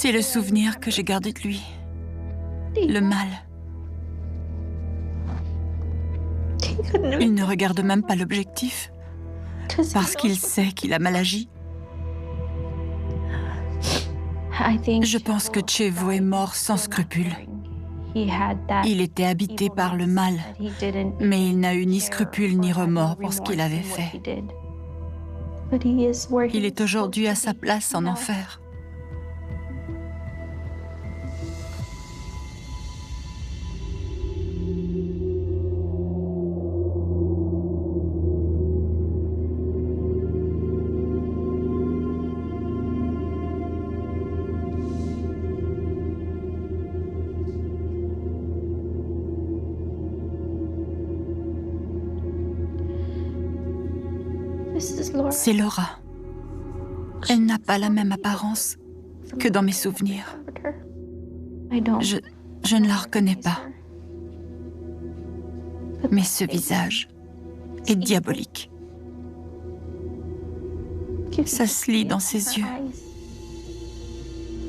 C'est le souvenir que j'ai gardé de lui. Le mal. Il ne regarde même pas l'objectif, parce qu'il sait qu'il a mal agi. Je pense que Chevo est mort sans scrupule. Il était habité par le mal, mais il n'a eu ni scrupule ni remords pour ce qu'il avait fait. Il est aujourd'hui à sa place en enfer. C'est Laura. Elle n'a pas la même apparence que dans mes souvenirs. Je ne la reconnais pas. Mais ce visage est diabolique. Ça se lit dans ses yeux.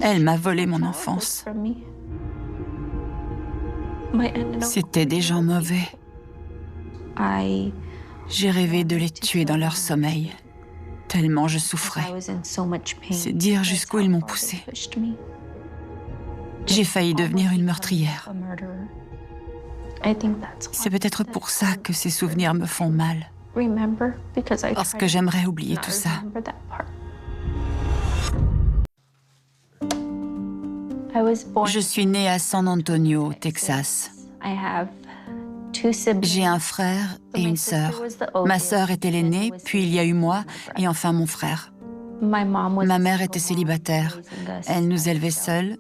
Elle m'a volé mon enfance. C'étaient des gens mauvais. J'ai rêvé de les tuer dans leur sommeil, tellement je souffrais. C'est dire jusqu'où ils m'ont poussé. J'ai failli devenir une meurtrière. C'est peut-être pour ça que ces souvenirs me font mal. Parce que j'aimerais oublier tout ça. Je suis née à San Antonio, au Texas. J'ai un frère et une sœur. Ma sœur était l'aînée, puis il y a eu moi, et enfin mon frère. Ma mère était célibataire. Elle nous élevait seuls,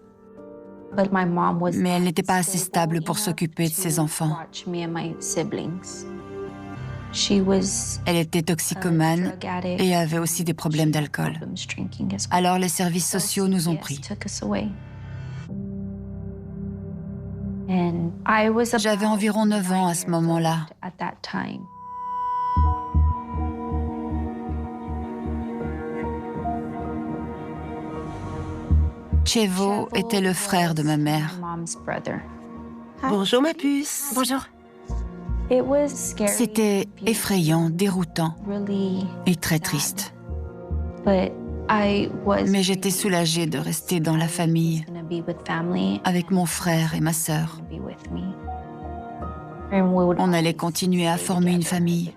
mais elle n'était pas assez stable pour s'occuper de ses enfants. Elle était toxicomane et avait aussi des problèmes d'alcool. Alors les services sociaux nous ont pris. J'avais environ 9 ans à ce moment-là. Chevo était le frère de ma mère. Bonjour ma puce. Bonjour. C'était effrayant, déroutant et très triste. Mais j'étais soulagée de rester dans la famille, avec mon frère et ma sœur. On allait continuer à former une famille.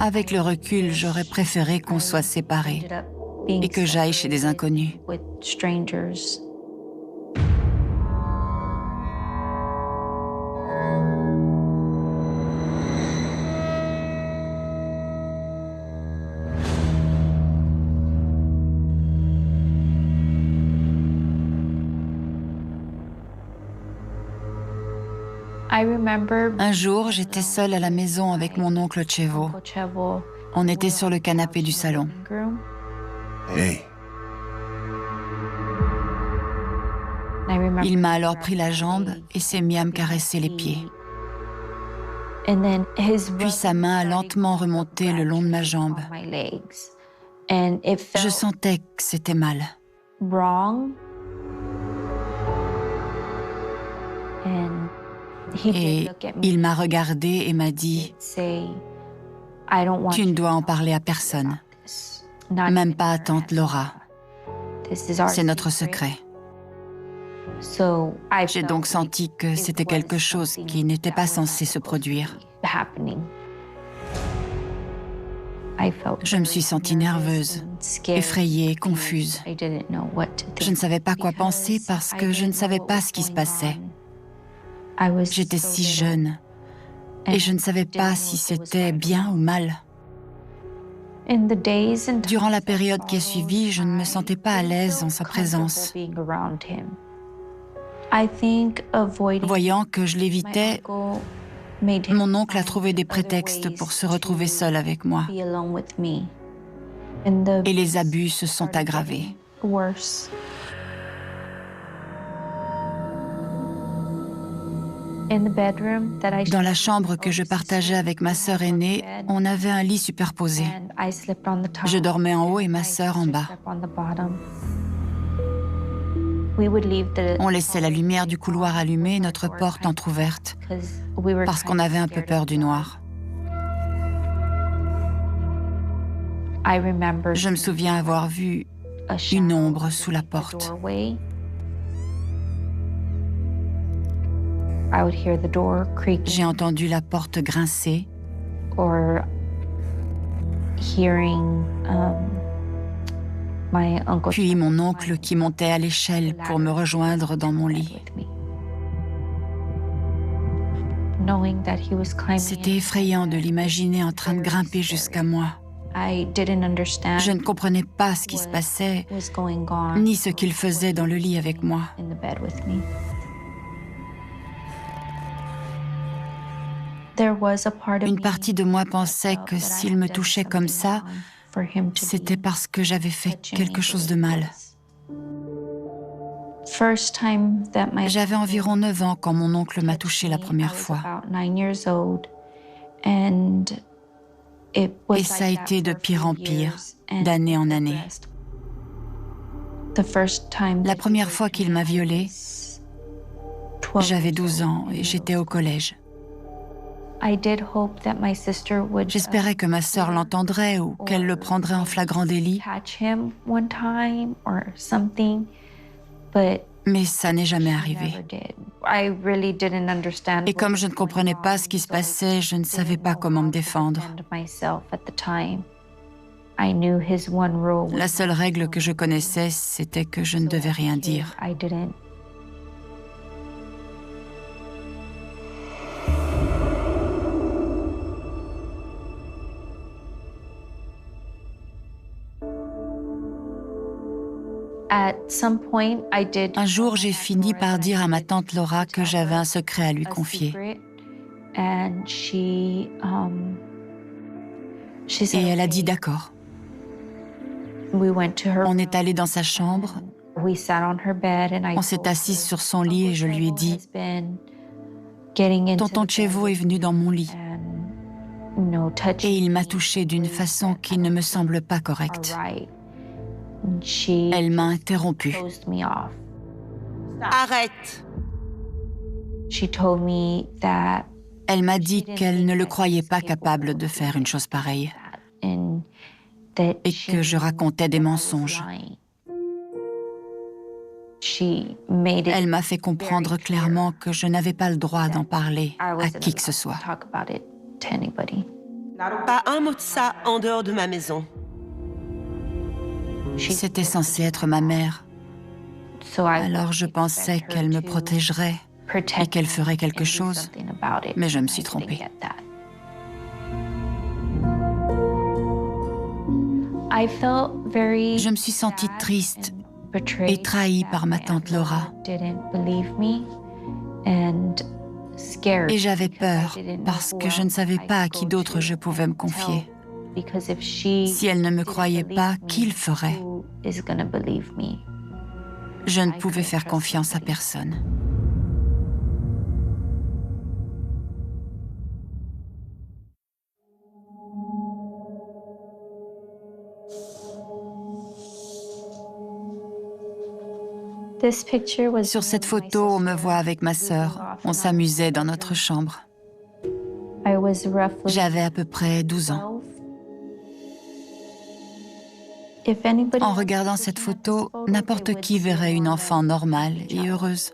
Avec le recul, j'aurais préféré qu'on soit séparés et que j'aille chez des inconnus. Un jour, j'étais seule à la maison avec mon oncle Chevo. On était sur le canapé du salon. Hey. Il m'a alors pris la jambe et s'est mis à me caresser les pieds. Puis sa main a lentement remonté le long de ma jambe. Je sentais que c'était mal. Et il m'a regardée et m'a dit « Tu ne dois en parler à personne, même pas à tante Laura. C'est notre secret. » J'ai donc senti que c'était quelque chose qui n'était pas censé se produire. Je me suis sentie nerveuse, effrayée, confuse. Je ne savais pas quoi penser parce que je ne savais pas ce qui se passait. J'étais si jeune et je ne savais pas si c'était bien ou mal. Durant la période qui a suivi, je ne me sentais pas à l'aise en sa présence. Voyant que je l'évitais, mon oncle a trouvé des prétextes pour se retrouver seul avec moi. Et les abus se sont aggravés. Dans la chambre que je partageais avec ma sœur aînée, on avait un lit superposé. Je dormais en haut et ma sœur en bas. On laissait la lumière du couloir allumée et notre porte entr'ouverte, parce qu'on avait un peu peur du noir. Je me souviens avoir vu une ombre sous la porte. J'ai entendu la porte grincer. Puis mon oncle qui montait à l'échelle pour me rejoindre dans mon lit. C'était effrayant de l'imaginer en train de grimper jusqu'à moi. Je ne comprenais pas ce qui se passait, ni ce qu'il faisait dans le lit avec moi. Une partie de moi pensait que s'il me touchait comme ça, c'était parce que j'avais fait quelque chose de mal. J'avais environ 9 ans quand mon oncle m'a touchée la première fois. Et ça a été de pire en pire, d'année en année. La première fois qu'il m'a violée, j'avais 12 ans et j'étais au collège. J'espérais que ma sœur l'entendrait ou qu'elle le prendrait en flagrant délit, mais ça n'est jamais arrivé. Et comme je ne comprenais pas ce qui se passait, je ne savais pas comment me défendre. La seule règle que je connaissais, c'était que je ne devais rien dire. Un jour, j'ai fini par dire à ma tante Laura que j'avais un secret à lui confier. Et elle a dit d'accord. On est allé dans sa chambre, on s'est assis sur son lit et je lui ai dit « Tonton Chevo est venu dans mon lit et il m'a touchée d'une façon qui ne me semble pas correcte. » Elle m'a interrompue. Arrête! Elle m'a dit qu'elle ne le croyait pas capable de faire une chose pareille et que je racontais des mensonges. Elle m'a fait comprendre clairement que je n'avais pas le droit d'en parler à qui que ce soit. Pas un mot de ça en dehors de ma maison. C'était censé être ma mère. Alors je pensais qu'elle me protégerait et qu'elle ferait quelque chose, mais je me suis trompée. Je me suis sentie triste et trahie par ma tante Laura. Et j'avais peur parce que je ne savais pas à qui d'autre je pouvais me confier. Si elle ne me croyait pas, qui le ferait? Je ne pouvais faire confiance à personne. Sur cette photo, on me voit avec ma sœur. On s'amusait dans notre chambre. J'avais à peu près 12 ans. En regardant cette photo, n'importe qui verrait une enfant normale et heureuse.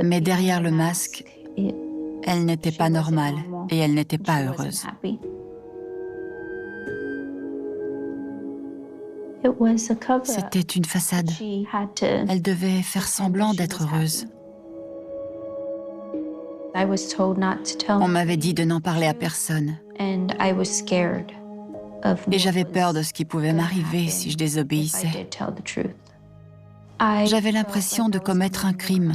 Mais derrière le masque, elle n'était pas normale et elle n'était pas heureuse. C'était une façade. Elle devait faire semblant d'être heureuse. On m'avait dit de n'en parler à personne. Et j'avais peur de ce qui pouvait m'arriver si je désobéissais. J'avais l'impression de commettre un crime.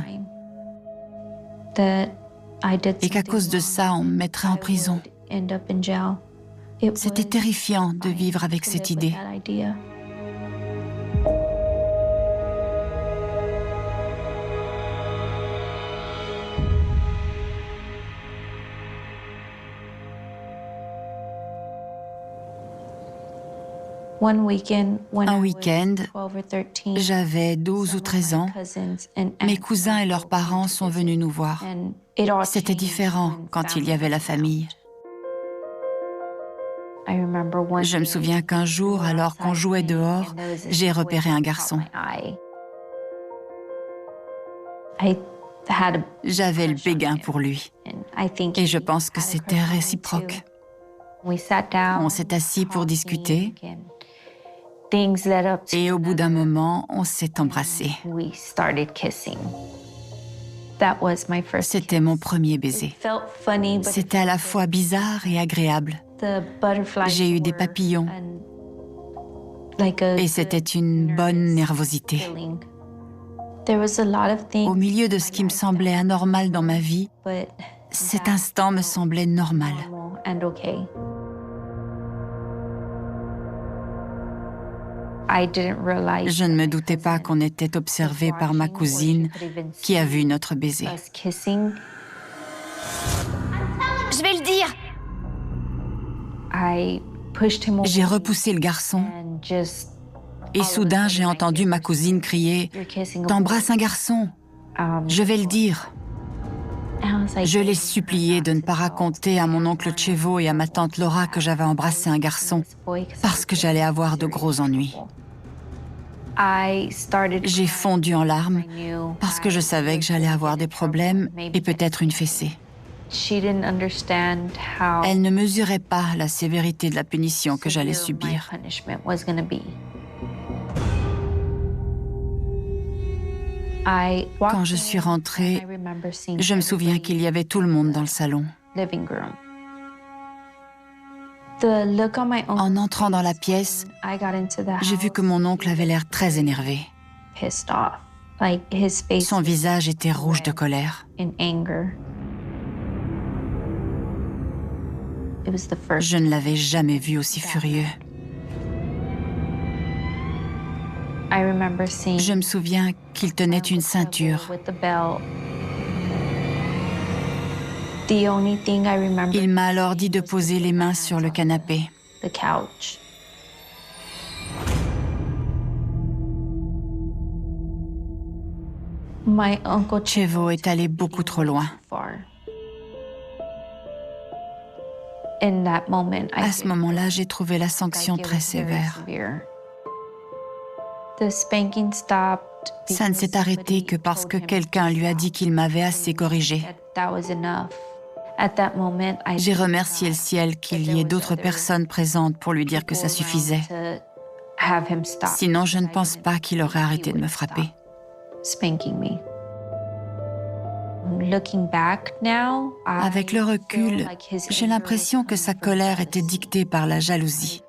Et qu'à cause de ça, on me mettrait en prison. C'était terrifiant de vivre avec cette idée. Un week-end, j'avais 12 ou 13 ans, mes cousins et leurs parents sont venus nous voir. C'était différent quand il y avait la famille. Je me souviens qu'un jour, alors qu'on jouait dehors, j'ai repéré un garçon. J'avais le béguin pour lui, et je pense que c'était réciproque. On s'est assis pour discuter, et au bout d'un moment, on s'est embrassés. C'était mon premier baiser. C'était à la fois bizarre et agréable. J'ai eu des papillons, et c'était une bonne nervosité. Au milieu de ce qui me semblait anormal dans ma vie, cet instant me semblait normal. Je ne me doutais pas qu'on était observé par ma cousine qui a vu notre baiser. Je vais le dire! J'ai repoussé le garçon et soudain j'ai entendu ma cousine crier « T'embrasses un garçon, je vais le dire ». Je l'ai supplié de ne pas raconter à mon oncle Chevo et à ma tante Laura que j'avais embrassé un garçon parce que j'allais avoir de gros ennuis. J'ai fondu en larmes parce que je savais que j'allais avoir des problèmes et peut-être une fessée. Elle ne mesurait pas la sévérité de la punition que j'allais subir. Quand je suis rentrée, je me souviens qu'il y avait tout le monde dans le salon. En entrant dans la pièce, j'ai vu que mon oncle avait l'air très énervé. Son visage était rouge de colère. Je ne l'avais jamais vu aussi furieux. Je me souviens qu'il tenait une ceinture. Il m'a alors dit de poser les mains sur le canapé. Chevo est allé beaucoup trop loin. À ce moment-là, j'ai trouvé la sanction très sévère. Ça ne s'est arrêté que parce que quelqu'un lui a dit qu'il m'avait assez corrigé. J'ai remercié le ciel qu'il y ait d'autres personnes présentes pour lui dire que ça suffisait. Sinon, je ne pense pas qu'il aurait arrêté de me frapper. Avec le recul, j'ai l'impression que sa colère était dictée par la jalousie.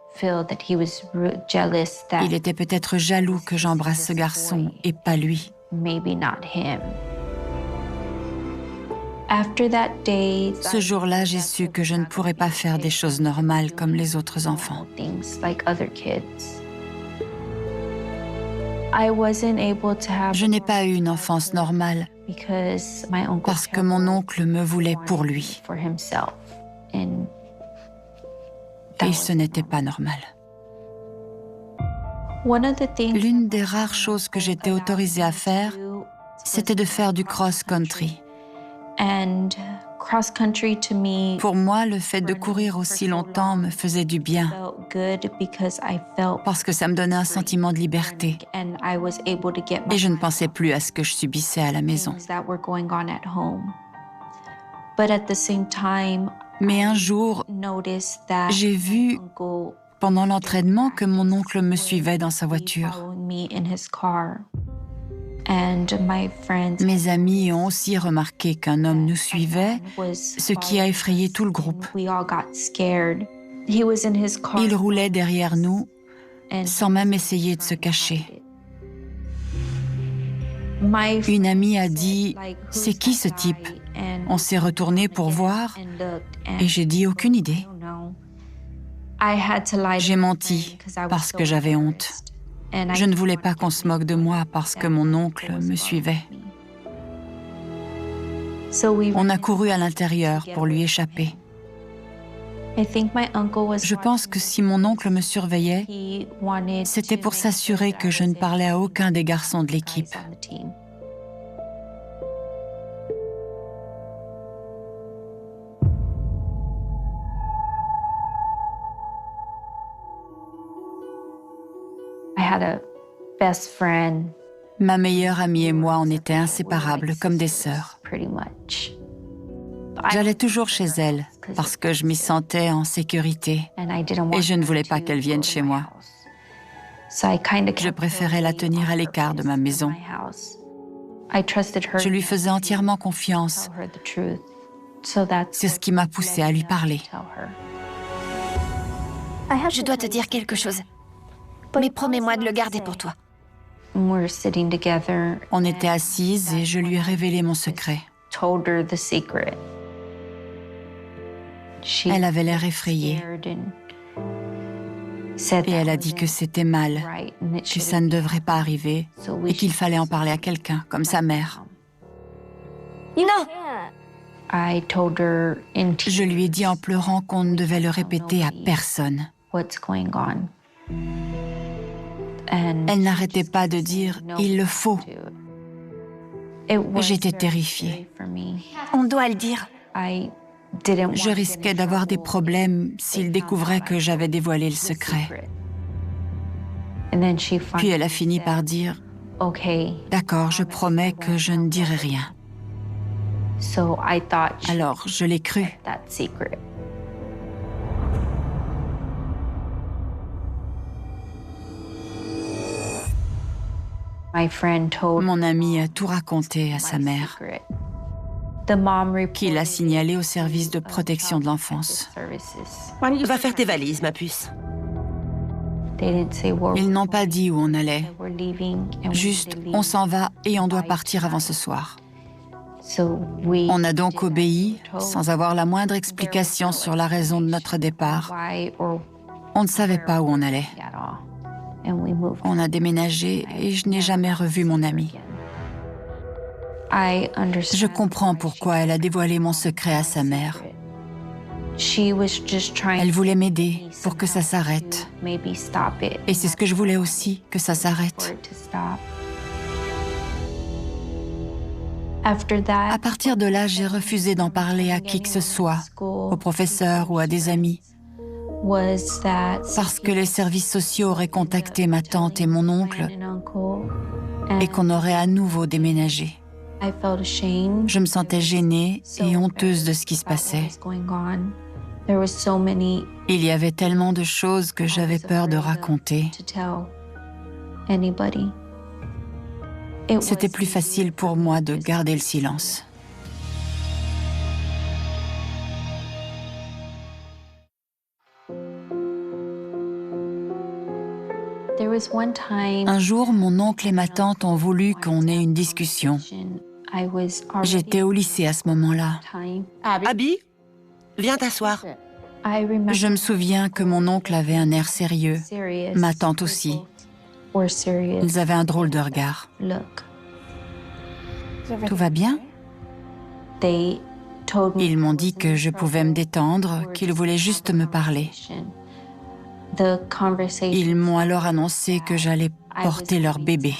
Il était peut-être jaloux que j'embrasse ce garçon et pas lui. Ce jour-là, j'ai su que je ne pourrais pas faire des choses normales comme les autres enfants. Je n'ai pas eu une enfance normale parce que mon oncle me voulait pour lui. Et ce n'était pas normal. L'une des rares choses que j'étais autorisée à faire, c'était de faire du cross-country. Pour moi, le fait de courir aussi longtemps me faisait du bien, parce que ça me donnait un sentiment de liberté. Et je ne pensais plus à ce que je subissais à la maison. Mais un jour, j'ai vu, pendant l'entraînement, que mon oncle me suivait dans sa voiture. Mes amis ont aussi remarqué qu'un homme nous suivait, ce qui a effrayé tout le groupe. Il roulait derrière nous, sans même essayer de se cacher. Une amie a dit « C'est qui ce type ?» On s'est retourné pour voir, et j'ai dit « Aucune idée ». J'ai menti parce que j'avais honte. Je ne voulais pas qu'on se moque de moi parce que mon oncle me suivait. On a couru à l'intérieur pour lui échapper. Je pense que si mon oncle me surveillait, c'était pour s'assurer que je ne parlais à aucun des garçons de l'équipe. Ma meilleure amie et moi, on était inséparables, comme des sœurs. J'allais toujours chez elle, parce que je m'y sentais en sécurité, et je ne voulais pas qu'elle vienne chez moi. Je préférais la tenir à l'écart de ma maison. Je lui faisais entièrement confiance. C'est ce qui m'a poussée à lui parler. Je dois te dire quelque chose. Mais promets-moi de le garder pour toi. On était assises et je lui ai révélé mon secret. Elle avait l'air effrayée. Et elle a dit que c'était mal, que ça ne devrait pas arriver et qu'il fallait en parler à quelqu'un, comme sa mère. Non! Je lui ai dit en pleurant qu'on ne devait le répéter à personne. Elle n'arrêtait pas de dire « il le faut ». J'étais terrifiée. On doit le dire. Je risquais d'avoir des problèmes s'il découvrait que j'avais dévoilé le secret. Puis elle a fini par dire « D'accord, je promets que je ne dirai rien ». Alors, je l'ai cru. Mon ami a tout raconté à sa mère, qui l'a signalé au service de protection de l'enfance. Va faire tes valises, ma puce. Ils n'ont pas dit où on allait, juste on s'en va et on doit partir avant ce soir. On a donc obéi, sans avoir la moindre explication sur la raison de notre départ. On ne savait pas où on allait. On a déménagé et je n'ai jamais revu mon amie. Je comprends pourquoi elle a dévoilé mon secret à sa mère. Elle voulait m'aider pour que ça s'arrête. Et c'est ce que je voulais aussi, que ça s'arrête. À partir de là, j'ai refusé d'en parler à qui que ce soit, aux professeurs ou à des amis, parce que les services sociaux auraient contacté ma tante et mon oncle et qu'on aurait à nouveau déménagé. Je me sentais gênée et honteuse de ce qui se passait. Il y avait tellement de choses que j'avais peur de raconter. C'était plus facile pour moi de garder le silence. Un jour, mon oncle et ma tante ont voulu qu'on ait une discussion. J'étais au lycée à ce moment-là. Abby, viens t'asseoir. Je me souviens que mon oncle avait un air sérieux, ma tante aussi. Ils avaient un drôle de regard. Tout va bien? Ils m'ont dit que je pouvais me détendre, qu'ils voulaient juste me parler. Ils m'ont alors annoncé que j'allais porter leur bébé,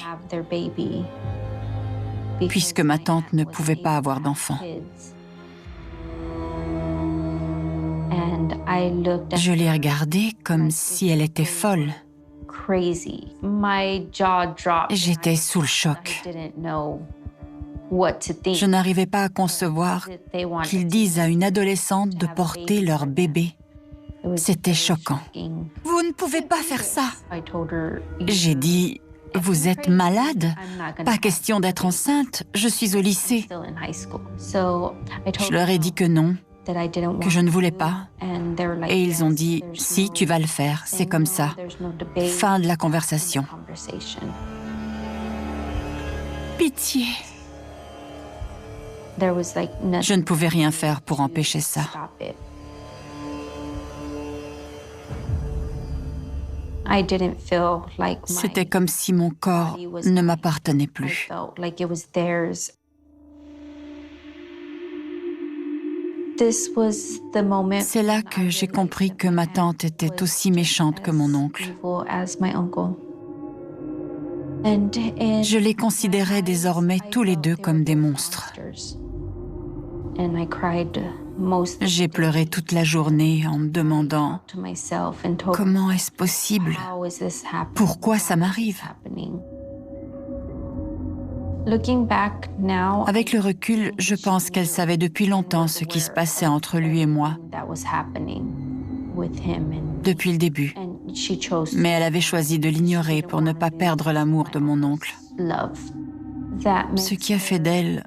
puisque ma tante ne pouvait pas avoir d'enfant. Je l'ai regardée comme si elle était folle. J'étais sous le choc. Je n'arrivais pas à concevoir qu'ils disent à une adolescente de porter leur bébé. C'était choquant. Vous ne pouvez pas faire ça. J'ai dit, vous êtes malade? Pas question d'être enceinte, je suis au lycée. Je leur ai dit que non, que je ne voulais pas. Et ils ont dit, si, tu vas le faire, c'est comme ça. Fin de la conversation. Pitié. Je ne pouvais rien faire pour empêcher ça. C'était comme si mon corps ne m'appartenait plus. C'est là que j'ai compris que ma tante était aussi méchante que mon oncle. Je les considérais désormais tous les deux comme des monstres. J'ai pleuré toute la journée en me demandant comment est-ce possible? Pourquoi ça m'arrive? Avec le recul, je pense qu'elle savait depuis longtemps ce qui se passait entre lui et moi, depuis le début. Mais elle avait choisi de l'ignorer pour ne pas perdre l'amour de mon oncle. Ce qui a fait d'elle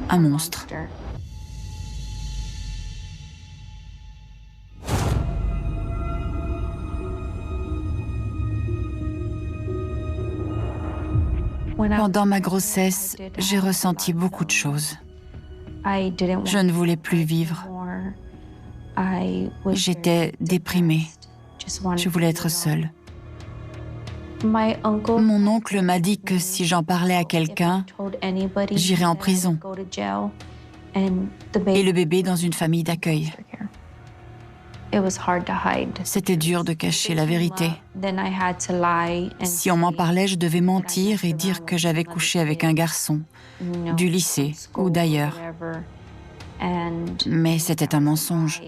un monstre. Pendant ma grossesse, j'ai ressenti beaucoup de choses. Je ne voulais plus vivre. J'étais déprimée. Je voulais être seule. Mon oncle m'a dit que si j'en parlais à quelqu'un, j'irais en prison. Et le bébé dans une famille d'accueil. C'était dur de cacher la vérité. Si on m'en parlait, je devais mentir et dire que j'avais couché avec un garçon, du lycée ou d'ailleurs. Mais c'était un mensonge.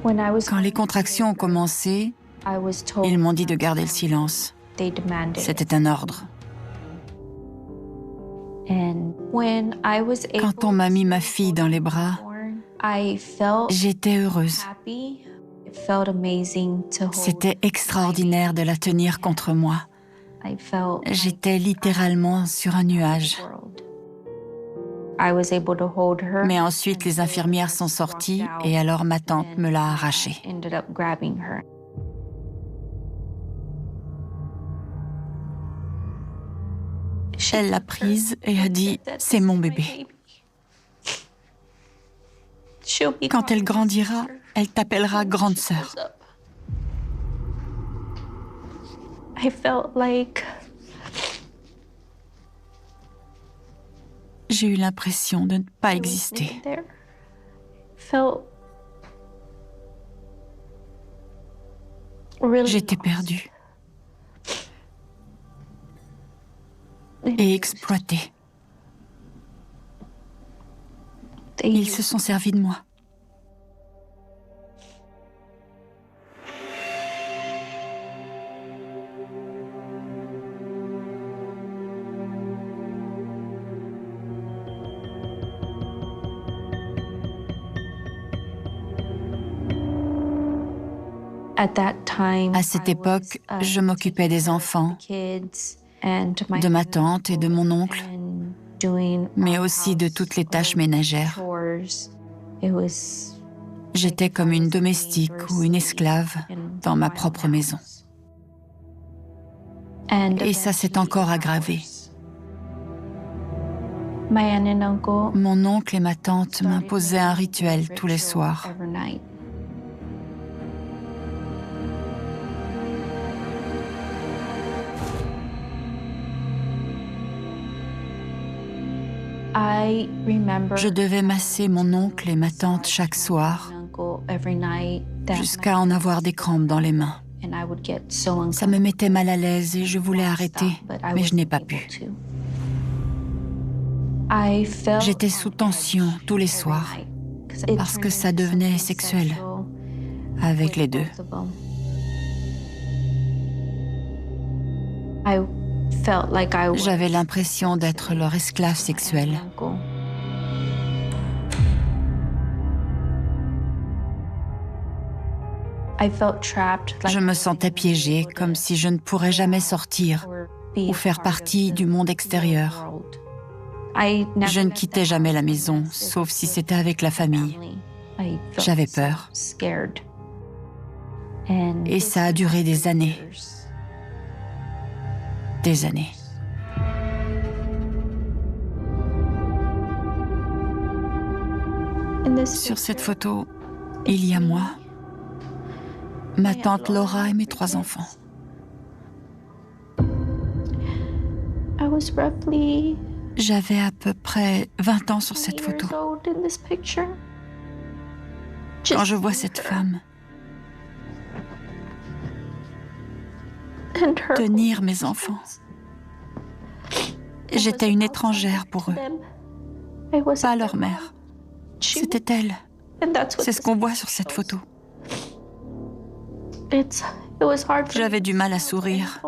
Quand les contractions ont commencé, ils m'ont dit de garder le silence. C'était un ordre. Quand on m'a mis ma fille dans les bras, j'étais heureuse. C'était extraordinaire de la tenir contre moi. J'étais littéralement sur un nuage. Mais ensuite, les infirmières sont sorties et alors ma tante me l'a arrachée. Elle l'a prise et a dit « C'est mon bébé ». Quand elle grandira, elle t'appellera grande sœur. J'ai eu l'impression de ne pas exister. J'étais perdue et exploitée. Ils se sont servis de moi. À cette époque, je m'occupais des enfants, de ma tante et de mon oncle, mais aussi de toutes les tâches ménagères. J'étais comme une domestique ou une esclave dans ma propre maison. Et ça s'est encore aggravé. Mon oncle et ma tante m'imposaient un rituel tous les soirs. Je devais masser mon oncle et ma tante chaque soir, jusqu'à en avoir des crampes dans les mains. Ça me mettait mal à l'aise et je voulais arrêter, mais je n'ai pas pu. J'étais sous tension tous les soirs, parce que ça devenait sexuel, avec les deux. J'avais l'impression d'être leur esclave sexuel. Je me sentais piégée, comme si je ne pourrais jamais sortir ou faire partie du monde extérieur. Je ne quittais jamais la maison, sauf si c'était avec la famille. J'avais peur. Et ça a duré des années. Des années. Sur cette photo, il y a moi, ma tante Laura et mes 3 enfants. J'avais à peu près 20 ans sur cette photo. Quand je vois cette femme tenir mes enfants, j'étais une étrangère pour eux, pas leur mère. C'était elle. C'est ce qu'on voit sur cette photo. J'avais du mal à sourire.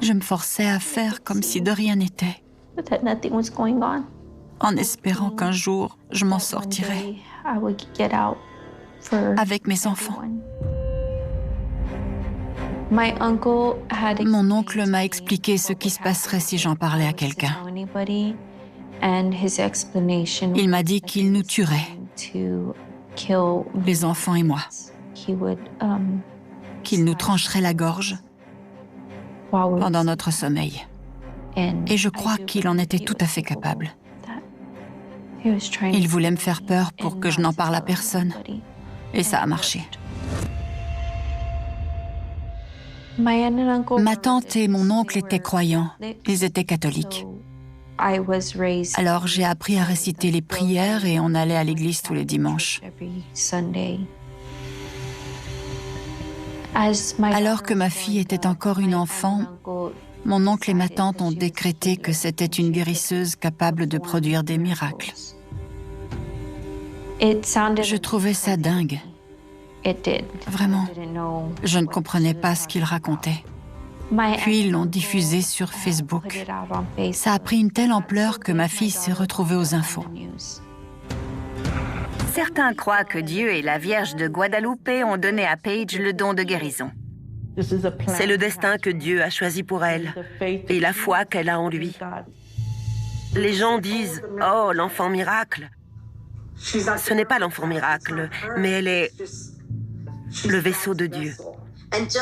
Je me forçais à faire comme si de rien n'était, en espérant qu'un jour, je m'en sortirais avec mes enfants. Mon oncle m'a expliqué ce qui se passerait si j'en parlais à quelqu'un. Il m'a dit qu'il nous tuerait, les enfants et moi, qu'il nous trancherait la gorge pendant notre sommeil. Et je crois qu'il en était tout à fait capable. Il voulait me faire peur pour que je n'en parle à personne. Et ça a marché. Ma tante et mon oncle étaient croyants. Ils étaient catholiques. Alors j'ai appris à réciter les prières et on allait à l'église tous les dimanches. Alors que ma fille était encore une enfant, mon oncle et ma tante ont décrété que c'était une guérisseuse capable de produire des miracles. Je trouvais ça dingue. Vraiment, je ne comprenais pas ce qu'ils racontaient. Puis ils l'ont diffusé sur Facebook. Ça a pris une telle ampleur que ma fille s'est retrouvée aux infos. Certains croient que Dieu et la Vierge de Guadalupe ont donné à Paige le don de guérison. C'est le destin que Dieu a choisi pour elle et la foi qu'elle a en lui. Les gens disent « Oh, l'enfant miracle ». Ce n'est pas l'enfant miracle, mais elle est le vaisseau de Dieu.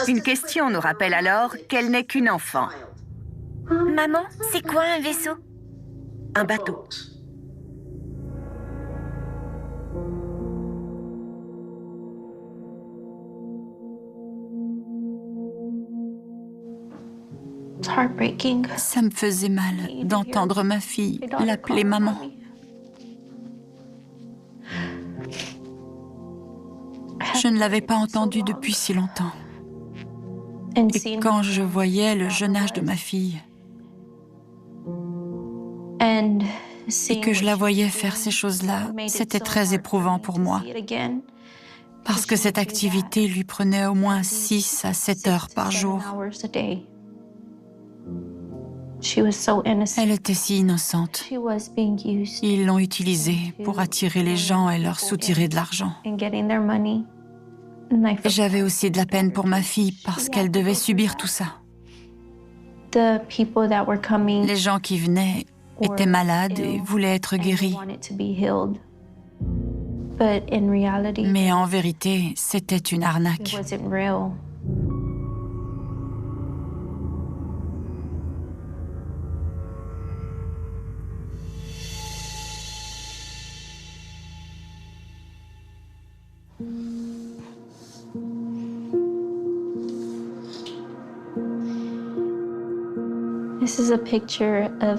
Une question nous rappelle alors qu'elle n'est qu'une enfant. Maman, c'est quoi un vaisseau? Un bateau. Ça me faisait mal d'entendre ma fille l'appeler maman. Je ne l'avais pas entendue depuis si longtemps. Et quand je voyais le jeune âge de ma fille, et que je la voyais faire ces choses-là, c'était très éprouvant pour moi. Parce que cette activité lui prenait au moins 6 à 7 heures par jour. Elle était si innocente. Ils l'ont utilisée pour attirer les gens et leur soutirer de l'argent. J'avais aussi de la peine pour ma fille parce qu'elle devait subir tout ça. Les gens qui venaient étaient malades et voulaient être guéris. Mais en vérité, c'était une arnaque.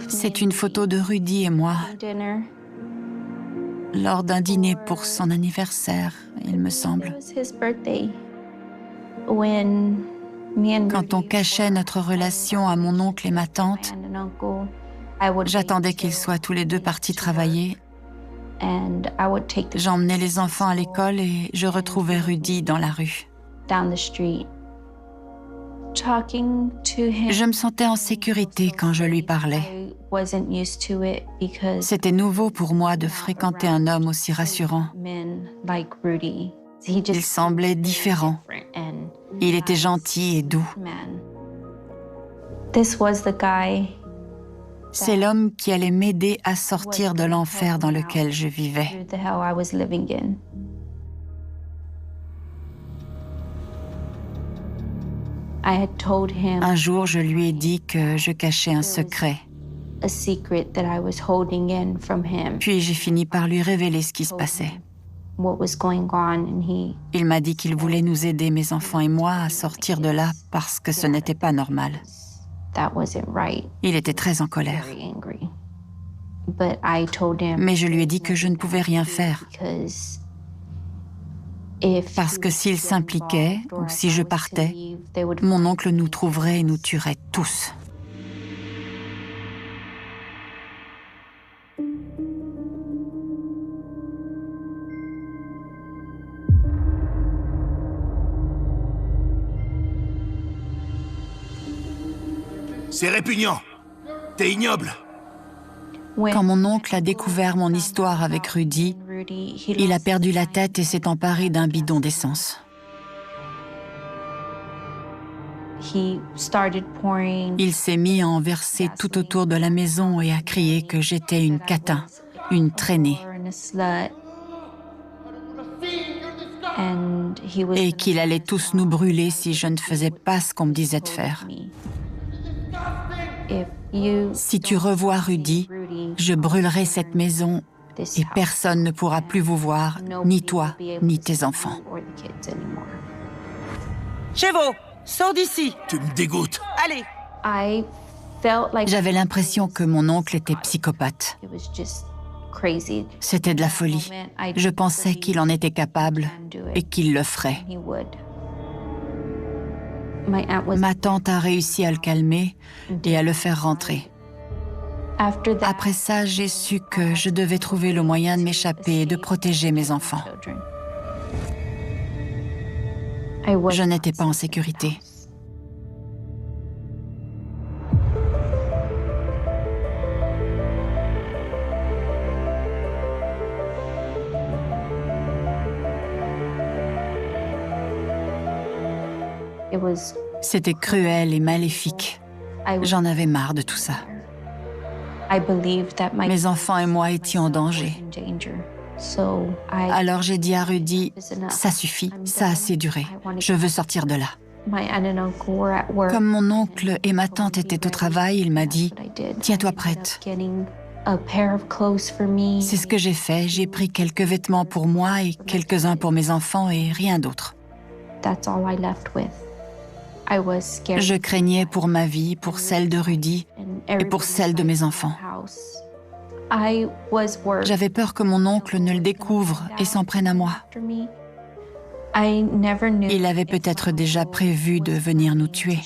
C'est une photo de Rudy et moi lors d'un dîner pour son anniversaire, il me semble. Quand on cachait notre relation à mon oncle et ma tante, j'attendais qu'ils soient tous les deux partis travailler. J'emmenais les enfants à l'école et je retrouvais Rudy dans la rue. Je me sentais en sécurité quand je lui parlais. C'était nouveau pour moi de fréquenter un homme aussi rassurant. Il semblait différent. Il était gentil et doux. C'est l'homme qui allait m'aider à sortir de l'enfer dans lequel je vivais. Un jour, je lui ai dit que je cachais un secret. Puis j'ai fini par lui révéler ce qui se passait. Il m'a dit qu'il voulait nous aider, mes enfants et moi, à sortir de là parce que ce n'était pas normal. Il était très en colère. Mais je lui ai dit que je ne pouvais rien faire. Parce que s'il s'impliquait, ou si je partais, mon oncle nous trouverait et nous tuerait tous. C'est répugnant. T'es ignoble. Quand mon oncle a découvert mon histoire avec Rudy, il a perdu la tête et s'est emparé d'un bidon d'essence. Il s'est mis à en verser tout autour de la maison et à crier que j'étais une catin, une traînée. Et qu'il allait tous nous brûler si je ne faisais pas ce qu'on me disait de faire. Si tu revois Rudy, je brûlerai cette maison et personne ne pourra plus vous voir, ni toi, ni tes enfants. Chevo, sors d'ici. Tu me dégoûtes. Allez. J'avais l'impression que mon oncle était psychopathe. C'était de la folie. Je pensais qu'il en était capable et qu'il le ferait. Ma tante a réussi à le calmer et à le faire rentrer. Après ça, j'ai su que je devais trouver le moyen de m'échapper et de protéger mes enfants. Je n'étais pas en sécurité. C'était cruel et maléfique. J'en avais marre de tout ça. Mes enfants et moi étions en danger. Alors j'ai dit à Rudy, ça suffit, ça a assez duré. Je veux sortir de là. Comme mon oncle et ma tante étaient au travail, il m'a dit, tiens-toi prête. C'est ce que j'ai fait. J'ai pris quelques vêtements pour moi et quelques-uns pour mes enfants et rien d'autre. Je craignais pour ma vie, pour celle de Rudy et pour celle de mes enfants. J'avais peur que mon oncle ne le découvre et s'en prenne à moi. Il avait peut-être déjà prévu de venir nous tuer.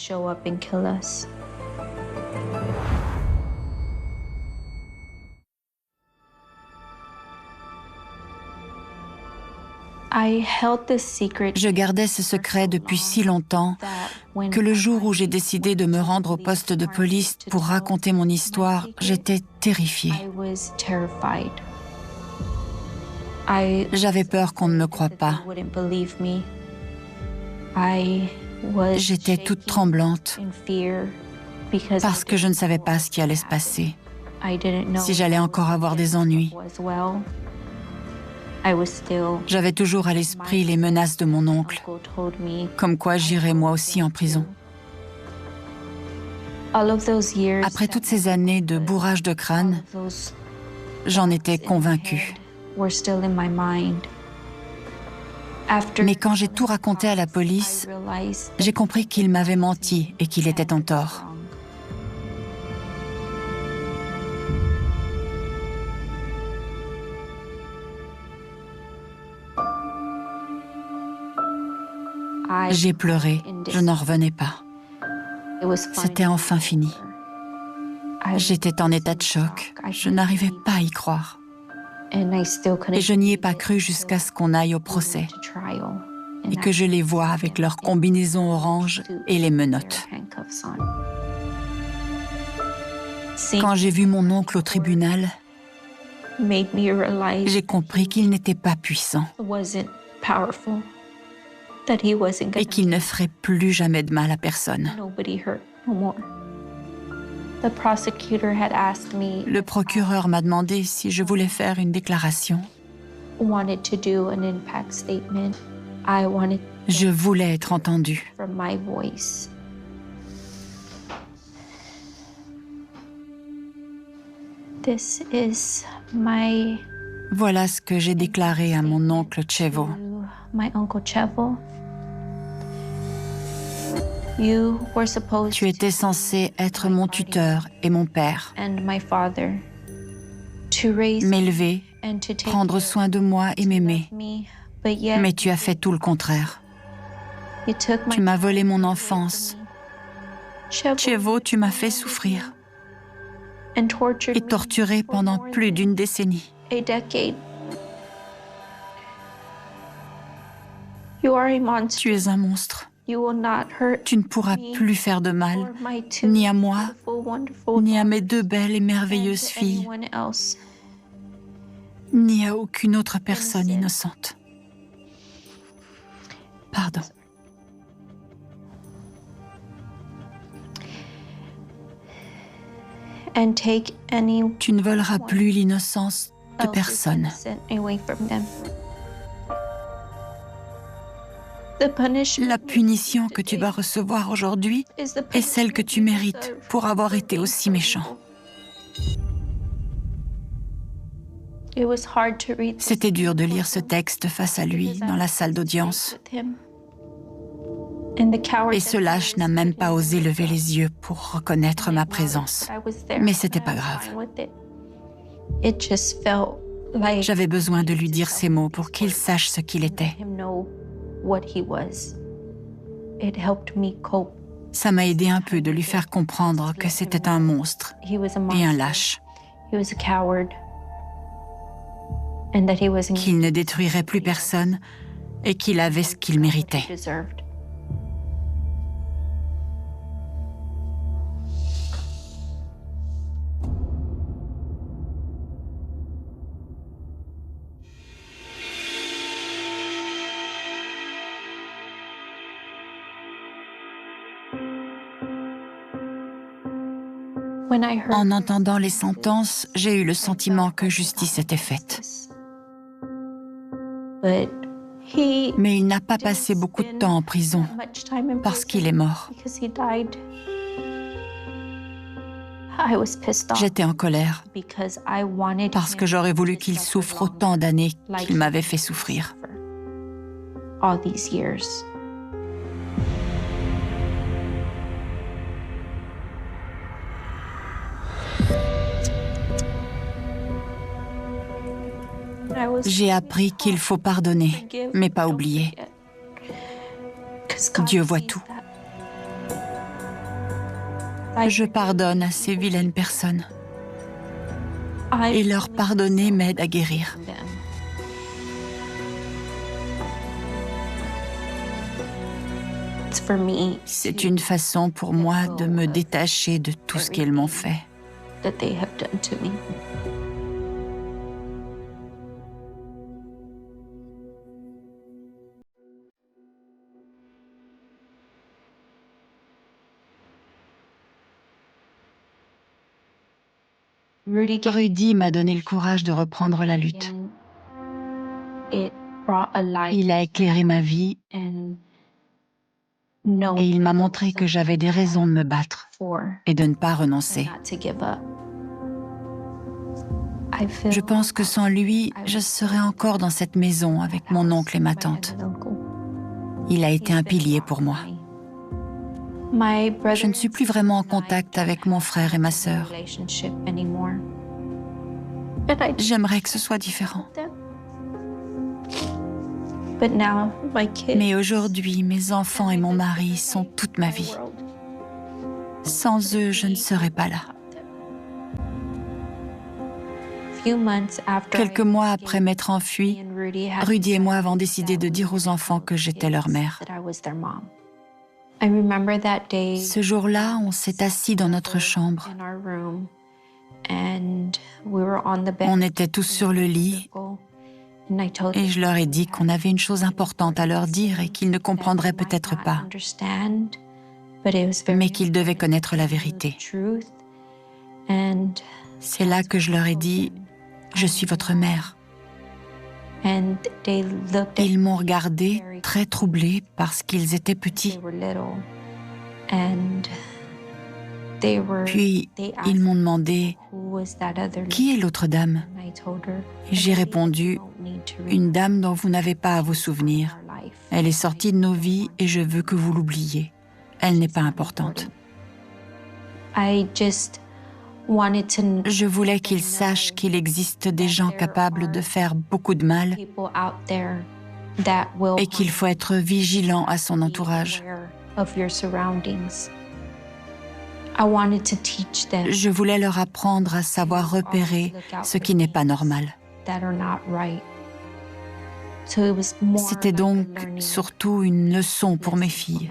Je gardais ce secret depuis si longtemps que le jour où j'ai décidé de me rendre au poste de police pour raconter mon histoire, j'étais terrifiée. J'avais peur qu'on ne me croie pas. J'étais toute tremblante parce que je ne savais pas ce qui allait se passer, si j'allais encore avoir des ennuis. J'avais toujours à l'esprit les menaces de mon oncle, comme quoi j'irais moi aussi en prison. Après toutes ces années de bourrage de crâne, j'en étais convaincue. Mais quand j'ai tout raconté à la police, j'ai compris qu'il m'avait menti et qu'il était en tort. J'ai pleuré, je n'en revenais pas. C'était enfin fini. J'étais en état de choc, je n'arrivais pas à y croire. Et je n'y ai pas cru jusqu'à ce qu'on aille au procès et que je les vois avec leurs combinaisons orange et les menottes. Quand j'ai vu mon oncle au tribunal, j'ai compris qu'il n'était pas puissant et qu'il ne ferait plus jamais de mal à personne. Le procureur m'a demandé si je voulais faire une déclaration. Je voulais être entendue. Voilà ce que j'ai déclaré à mon oncle Chevo. Tu étais censé être mon tuteur et mon père, m'élever, prendre soin de moi et m'aimer. Mais tu as fait tout le contraire. Tu m'as volé mon enfance. Chevo, tu m'as fait souffrir et torturer pendant plus d'une décennie. Tu es un monstre. Tu ne pourras plus faire de mal, ni à moi, ni à mes deux belles et merveilleuses filles, ni à aucune autre personne innocente. Pardon. Tu ne voleras plus l'innocence de personne. La punition que tu vas recevoir aujourd'hui est celle que tu mérites pour avoir été aussi méchant. C'était dur de lire ce texte face à lui dans la salle d'audience. Et ce lâche n'a même pas osé lever les yeux pour reconnaître ma présence. Mais c'était pas grave. J'avais besoin de lui dire ces mots pour qu'il sache ce qu'il était. Ça m'a aidé un peu de lui faire comprendre que c'était un monstre et un lâche. Qu'il ne détruirait plus personne et qu'il avait ce qu'il méritait. En entendant les sentences, j'ai eu le sentiment que justice était faite. Mais il n'a pas passé beaucoup de temps en prison parce qu'il est mort. J'étais en colère parce que j'aurais voulu qu'il souffre autant d'années qu'il m'avait fait souffrir. J'ai appris qu'il faut pardonner, mais pas oublier. Dieu voit tout. Je pardonne à ces vilaines personnes. Et leur pardonner m'aide à guérir. C'est une façon pour moi de me détacher de tout ce qu'elles m'ont fait. Rudy m'a donné le courage de reprendre la lutte. Il a éclairé ma vie et il m'a montré que j'avais des raisons de me battre et de ne pas renoncer. Je pense que sans lui, je serais encore dans cette maison avec mon oncle et ma tante. Il a été un pilier pour moi. Je ne suis plus vraiment en contact avec mon frère et ma sœur. J'aimerais que ce soit différent. Mais aujourd'hui, mes enfants et mon mari sont toute ma vie. Sans eux, je ne serais pas là. Quelques mois après m'être enfuie, Rudy et moi avons décidé de dire aux enfants que j'étais leur mère. Ce jour-là, on s'est assis dans notre chambre. On était tous sur le lit et je leur ai dit qu'on avait une chose importante à leur dire et qu'ils ne comprendraient peut-être pas, mais qu'ils devaient connaître la vérité. C'est là que je leur ai dit « Je suis votre mère ». Ils m'ont regardé très troublés parce qu'ils étaient petits. Puis, ils m'ont demandé « Qui est l'autre dame ?» J'ai répondu « Une dame dont vous n'avez pas à vous souvenir. Elle est sortie de nos vies et je veux que vous l'oubliez. Elle n'est pas importante. Je voulais qu'il sache qu'il existe des gens capables de faire beaucoup de mal et qu'il faut être vigilant à son entourage. Je voulais leur apprendre à savoir repérer ce qui n'est pas normal. C'était donc surtout une leçon pour mes filles.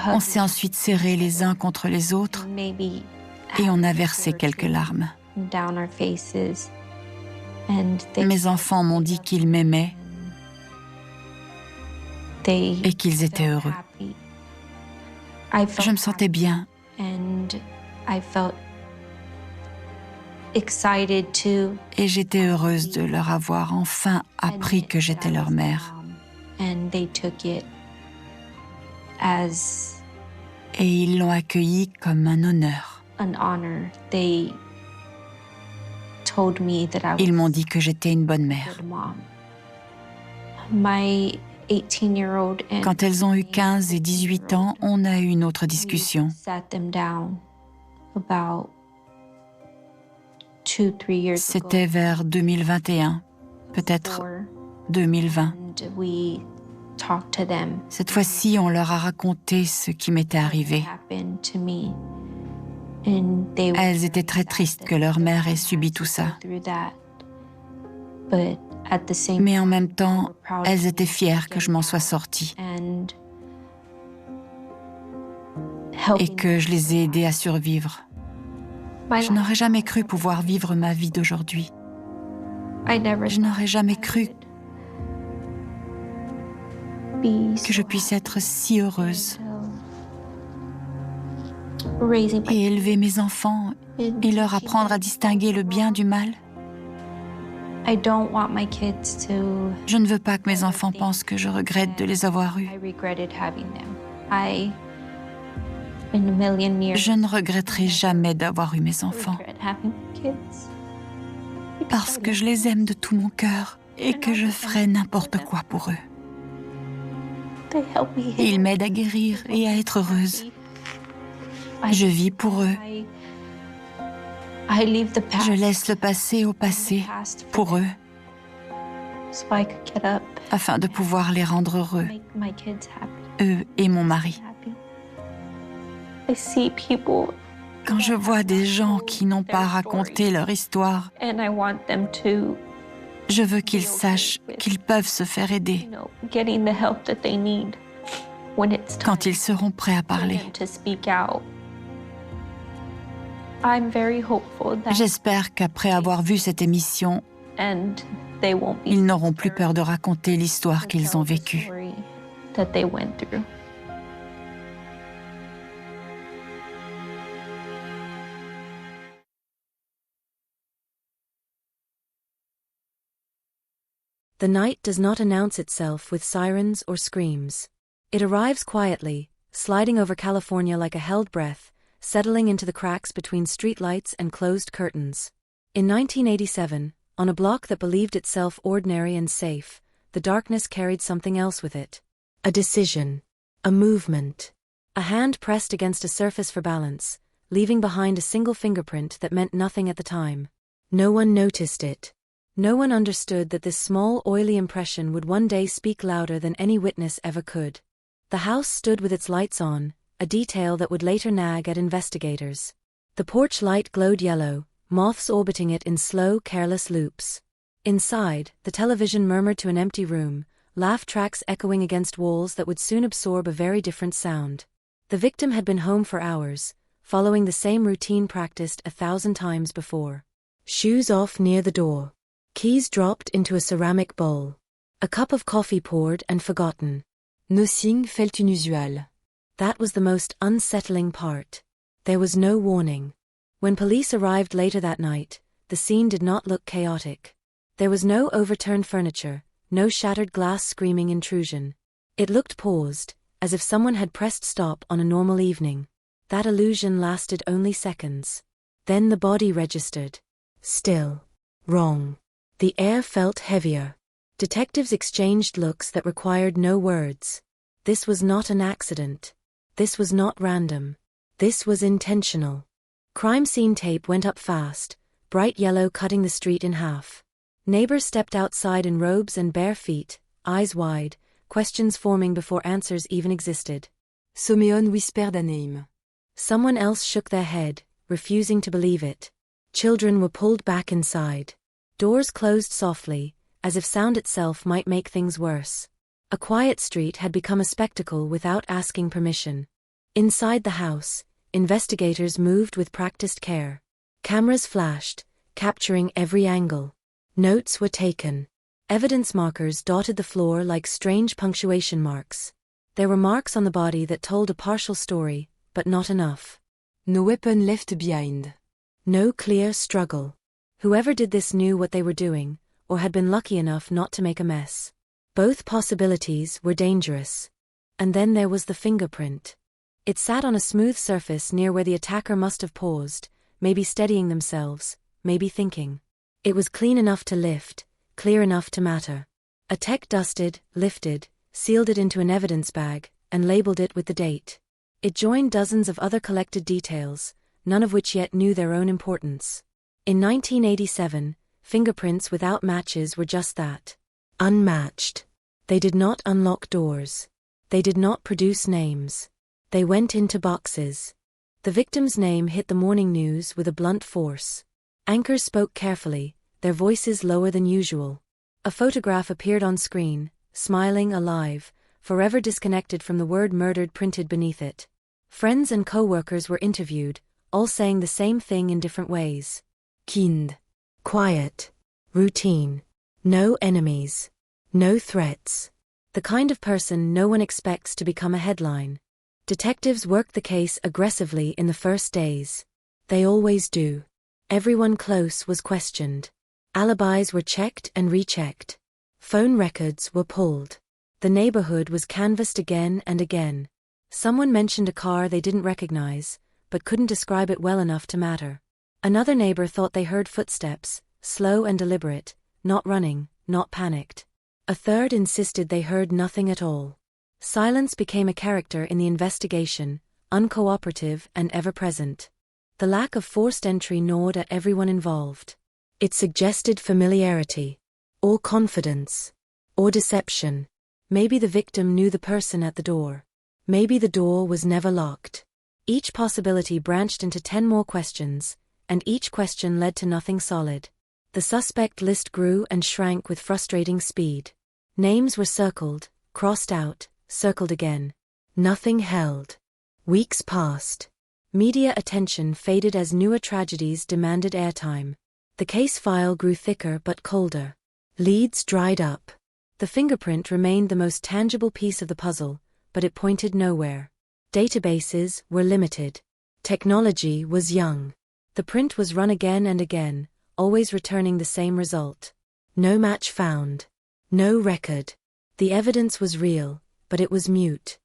On s'est ensuite serrés les uns contre les autres et on a versé quelques larmes. Mes enfants m'ont dit qu'ils m'aimaient et qu'ils étaient heureux. Je me sentais bien. Et j'étais heureuse de leur avoir enfin appris que j'étais leur mère. Et ils l'ont accueilli comme un honneur. Ils m'ont dit que j'étais une bonne mère. Quand elles ont eu 15 et 18 ans, on a eu une autre discussion. C'était vers 2021, peut-être 2020. Cette fois-ci, on leur a raconté ce qui m'était arrivé. Elles étaient très tristes que leur mère ait subi tout ça. Mais en même temps, elles étaient fières que je m'en sois sortie et que je les ai aidées à survivre. Je n'aurais jamais cru pouvoir vivre ma vie d'aujourd'hui. Je n'aurais jamais cru que je puisse être si heureuse et élever mes enfants et leur apprendre à distinguer le bien du mal. Je ne veux pas que mes enfants pensent que je regrette de les avoir eus. Je ne regretterai jamais d'avoir eu mes enfants parce que je les aime de tout mon cœur et que je ferai n'importe quoi pour eux. Ils m'aident à guérir et à être heureuse. Je vis pour eux. Je laisse le passé au passé pour eux, afin de pouvoir les rendre heureux, eux et mon mari. Quand je vois des gens qui n'ont pas raconté leur histoire, je veux qu'ils sachent qu'ils peuvent se faire aider quand ils seront prêts à parler. J'espère qu'après avoir vu cette émission, ils n'auront plus peur de raconter l'histoire qu'ils ont vécue. The night does not announce itself with sirens or screams. It arrives quietly, sliding over California like a held breath, settling into the cracks between streetlights and closed curtains. In 1987, on a block that believed itself ordinary and safe, the darkness carried something else with it. A decision. A movement. A hand pressed against a surface for balance, leaving behind a single fingerprint that meant nothing at the time. No one noticed it. No one understood that this small, oily impression would one day speak louder than any witness ever could. The house stood with its lights on, a detail that would later nag at investigators. The porch light glowed yellow, moths orbiting it in slow, careless loops. Inside, the television murmured to an empty room, laugh tracks echoing against walls that would soon absorb a very different sound. The victim had been home for hours, following the same routine practiced 1,000 times before. Shoes off near the door. Keys dropped into a ceramic bowl. A cup of coffee poured and forgotten. Nothing felt inusual. That was the most unsettling part. There was no warning. When police arrived later that night, the scene did not look chaotic. There was no overturned furniture, no shattered glass screaming intrusion. It looked paused, as if someone had pressed stop on a normal evening. That illusion lasted only seconds. Then the body registered. Still. Wrong. The air felt heavier. Detectives exchanged looks that required no words. This was not an accident. This was not random. This was intentional. Crime scene tape went up fast, bright yellow cutting the street in half. Neighbors stepped outside in robes and bare feet, eyes wide, questions forming before answers even existed. Someone whispered a name. Someone else shook their head, refusing to believe it. Children were pulled back inside. Doors closed softly, as if sound itself might make things worse. A quiet street had become a spectacle without asking permission. Inside the house, investigators moved with practiced care. Cameras flashed, capturing every angle. Notes were taken. Evidence markers dotted the floor like strange punctuation marks. There were marks on the body that told a partial story, but not enough. No weapon left behind. No clear struggle. Whoever did this knew what they were doing, or had been lucky enough not to make a mess. Both possibilities were dangerous. And then there was the fingerprint. It sat on a smooth surface near where the attacker must have paused, maybe steadying themselves, maybe thinking. It was clean enough to lift, clear enough to matter. A tech dusted, lifted, sealed it into an evidence bag, and labeled it with the date. It joined dozens of other collected details, none of which yet knew their own importance. In 1987, fingerprints without matches were just that. Unmatched. They did not unlock doors. They did not produce names. They went into boxes. The victim's name hit the morning news with a blunt force. Anchors spoke carefully, their voices lower than usual. A photograph appeared on screen, smiling, alive, forever disconnected from the word murdered printed beneath it. Friends and co-workers were interviewed, all saying the same thing in different ways. Kind. Quiet. Routine. No enemies. No threats. The kind of person no one expects to become a headline. Detectives worked the case aggressively in the first days. They always do. Everyone close was questioned. Alibis were checked and rechecked. Phone records were pulled. The neighborhood was canvassed again and again. Someone mentioned a car they didn't recognize, but couldn't describe it well enough to matter. Another neighbor thought they heard footsteps, slow and deliberate, not running, not panicked. A third insisted they heard nothing at all. Silence became a character in the investigation, uncooperative and ever-present. The lack of forced entry gnawed at everyone involved. It suggested familiarity, or confidence, or deception. Maybe the victim knew the person at the door. Maybe the door was never locked. Each possibility branched into 10 more questions, and each question led to nothing solid. The suspect list grew and shrank with frustrating speed. Names were circled, crossed out, circled again. Nothing held. Weeks passed. Media attention faded as newer tragedies demanded airtime. The case file grew thicker but colder. Leads dried up. The fingerprint remained the most tangible piece of the puzzle, but it pointed nowhere. Databases were limited. Technology was young. The print was run again and again, always returning the same result. No match found. No record. The evidence was real, but it was mute.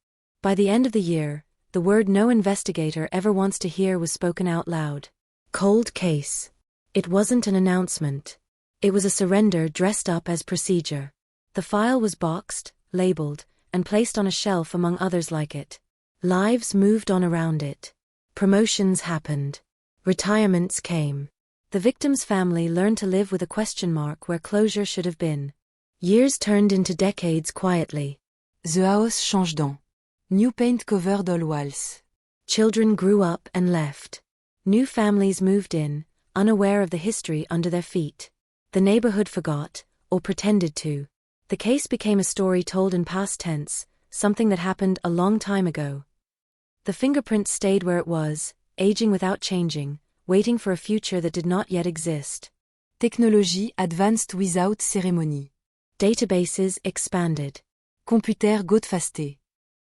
By the end of the year, the word no investigator ever wants to hear was spoken out loud. Cold case. It wasn't an announcement. It was a surrender dressed up as procedure. The file was boxed, labeled, and placed on a shelf among others like it. Lives moved on around it. Promotions happened. Retirements came. The victim's family learned to live with a question mark where closure should have been. Years turned into decades quietly. The house changed on. New paint covered all walls. Children grew up and left. New families moved in, unaware of the history under their feet. The neighborhood forgot, or pretended to. The case became a story told in past tense, something that happened a long time ago. The fingerprint stayed where it was, aging without changing, waiting for a future that did not yet exist. Technology advanced without ceremony. Databases expanded. Computer got faster.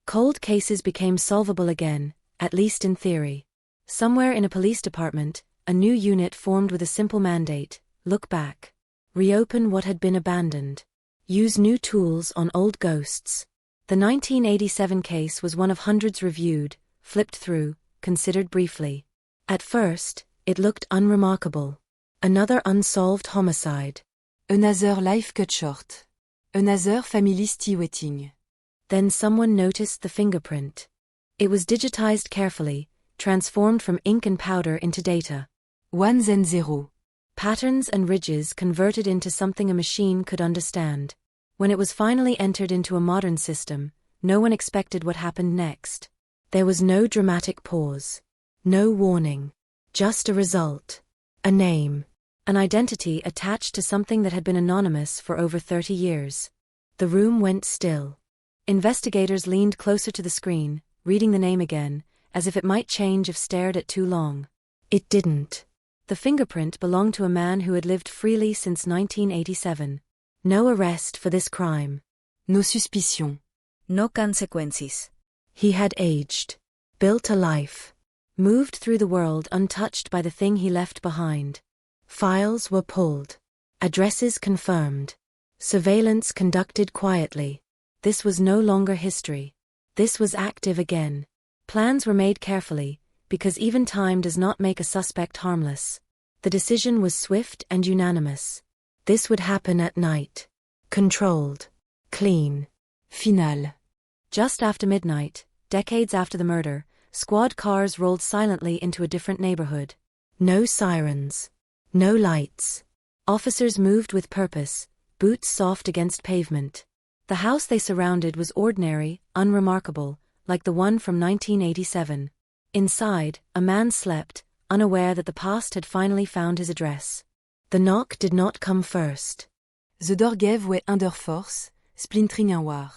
Cold cases became solvable again, at least in theory. Somewhere in a police department, a new unit formed with a simple mandate: look back. Reopen what had been abandoned. Use new tools on old ghosts. The 1987 case was one of hundreds reviewed, flipped through, considered briefly. At first, it looked unremarkable. Another unsolved homicide. Another life cut short. Another family waiting. Then someone noticed the fingerprint. It was digitized carefully, transformed from ink and powder into data. Ones and zero. Patterns and ridges converted into something a machine could understand. When it was finally entered into a modern system, no one expected what happened next. There was no dramatic pause. No warning. Just a result. A name. An identity attached to something that had been anonymous for over 30 years. The room went still. Investigators leaned closer to the screen, reading the name again, as if it might change if stared at too long. It didn't. The fingerprint belonged to a man who had lived freely since 1987. No arrest for this crime. No suspicion. No consecuencias. He had aged. Built a life. Moved through the world untouched by the thing he left behind. Files were pulled. Addresses confirmed. Surveillance conducted quietly. This was no longer history. This was active again. Plans were made carefully, because even time does not make a suspect harmless. The decision was swift and unanimous. This would happen at night. Controlled. Clean. Final. Just after midnight, decades after the murder, squad cars rolled silently into a different neighborhood. No sirens. No lights. Officers moved with purpose, boots soft against pavement. The house they surrounded was ordinary, unremarkable, like the one from 1987. Inside, a man slept, unaware that the past had finally found his address. The knock did not come first. The door gave way under force, splintering un war.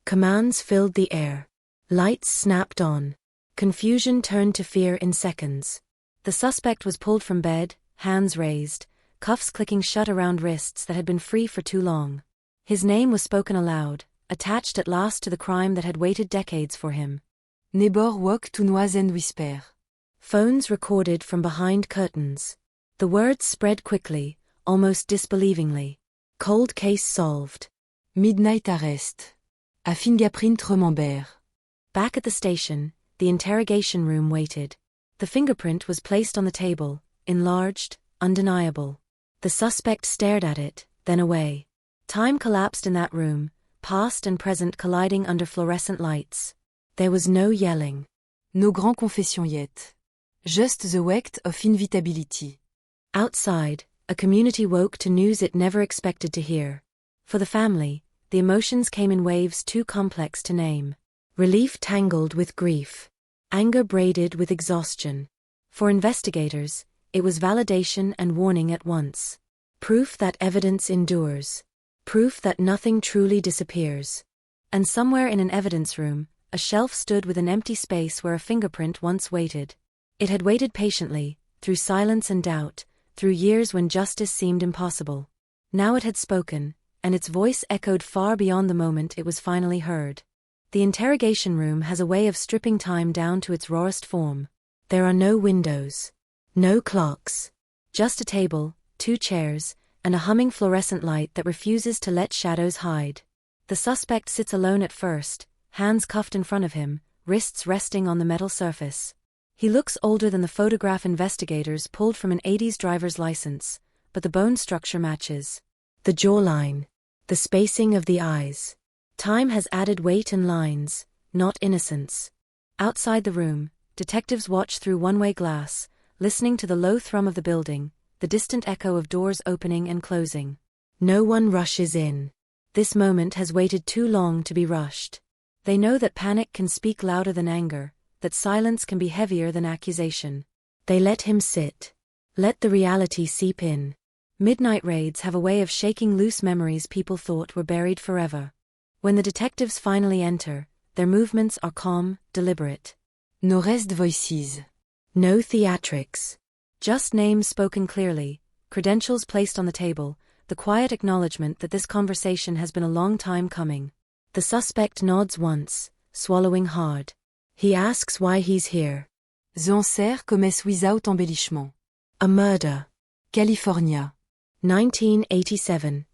Commands filled the air. Lights snapped on. Confusion turned to fear in seconds. The suspect was pulled from bed, hands raised, cuffs clicking shut around wrists that had been free for too long. His name was spoken aloud, attached at last to the crime that had waited decades for him. Nebor wok to noise and whisper. Phones recorded from behind curtains. The words spread quickly, almost disbelievingly. Cold case solved. Midnight arrest. A fingerprint remember. Back at the station, the interrogation room waited. The fingerprint was placed on the table, enlarged, undeniable. The suspect stared at it, then away. Time collapsed in that room, past and present colliding under fluorescent lights. There was no yelling. No grand confession yet. Just the act of inevitability. Outside, a community woke to news it never expected to hear. For the family, the emotions came in waves too complex to name. Relief tangled with grief. Anger braided with exhaustion. For investigators, it was validation and warning at once. Proof that evidence endures. Proof that nothing truly disappears. And somewhere in an evidence room, a shelf stood with an empty space where a fingerprint once waited. It had waited patiently, through silence and doubt, through years when justice seemed impossible. Now it had spoken, and its voice echoed far beyond the moment it was finally heard. The interrogation room has a way of stripping time down to its rawest form. There are no windows. No clocks. Just a table, 2 chairs, and a humming fluorescent light that refuses to let shadows hide. The suspect sits alone at first, hands cuffed in front of him, wrists resting on the metal surface. He looks older than the photograph investigators pulled from an 80s driver's license, but the bone structure matches. The jawline. The spacing of the eyes. Time has added weight and lines, not innocence. Outside the room, detectives watch through one-way glass, listening to the low thrum of the building, the distant echo of doors opening and closing. No one rushes in. This moment has waited too long to be rushed. They know that panic can speak louder than anger, that silence can be heavier than accusation. They let him sit. Let the reality seep in. Midnight raids have a way of shaking loose memories people thought were buried forever. When the detectives finally enter, their movements are calm, deliberate. No rest voices. No theatrics. Just names spoken clearly, credentials placed on the table, the quiet acknowledgement that this conversation has been a long time coming. The suspect nods once, swallowing hard. He asks why he's here. The answer comes without embellishment. A murder. California. 1987.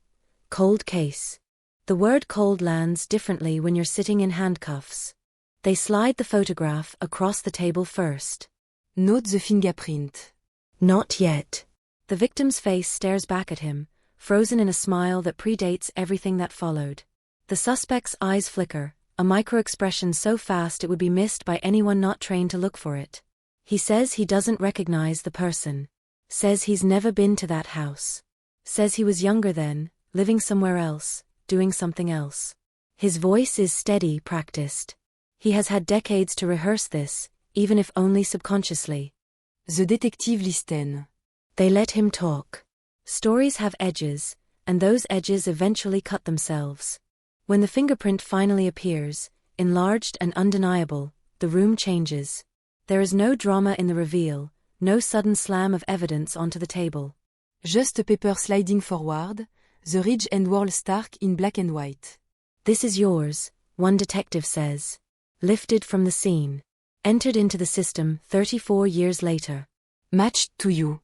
Cold case. The word cold lands differently when you're sitting in handcuffs. They slide the photograph across the table first. Note the fingerprint. Not yet. The victim's face stares back at him, frozen in a smile that predates everything that followed. The suspect's eyes flicker, a micro-expression so fast it would be missed by anyone not trained to look for it. He says he doesn't recognize the person. Says he's never been to that house. Says he was younger then, living somewhere else, doing something else. His voice is steady, practiced. He has had decades to rehearse this, even if only subconsciously. The detective listen. They let him talk. Stories have edges, and those edges eventually cut themselves. When the fingerprint finally appears, enlarged and undeniable, the room changes. There is no drama in the reveal, no sudden slam of evidence onto the table. Just a paper sliding forward, the ridge and wall stark in black and white. This is yours, one detective says. Lifted from the scene. Entered into the system 34 years later. Matched to you.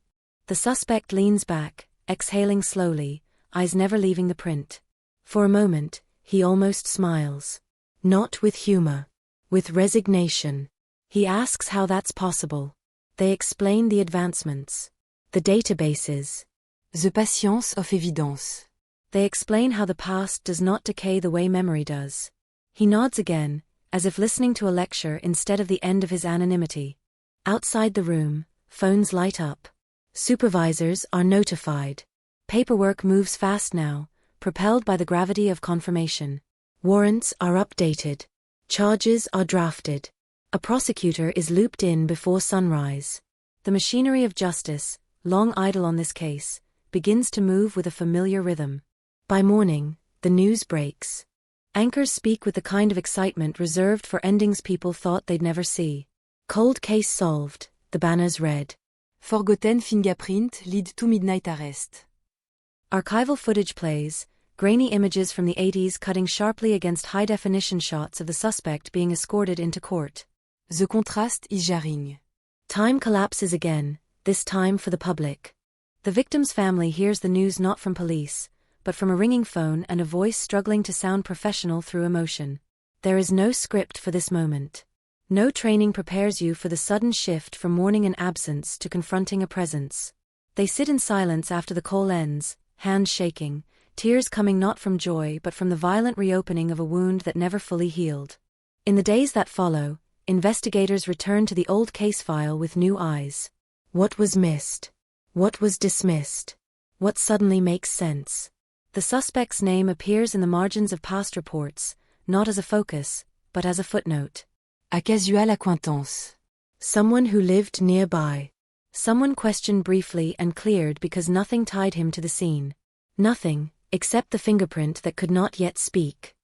The suspect leans back, exhaling slowly, eyes never leaving the print. For a moment, he almost smiles. Not with humor. With resignation. He asks how that's possible. They explain the advancements. The databases. The patience of evidence. They explain how the past does not decay the way memory does. He nods again, as if listening to a lecture instead of the end of his anonymity. Outside the room, phones light up. Supervisors are notified. Paperwork moves fast now, propelled by the gravity of confirmation. Warrants are updated. Charges are drafted. A prosecutor is looped in before sunrise. The machinery of justice, long idle on this case, begins to move with a familiar rhythm. By morning, the news breaks. Anchors speak with the kind of excitement reserved for endings people thought they'd never see. Cold case solved, the banners read. Forgotten fingerprint lead to midnight arrest. Archival footage plays, grainy images from the 80s cutting sharply against high-definition shots of the suspect being escorted into court. The contrast is jarring. Time collapses again, this time for the public. The victim's family hears the news not from police, but from a ringing phone and a voice struggling to sound professional through emotion. There is no script for this moment. No training prepares you for the sudden shift from mourning an absence to confronting a presence. They sit in silence after the call ends, hands shaking, tears coming not from joy but from the violent reopening of a wound that never fully healed. In the days that follow, investigators return to the old case file with new eyes. What was missed? What was dismissed? What suddenly makes sense? The suspect's name appears in the margins of past reports, not as a focus, but as a footnote. A casual acquaintance. Someone who lived nearby. Someone questioned briefly and cleared because nothing tied him to the scene. Nothing, except the fingerprint that could not yet speak.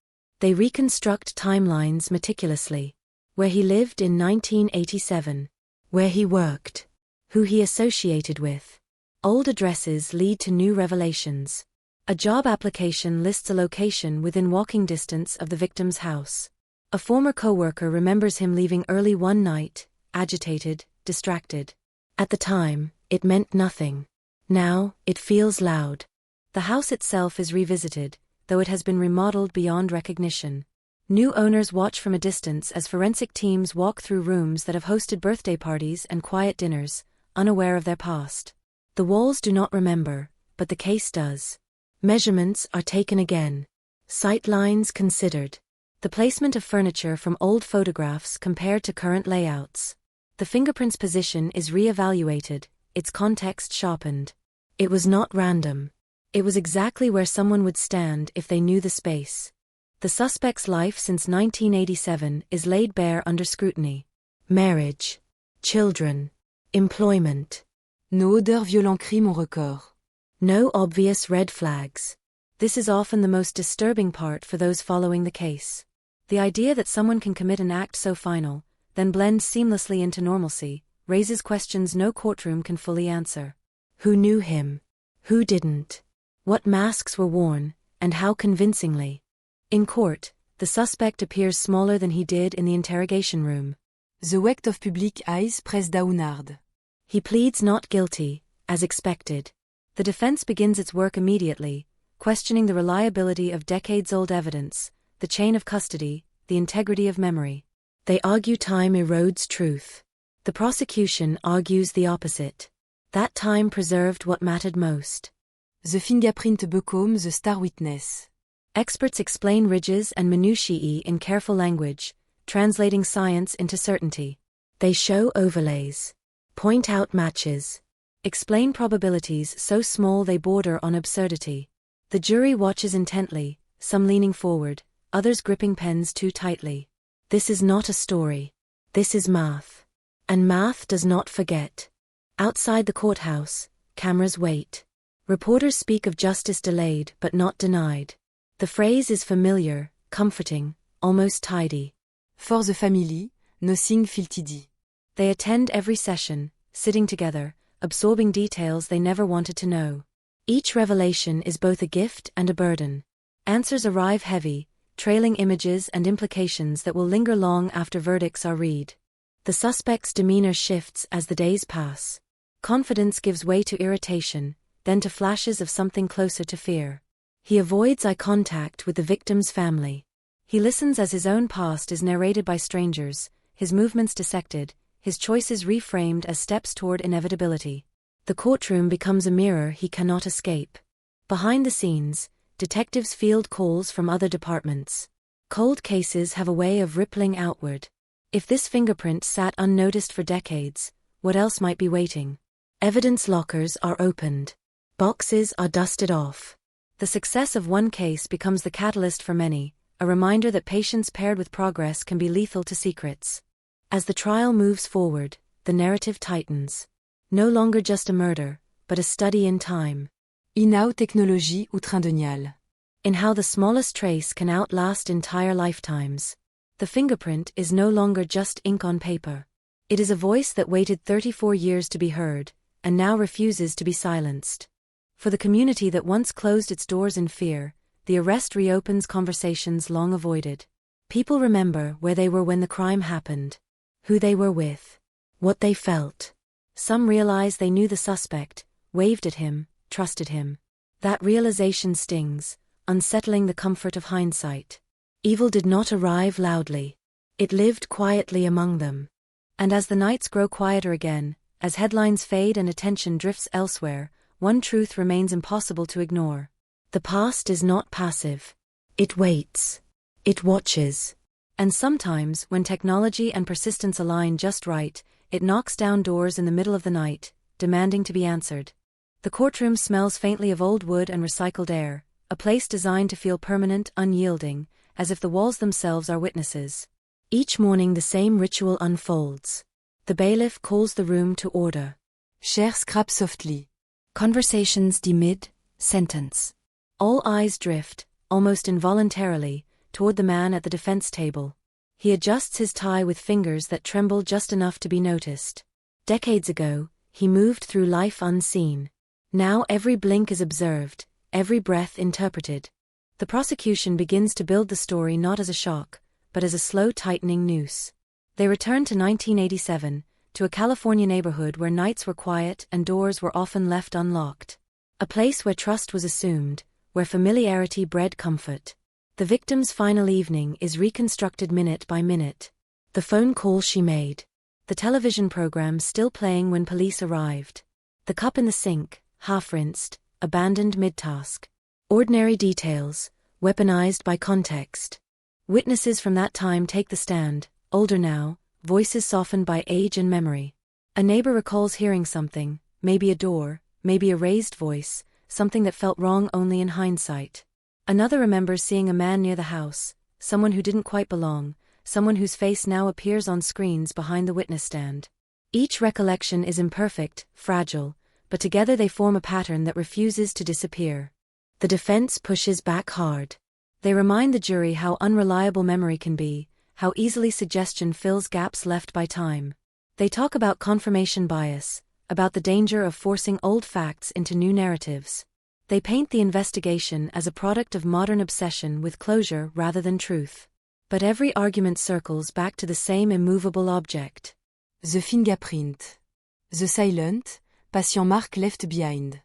They reconstruct timelines meticulously. Where he lived in 1987. Where he worked. Who he associated with. Old addresses lead to new revelations. A job application lists a location within walking distance of the victim's house. A former coworker remembers him leaving early one night, agitated, distracted. At the time, it meant nothing. Now, it feels loud. The house itself is revisited, though it has been remodeled beyond recognition. New owners watch from a distance as forensic teams walk through rooms that have hosted birthday parties and quiet dinners, unaware of their past. The walls do not remember, but the case does. Measurements are taken again. Sight lines considered. The placement of furniture from old photographs compared to current layouts. The fingerprint's position is re-evaluated, its context sharpened. It was not random. It was exactly where someone would stand if they knew the space. The suspect's life since 1987 is laid bare under scrutiny. Marriage. Children. Employment. No odeur violent crime au record. No obvious red flags. This is often the most disturbing part for those following the case. The idea that someone can commit an act so final, then blend seamlessly into normalcy, raises questions no courtroom can fully answer. Who knew him? Who didn't? What masks were worn, and how convincingly? In court, the suspect appears smaller than he did in the interrogation room. The weight of public eyes press down hard. He pleads not guilty, as expected. The defense begins its work immediately, questioning the reliability of decades-old evidence, the chain of custody, the integrity of memory. They argue time erodes truth. The prosecution argues the opposite. That time preserved what mattered most. The fingerprint become the star witness. Experts explain ridges and minutiae in careful language, translating science into certainty. They show overlays, point out matches, explain probabilities so small they border on absurdity. The jury watches intently, some leaning forward, others gripping pens too tightly. This is not a story. This is math. And math does not forget. Outside the courthouse, cameras wait. Reporters speak of justice delayed but not denied. The phrase is familiar, comforting, almost tidy. For the family, nothing felt dit. They attend every session, sitting together, absorbing details they never wanted to know. Each revelation is both a gift and a burden. Answers arrive heavy, trailing images and implications that will linger long after verdicts are read. The suspect's demeanor shifts as the days pass. Confidence gives way to irritation, then to flashes of something closer to fear. He avoids eye contact with the victim's family. He listens as his own past is narrated by strangers, his movements dissected, his choices reframed as steps toward inevitability. The courtroom becomes a mirror he cannot escape. Behind the scenes, detectives field calls from other departments. Cold cases have a way of rippling outward. If this fingerprint sat unnoticed for decades, what else might be waiting? Evidence lockers are opened. Boxes are dusted off. The success of one case becomes the catalyst for many, a reminder that patience paired with progress can be lethal to secrets. As the trial moves forward, the narrative tightens. No longer just a murder, but a study in time. In how technologie ou train de nial. In how the smallest trace can outlast entire lifetimes. The fingerprint is no longer just ink on paper. It is a voice that waited 34 years to be heard, and now refuses to be silenced. For the community that once closed its doors in fear, the arrest reopens conversations long avoided. People remember where they were when the crime happened, who they were with, what they felt. Some realize they knew the suspect, waved at him, trusted him. That realization stings, unsettling the comfort of hindsight. Evil did not arrive loudly. It lived quietly among them. And as the nights grow quieter again, as headlines fade and attention drifts elsewhere, one truth remains impossible to ignore. The past is not passive. It waits. It watches. And sometimes, when technology and persistence align just right, it knocks down doors in the middle of the night, demanding to be answered. The courtroom smells faintly of old wood and recycled air, a place designed to feel permanent, unyielding, as if the walls themselves are witnesses. Each morning the same ritual unfolds. The bailiff calls the room to order. Chair scrape softly. Conversations demid, sentence. All eyes drift, almost involuntarily, toward the man at the defense table. He adjusts his tie with fingers that tremble just enough to be noticed. Decades ago, he moved through life unseen. Now every blink is observed, every breath interpreted. The prosecution begins to build the story not as a shock, but as a slow tightening noose. They return to 1987, to a California neighborhood where nights were quiet and doors were often left unlocked. A place where trust was assumed, where familiarity bred comfort. The victim's final evening is reconstructed minute by minute. The phone call she made. The television program still playing when police arrived. The cup in the sink, half-rinsed, abandoned mid-task. Ordinary details, weaponized by context. Witnesses from that time take the stand, older now, voices softened by age and memory. A neighbor recalls hearing something, maybe a door, maybe a raised voice, something that felt wrong only in hindsight. Another remembers seeing a man near the house, someone who didn't quite belong, someone whose face now appears on screens behind the witness stand. Each recollection is imperfect, fragile, but together they form a pattern that refuses to disappear. The defense pushes back hard. They remind the jury how unreliable memory can be, how easily suggestion fills gaps left by time. They talk about confirmation bias, about the danger of forcing old facts into new narratives. They paint the investigation as a product of modern obsession with closure rather than truth. But every argument circles back to the same immovable object. The fingerprint. The silent, patient mark left behind.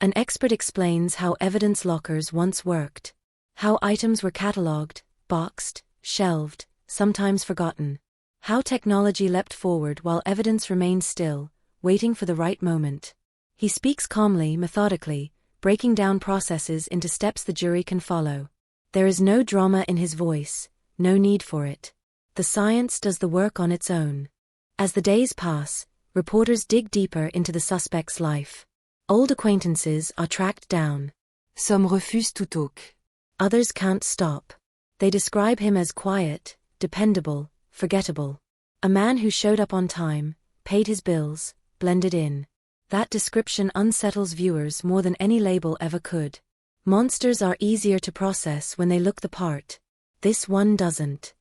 An expert explains how evidence lockers once worked. How items were catalogued, boxed, shelved, sometimes forgotten. How technology leapt forward while evidence remained still, waiting for the right moment. He speaks calmly, methodically, breaking down processes into steps the jury can follow. There is no drama in his voice, no need for it. The science does the work on its own. As the days pass, reporters dig deeper into the suspect's life. Old acquaintances are tracked down. Some refuse to talk. Others can't stop. They describe him as quiet, dependable, forgettable. A man who showed up on time, paid his bills, blended in. That description unsettles viewers more than any label ever could. Monsters are easier to process when they look the part. This one doesn't.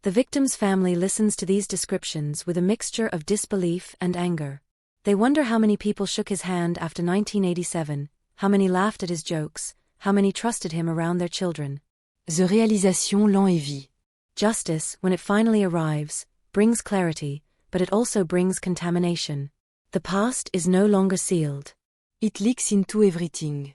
The victim's family listens to these descriptions with a mixture of disbelief and anger. They wonder how many people shook his hand after 1987, how many laughed at his jokes, how many trusted him around their children. The réalisation lent et vit. Justice, when it finally arrives, brings clarity, but it also brings contamination. The past is no longer sealed. It leaks into everything.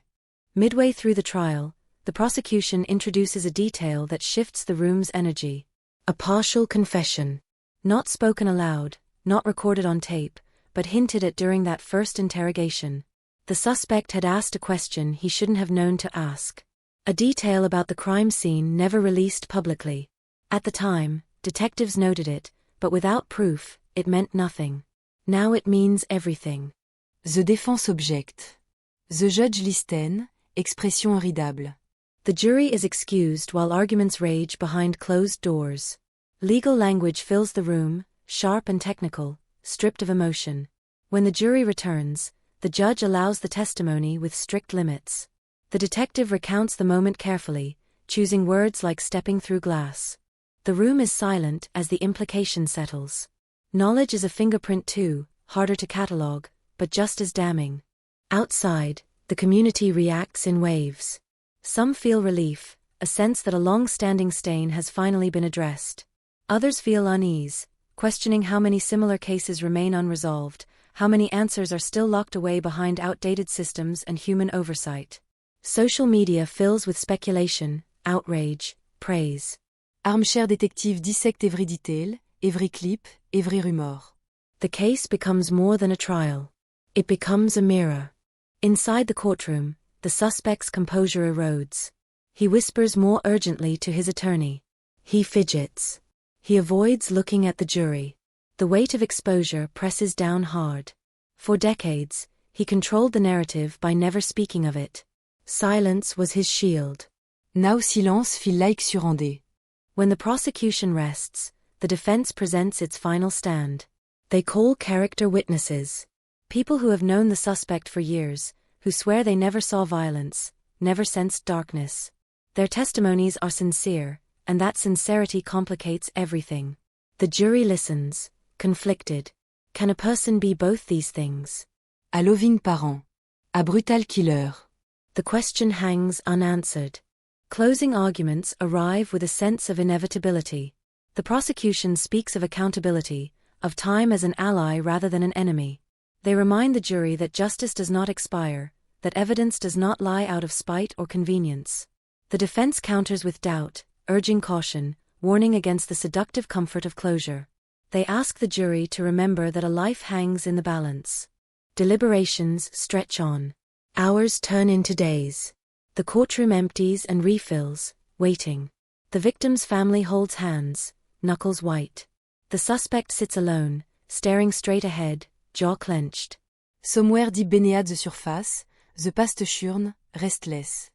Midway through the trial, the prosecution introduces a detail that shifts the room's energy. A partial confession. Not spoken aloud, not recorded on tape, but hinted at during that first interrogation. The suspect had asked a question he shouldn't have known to ask. A detail about the crime scene never released publicly. At the time, detectives noted it, but without proof, it meant nothing. Now it means everything. The défense objecte. The judge listen, expression irritable. The jury is excused while arguments rage behind closed doors. Legal language fills the room, sharp and technical, stripped of emotion. When the jury returns, the judge allows the testimony with strict limits. The detective recounts the moment carefully, choosing words like stepping through glass. The room is silent as the implication settles. Knowledge is a fingerprint too, harder to catalogue, but just as damning. Outside, the community reacts in waves. Some feel relief, a sense that a long-standing stain has finally been addressed. Others feel unease, questioning how many similar cases remain unresolved, how many answers are still locked away behind outdated systems and human oversight. Social media fills with speculation, outrage, praise. Armchair détective dissecte every detail, every clip, every rumor. The case becomes more than a trial. It becomes a mirror. Inside the courtroom, the suspect's composure erodes. He whispers more urgently to his attorney. He fidgets. He avoids looking at the jury. The weight of exposure presses down hard. For decades, he controlled the narrative by never speaking of it. Silence was his shield. Now silence file like surendé. When the prosecution rests, the defense presents its final stand. They call character witnesses. People who have known the suspect for years, who swear they never saw violence, never sensed darkness. Their testimonies are sincere, and that sincerity complicates everything. The jury listens, conflicted. Can a person be both these things? A loving parent. A brutal killer. The question hangs unanswered. Closing arguments arrive with a sense of inevitability. The prosecution speaks of accountability, of time as an ally rather than an enemy. They remind the jury that justice does not expire, that evidence does not lie out of spite or convenience. The defense counters with doubt, urging caution, warning against the seductive comfort of closure. They ask the jury to remember that a life hangs in the balance. Deliberations stretch on. Hours turn into days. The courtroom empties and refills, waiting. The victim's family holds hands, knuckles white. The suspect sits alone, staring straight ahead, jaw clenched. Somewhere dit baignade de surface, the past churne, restless.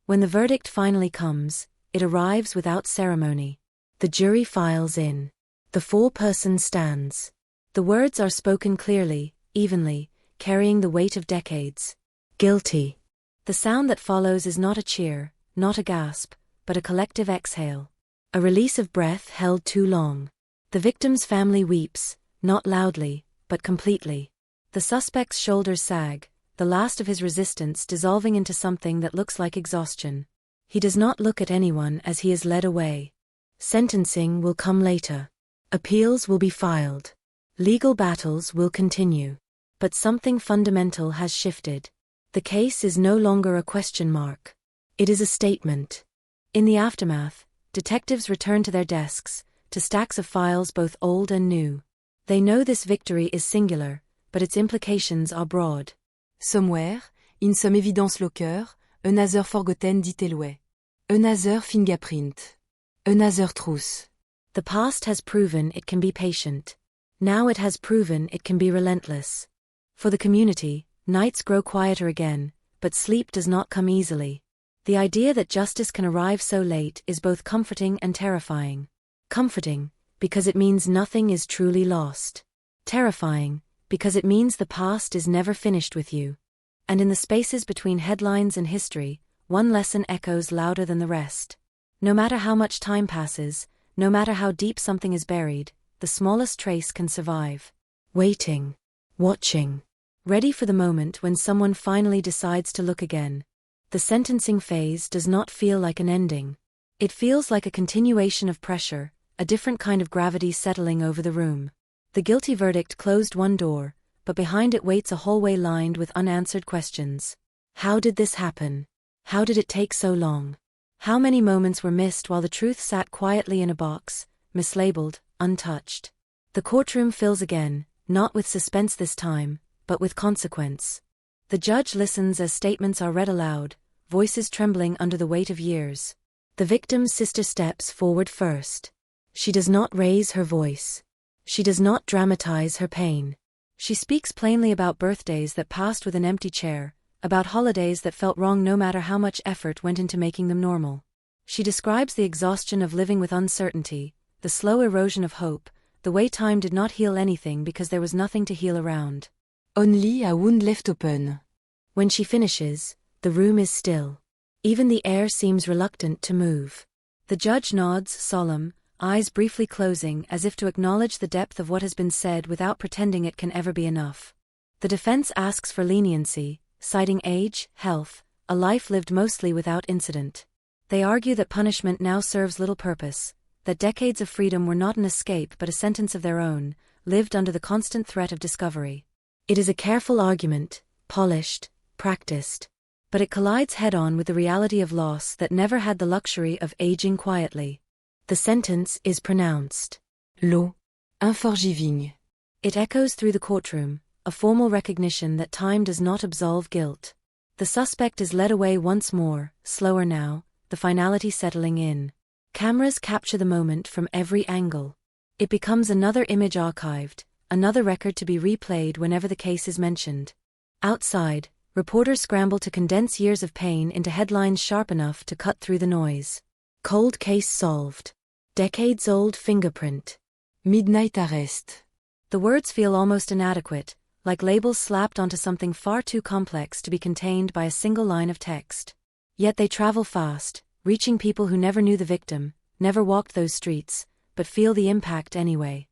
When the verdict finally comes, it arrives without ceremony. The jury files in. The four-person stands. The words are spoken clearly, evenly, carrying the weight of decades. Guilty. The sound that follows is not a cheer, not a gasp, but a collective exhale. A release of breath held too long. The victim's family weeps, not loudly, but completely. The suspect's shoulders sag, the last of his resistance dissolving into something that looks like exhaustion. He does not look at anyone as he is led away. Sentencing will come later. Appeals will be filed. Legal battles will continue. But something fundamental has shifted. The case is no longer a question mark. It is a statement. In the aftermath, detectives return to their desks, to stacks of files both old and new. They know this victory is singular, but its implications are broad. Somewhere, In some evidence locker, another forgotten detailway. Another fingerprint. Another truth. The past has proven it can be patient. Now it has proven it can be relentless. For the community, nights grow quieter again, but sleep does not come easily. The idea that justice can arrive so late is both comforting and terrifying. Comforting, because it means nothing is truly lost. Terrifying, because it means the past is never finished with you. And in the spaces between headlines and history, one lesson echoes louder than the rest. No matter how much time passes, no matter how deep something is buried, the smallest trace can survive. Waiting. Watching. Ready for the moment when someone finally decides to look again. The sentencing phase does not feel like an ending. It feels like a continuation of pressure, a different kind of gravity settling over the room. The guilty verdict closed one door, but behind it waits a hallway lined with unanswered questions. How did this happen? How did it take so long? How many moments were missed while the truth sat quietly in a box, mislabeled, untouched? The courtroom fills again, not with suspense this time, but with consequence. The judge listens as statements are read aloud, voices trembling under the weight of years. The victim's sister steps forward first. She does not raise her voice. She does not dramatize her pain. She speaks plainly about birthdays that passed with an empty chair, about holidays that felt wrong no matter how much effort went into making them normal. She describes the exhaustion of living with uncertainty, the slow erosion of hope, the way time did not heal anything because there was nothing to heal around. Only a wound left open. When she finishes, the room is still. Even the air seems reluctant to move. The judge nods, solemn, eyes briefly closing as if to acknowledge the depth of what has been said without pretending it can ever be enough. The defense asks for leniency, citing age, health, a life lived mostly without incident. They argue that punishment now serves little purpose, that decades of freedom were not an escape but a sentence of their own, lived under the constant threat of discovery. It is a careful argument, polished, practiced. But it collides head-on with the reality of loss that never had the luxury of aging quietly. The sentence is pronounced. Law. Unforgiving. It echoes through the courtroom, a formal recognition that time does not absolve guilt. The suspect is led away once more, slower now, the finality settling in. Cameras capture the moment from every angle. It becomes another image archived, another record to be replayed whenever the case is mentioned. Outside, reporters scramble to condense years of pain into headlines sharp enough to cut through the noise. Cold case solved. Decades-old fingerprint. Midnight arrest. The words feel almost inadequate, like labels slapped onto something far too complex to be contained by a single line of text. Yet they travel fast, reaching people who never knew the victim, never walked those streets, but feel the impact anyway.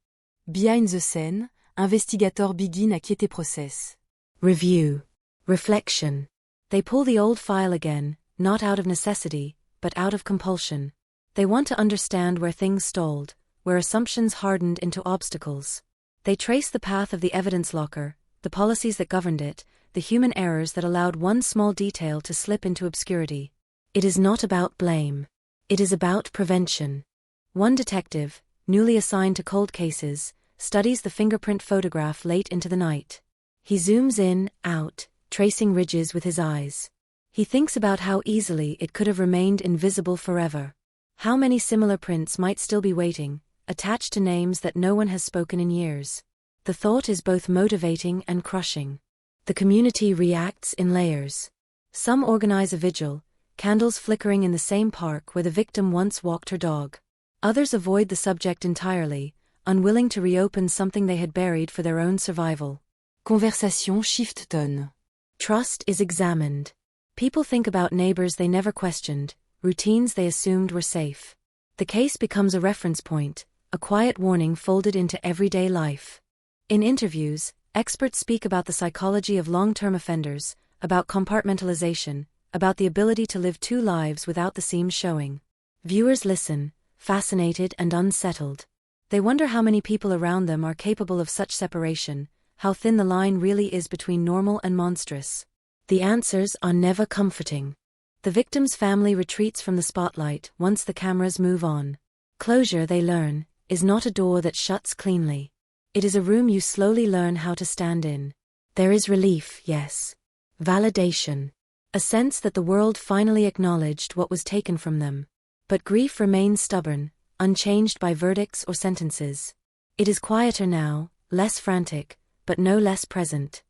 Behind the scene, investigator begin a quitter process. Review. Reflection. They pull the old file again, not out of necessity, but out of compulsion. They want to understand where things stalled, where assumptions hardened into obstacles. They trace the path of the evidence locker, the policies that governed it, the human errors that allowed one small detail to slip into obscurity. It is not about blame. It is about prevention. One detective, newly assigned to cold cases, studies the fingerprint photograph late into the night. He zooms in, out, tracing ridges with his eyes. He thinks about how easily it could have remained invisible forever. How many similar prints might still be waiting, attached to names that no one has spoken in years. The thought is both motivating and crushing. The community reacts in layers. Some organize a vigil, candles flickering in the same park where the victim once walked her dog. Others avoid the subject entirely, unwilling to reopen something they had buried for their own survival. Conversation shift tone. Trust is examined. People think about neighbors they never questioned, routines they assumed were safe. The case becomes a reference point, a quiet warning folded into everyday life. In interviews, experts speak about the psychology of long-term offenders, about compartmentalization, about the ability to live two lives without the seams showing. Viewers listen, fascinated and unsettled. They wonder how many people around them are capable of such separation, how thin the line really is between normal and monstrous. The answers are never comforting. The victim's family retreats from the spotlight once the cameras move on. Closure, they learn, is not a door that shuts cleanly. It is a room you slowly learn how to stand in. There is relief, yes. Validation. A sense that the world finally acknowledged what was taken from them. But grief remains stubborn, unchanged by verdicts or sentences. It is quieter now, less frantic, but no less present.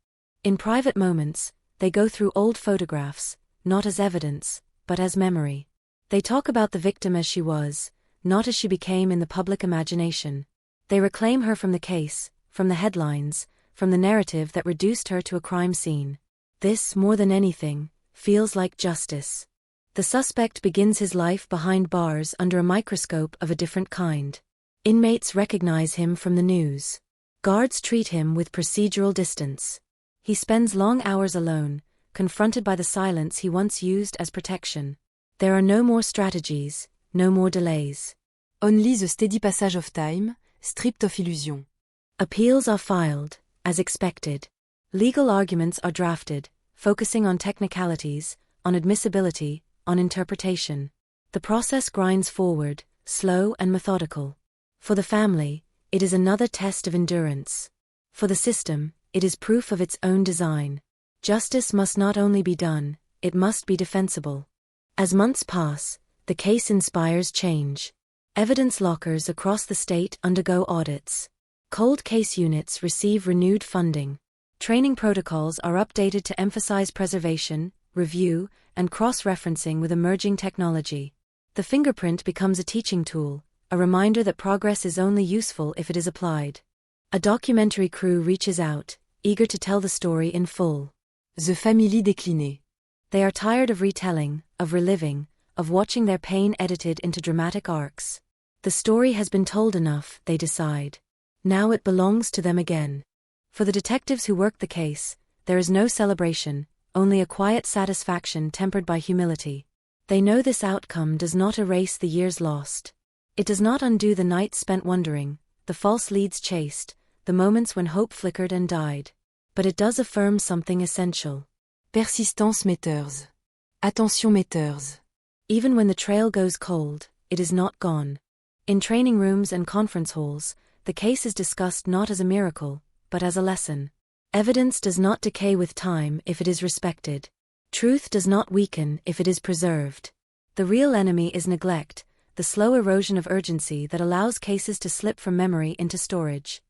In private moments, they go through old photographs, not as evidence, but as memory. They talk about the victim as she was, not as she became in the public imagination. They reclaim her from the case, from the headlines, from the narrative that reduced her to a crime scene. This, more than anything, feels like justice. The suspect begins his life behind bars under a microscope of a different kind. Inmates recognize him from the news. Guards treat him with procedural distance. He spends long hours alone, confronted by the silence he once used as protection. There are no more strategies, no more delays. Only the steady passage of time, stripped of illusion. Appeals are filed, as expected. Legal arguments are drafted, focusing on technicalities, on admissibility, on interpretation. The process grinds forward, slow and methodical. For the family, it is another test of endurance. For the system, it is proof of its own design. Justice must not only be done, it must be defensible. As months pass, the case inspires change. Evidence lockers across the state undergo audits. Cold case units receive renewed funding. Training protocols are updated to emphasize preservation, review, and cross-referencing with emerging technology. The fingerprint becomes a teaching tool, a reminder that progress is only useful if it is applied. A documentary crew reaches out, eager to tell the story in full. The family déclinée. They are tired of retelling, of reliving, of watching their pain edited into dramatic arcs. The story has been told enough, they decide. Now it belongs to them again. For the detectives who work the case, there is no celebration, only a quiet satisfaction tempered by humility. They know this outcome does not erase the years lost. It does not undo the nights spent wondering, the false leads chased, the moments when hope flickered and died. But it does affirm something essential. Persistance metteurs. Attention metteurs. Even when the trail goes cold, it is not gone. In training rooms and conference halls, the case is discussed not as a miracle, but as a lesson. Evidence does not decay with time if it is respected. Truth does not weaken if it is preserved. The real enemy is neglect, the slow erosion of urgency that allows cases to slip from memory into storage.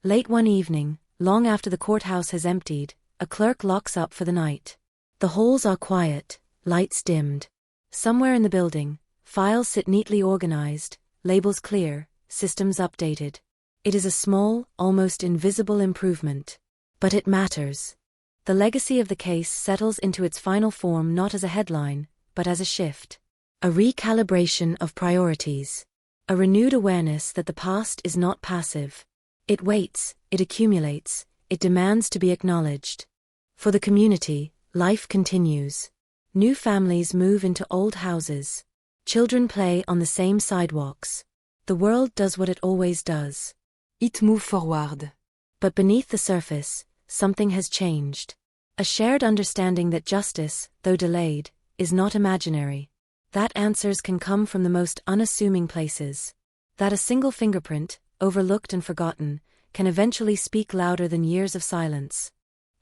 Late one evening, long after the courthouse has emptied, a clerk locks up for the night. The halls are quiet, lights dimmed. Somewhere in the building, files sit neatly organized, labels clear, systems updated. It is a small, almost invisible improvement. But it matters. The legacy of the case settles into its final form not as a headline, but as a shift. A recalibration of priorities. A renewed awareness that the past is not passive. It waits, it accumulates, it demands to be acknowledged. For the community, life continues. New families move into old houses. Children play on the same sidewalks. The world does what it always does. It moves forward. But beneath the surface, something has changed. A shared understanding that justice, though delayed, is not imaginary. That answers can come from the most unassuming places. That a single fingerprint, overlooked and forgotten, can eventually speak louder than years of silence.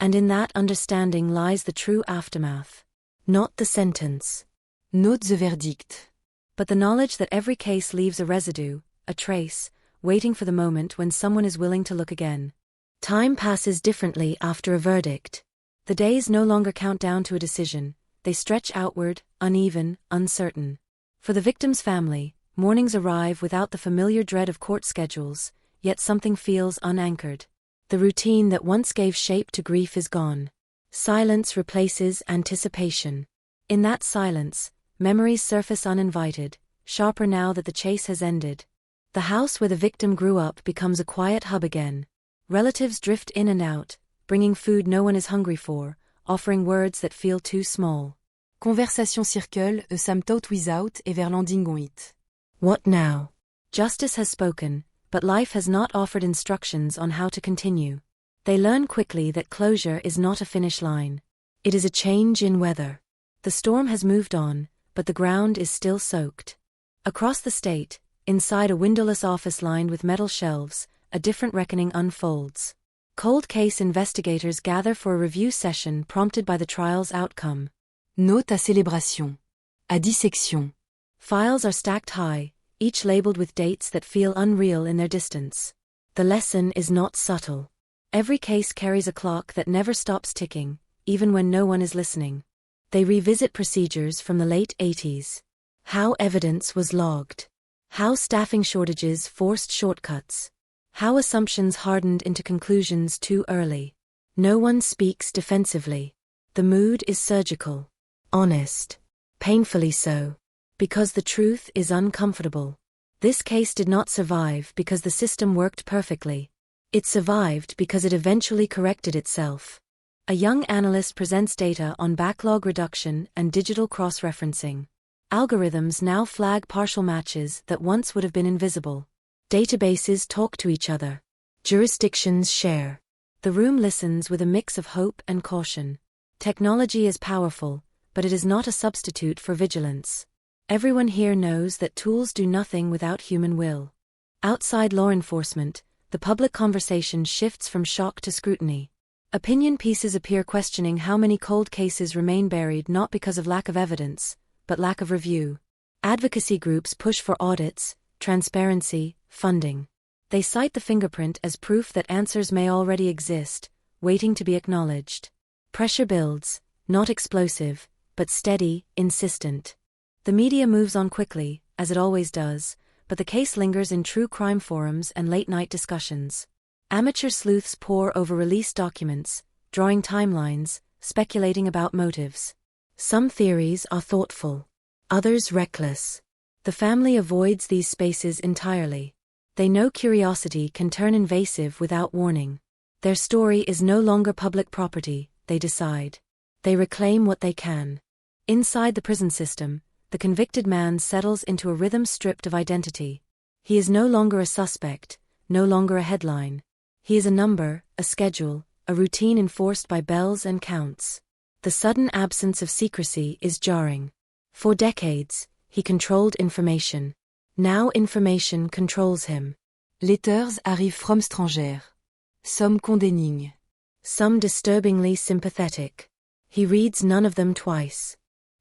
And in that understanding lies the true aftermath. Not the sentence. Not the verdict. But the knowledge that every case leaves a residue, a trace, waiting for the moment when someone is willing to look again. Time passes differently after a verdict. The days no longer count down to a decision, they stretch outward, uneven, uncertain. For the victim's family, mornings arrive without the familiar dread of court schedules, yet something feels unanchored. The routine that once gave shape to grief is gone. Silence replaces anticipation. In that silence, memories surface uninvited, sharper now that the chase has ended. The house where the victim grew up becomes a quiet hub again. Relatives drift in and out, bringing food no one is hungry for, offering words that feel too small. Conversation circule, some thought without et vers l'endingoit. What now? Justice has spoken, but life has not offered instructions on how to continue. They learn quickly that closure is not a finish line. It is a change in weather. The storm has moved on, but the ground is still soaked. Across the state, inside a windowless office lined with metal shelves, a different reckoning unfolds. Cold case investigators gather for a review session prompted by the trial's outcome. Note à célébration. À dissection. Files are stacked high, each labeled with dates that feel unreal in their distance. The lesson is not subtle. Every case carries a clock that never stops ticking, even when no one is listening. They revisit procedures from the late 80s. How evidence was logged. How staffing shortages forced shortcuts. How assumptions hardened into conclusions too early. No one speaks defensively. The mood is surgical. Honest. Painfully so. Because the truth is uncomfortable. This case did not survive because the system worked perfectly. It survived because it eventually corrected itself. A young analyst presents data on backlog reduction and digital cross-referencing. Algorithms now flag partial matches that once would have been invisible. Databases talk to each other. Jurisdictions share. The room listens with a mix of hope and caution. Technology is powerful, but it is not a substitute for vigilance. Everyone here knows that tools do nothing without human will. Outside law enforcement, the public conversation shifts from shock to scrutiny. Opinion pieces appear questioning how many cold cases remain buried not because of lack of evidence, but lack of review. Advocacy groups push for audits, transparency, funding. They cite the fingerprint as proof that answers may already exist, waiting to be acknowledged. Pressure builds, not explosive, but steady, insistent. The media moves on quickly, as it always does, but the case lingers in true crime forums and late-night discussions. Amateur sleuths pore over released documents, drawing timelines, speculating about motives. Some theories are thoughtful, others reckless. The family avoids these spaces entirely. They know curiosity can turn invasive without warning. Their story is no longer public property, they decide. They reclaim what they can. Inside the prison system, the convicted man settles into a rhythm stripped of identity. He is no longer a suspect, no longer a headline. He is a number, a schedule, a routine enforced by bells and counts. The sudden absence of secrecy is jarring. For decades, he controlled information. Now information controls him. Letters arrivent from strangers. Some condemning. Some disturbingly sympathetic. He reads none of them twice.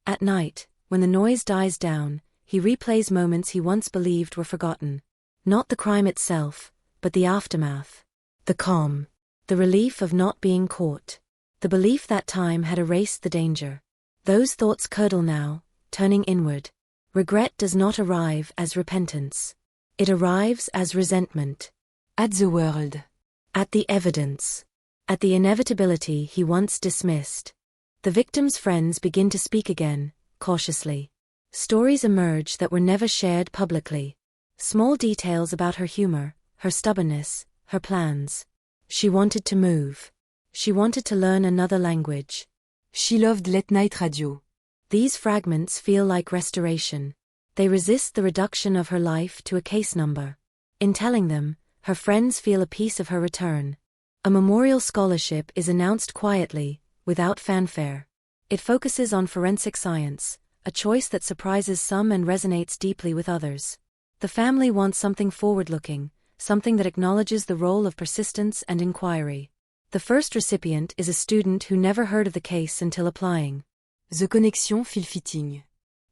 At night, when the noise dies down, he replays moments he once believed were forgotten. Not the crime itself, but the aftermath. The calm. The relief of not being caught. The belief that time had erased the danger. Those thoughts curdle now, turning inward. Regret does not arrive as repentance. It arrives as resentment. At the world. At the evidence. At the inevitability he once dismissed. The victim's friends begin to speak again, cautiously. Stories emerge that were never shared publicly. Small details about her humor, her stubbornness, her plans. She wanted to move. She wanted to learn another language. She loved late-night radio. These fragments feel like restoration. They resist the reduction of her life to a case number. In telling them, her friends feel a piece of her return. A memorial scholarship is announced quietly, without fanfare. It focuses on forensic science, a choice that surprises some and resonates deeply with others. The family wants something forward-looking, something that acknowledges the role of persistence and inquiry. The first recipient is a student who never heard of the case until applying. The connexion fil-fitting.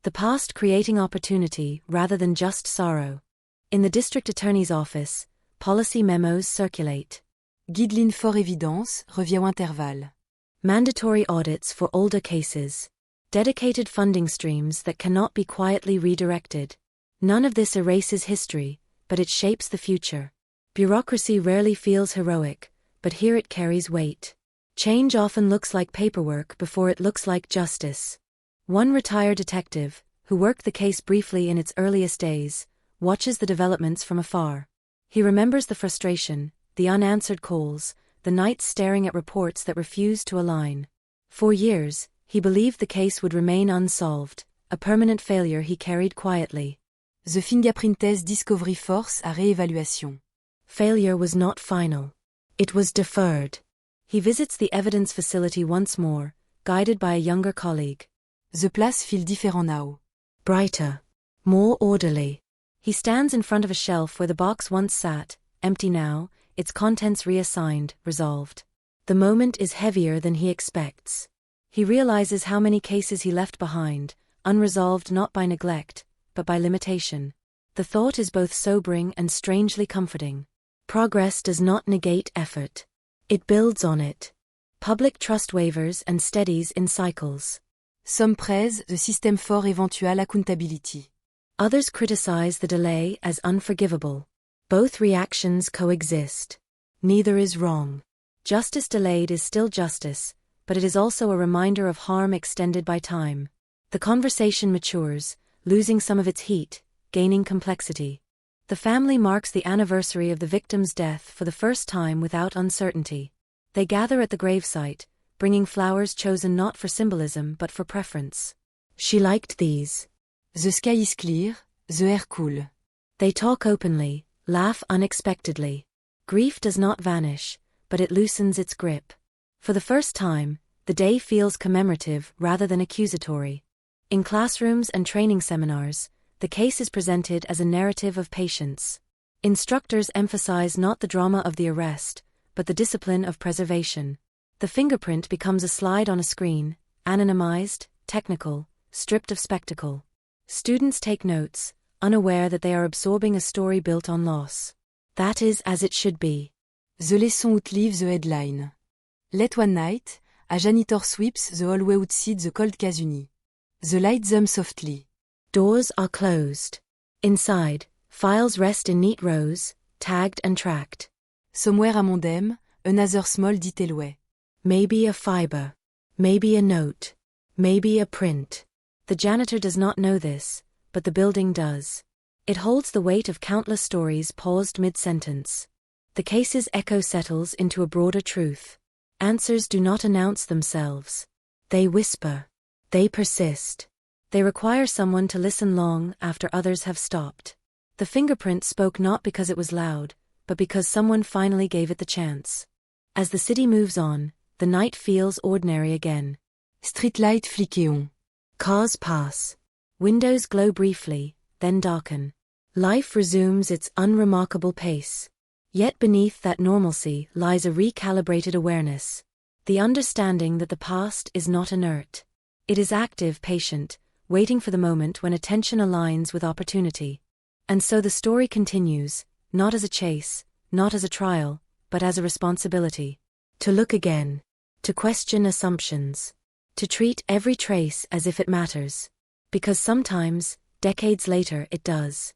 The past creating opportunity rather than just sorrow. In the district attorney's office, policy memos circulate. Guideline fort évidence revient au intervalle. Mandatory audits for older cases. Dedicated funding streams that cannot be quietly redirected. None of this erases history, but it shapes the future. Bureaucracy rarely feels heroic, but here it carries weight. Change often looks like paperwork before it looks like justice. One retired detective, who worked the case briefly in its earliest days, watches the developments from afar. He remembers the frustration, the unanswered calls, the nights staring at reports that refused to align. For years, he believed the case would remain unsolved, a permanent failure he carried quietly. The fingerprint discovery force à réévaluation. Failure was not final. It was deferred. He visits the evidence facility once more, guided by a younger colleague. The place feel différent now. Brighter. More orderly. He stands in front of a shelf where the box once sat, empty now, its contents reassigned, resolved. The moment is heavier than he expects. He realizes how many cases he left behind, unresolved not by neglect, but by limitation. The thought is both sobering and strangely comforting. Progress does not negate effort. It builds on it. Public trust wavers and steadies in cycles. Some praise the system for eventual accountability. Others criticize the delay as unforgivable. Both reactions coexist. Neither is wrong. Justice delayed is still justice, but it is also a reminder of harm extended by time. The conversation matures, losing some of its heat, gaining complexity. The family marks the anniversary of the victim's death for the first time without uncertainty. They gather at the gravesite, bringing flowers chosen not for symbolism but for preference. She liked these. The sky is clear, the air cool. They talk openly, laugh unexpectedly. Grief does not vanish, but it loosens its grip. For the first time, the day feels commemorative rather than accusatory. In classrooms and training seminars, the case is presented as a narrative of patience. Instructors emphasize not the drama of the arrest, but the discipline of preservation. The fingerprint becomes a slide on a screen, anonymized, technical, stripped of spectacle. Students take notes, unaware that they are absorbing a story built on loss. That is as it should be. The lesson outlives the headline. Late one night, a janitor sweeps the hallway outside the cold Casuni. The light them softly. Doors are closed. Inside, files rest in neat rows, tagged and tracked. Somewhere among them, another small detail way. Maybe a fiber. Maybe a note. Maybe a print. The janitor does not know this, but the building does. It holds the weight of countless stories paused mid-sentence. The case's echo settles into a broader truth. Answers do not announce themselves. They whisper. They persist. They require someone to listen long after others have stopped. The fingerprint spoke not because it was loud, but because someone finally gave it the chance. As the city moves on, the night feels ordinary again. Streetlight flickéon. Cars pass. Windows glow briefly, then darken. Life resumes its unremarkable pace. Yet beneath that normalcy lies a recalibrated awareness. The understanding that the past is not inert. It is active, patient, waiting for the moment when attention aligns with opportunity. And so the story continues, not as a chase, not as a trial, but as a responsibility. To look again. To question assumptions. To treat every trace as if it matters. Because sometimes, decades later, it does.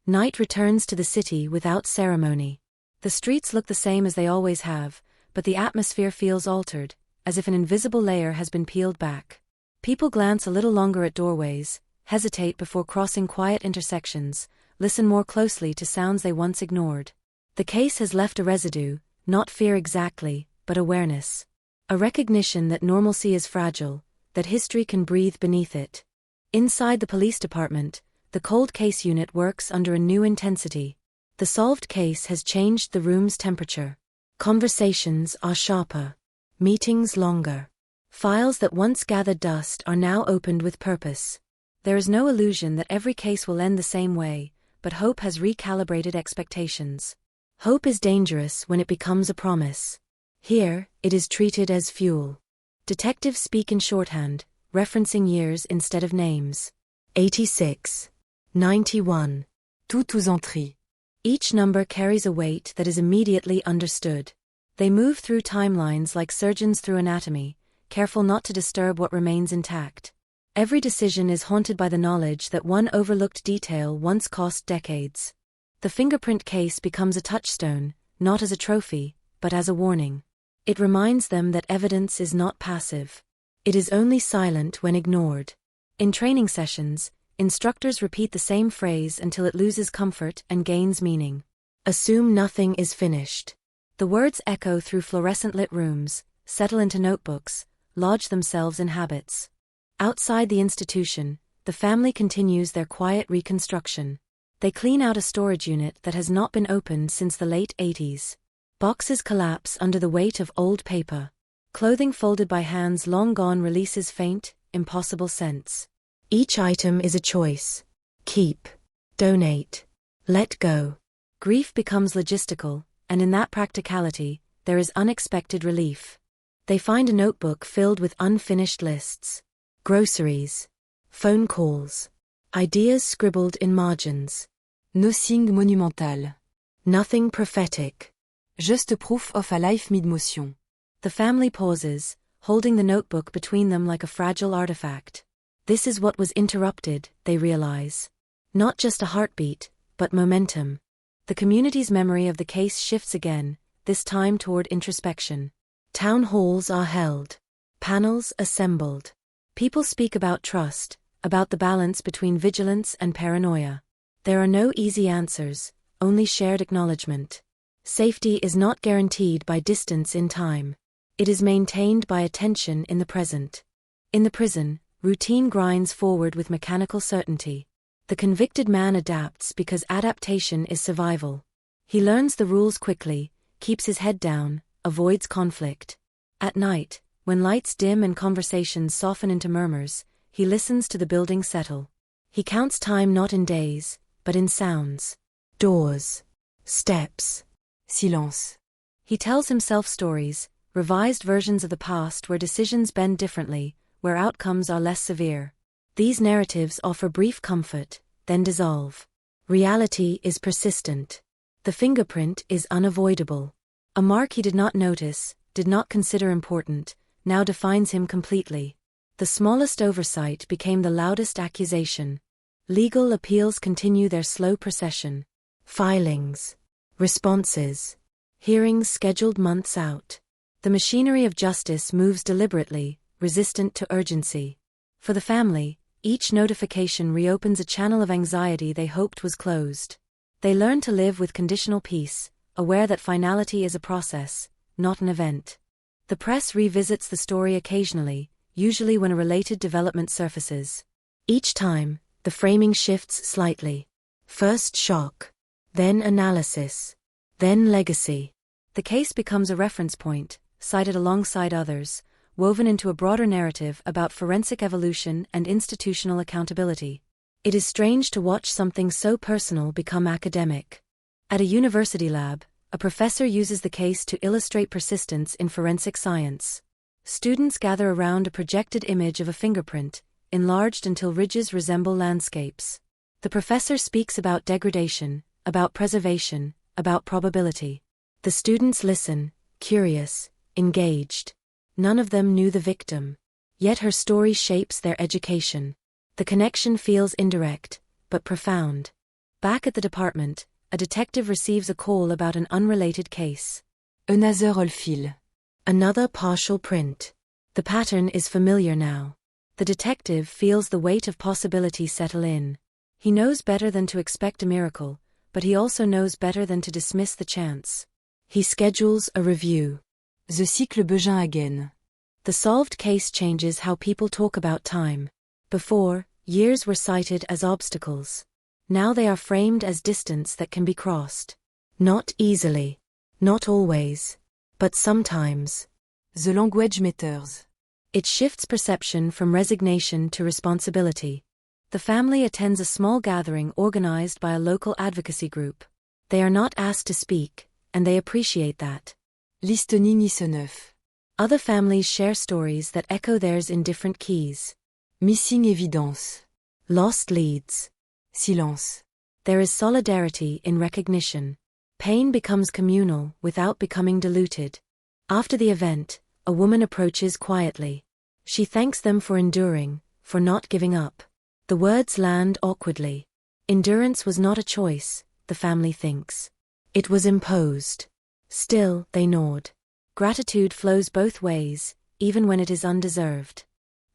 Night returns to the city without ceremony. The streets look the same as they always have, but the atmosphere feels altered, as if an invisible layer has been peeled back. People glance a little longer at doorways, hesitate before crossing quiet intersections, listen more closely to sounds they once ignored. The case has left a residue, not fear exactly, but awareness. A recognition that normalcy is fragile, that history can breathe beneath it. Inside the police department, the cold case unit works under a new intensity. The solved case has changed the room's temperature. Conversations are sharper. Meetings longer. Files that once gathered dust are now opened with purpose. There is no illusion that every case will end the same way, but hope has recalibrated expectations. Hope is dangerous when it becomes a promise. Here, it is treated as fuel. Detectives speak in shorthand, referencing years instead of names. 86. 91. Toutes entrées. Each number carries a weight that is immediately understood. They move through timelines like surgeons through anatomy, careful not to disturb what remains intact. Every decision is haunted by the knowledge that one overlooked detail once cost decades. The fingerprint case becomes a touchstone, not as a trophy, but as a warning. It reminds them that evidence is not passive. It is only silent when ignored. In training sessions, instructors repeat the same phrase until it loses comfort and gains meaning. Assume nothing is finished. The words echo through fluorescent-lit rooms, settle into notebooks, lodge themselves in habits. Outside the institution, the family continues their quiet reconstruction. They clean out a storage unit that has not been opened since the late 80s. Boxes collapse under the weight of old paper. Clothing folded by hands long gone releases faint, impossible scents. Each item is a choice. Keep. Donate. Let go. Grief becomes logistical, and in that practicality, there is unexpected relief. They find a notebook filled with unfinished lists. Groceries. Phone calls. Ideas scribbled in margins. Nothing monumental. Nothing prophetic. Just proof of a life mid-motion. The family pauses, holding the notebook between them like a fragile artifact. This is what was interrupted, they realize. Not just a heartbeat, but momentum. The community's memory of the case shifts again, this time toward introspection. Town halls are held. Panels assembled. People speak about trust, about the balance between vigilance and paranoia. There are no easy answers, only shared acknowledgement. Safety is not guaranteed by distance in time. It is maintained by attention in the present. In the prison, routine grinds forward with mechanical certainty. The convicted man adapts because adaptation is survival. He learns the rules quickly, keeps his head down, avoids conflict. At night, when lights dim and conversations soften into murmurs, he listens to the building settle. He counts time not in days, but in sounds. Doors. Steps. Silence. He tells himself stories, revised versions of the past where decisions bend differently, where outcomes are less severe. These narratives offer brief comfort, then dissolve. Reality is persistent. The fingerprint is unavoidable. A mark he did not notice, did not consider important, now defines him completely. The smallest oversight became the loudest accusation. Legal appeals continue their slow procession. Filings. Responses. Hearings scheduled months out. The machinery of justice moves deliberately, resistant to urgency. For the family, each notification reopens a channel of anxiety they hoped was closed. They learn to live with conditional peace, aware that finality is a process, not an event. The press revisits the story occasionally, usually when a related development surfaces. Each time, the framing shifts slightly. First shock. Then analysis. Then legacy. The case becomes a reference point, cited alongside others, woven into a broader narrative about forensic evolution and institutional accountability. It is strange to watch something so personal become academic. At a university lab, a professor uses the case to illustrate persistence in forensic science. Students gather around a projected image of a fingerprint, enlarged until ridges resemble landscapes. The professor speaks about degradation, about preservation, about probability. The students listen, curious, engaged. None of them knew the victim. Yet her story shapes their education. The connection feels indirect, but profound. Back at the department, a detective receives a call about an unrelated case. Another old fil. Another partial print. The pattern is familiar now. The detective feels the weight of possibility settle in. He knows better than to expect a miracle, but he also knows better than to dismiss the chance. He schedules a review. The cycle begin again. The solved case changes how people talk about time. Before, years were cited as obstacles. Now they are framed as distance that can be crossed. Not easily. Not always. But sometimes. The language matters. It shifts perception from resignation to responsibility. The family attends a small gathering organized by a local advocacy group. They are not asked to speak, and they appreciate that. L'Estonie Nice 9. Other families share stories that echo theirs in different keys. Missing evidence. Lost leads. Silence. There is solidarity in recognition. Pain becomes communal without becoming diluted. After the event, a woman approaches quietly. She thanks them for enduring, for not giving up. The words land awkwardly. Endurance was not a choice, the family thinks. It was imposed. Still, they nod. Gratitude flows both ways, even when it is undeserved.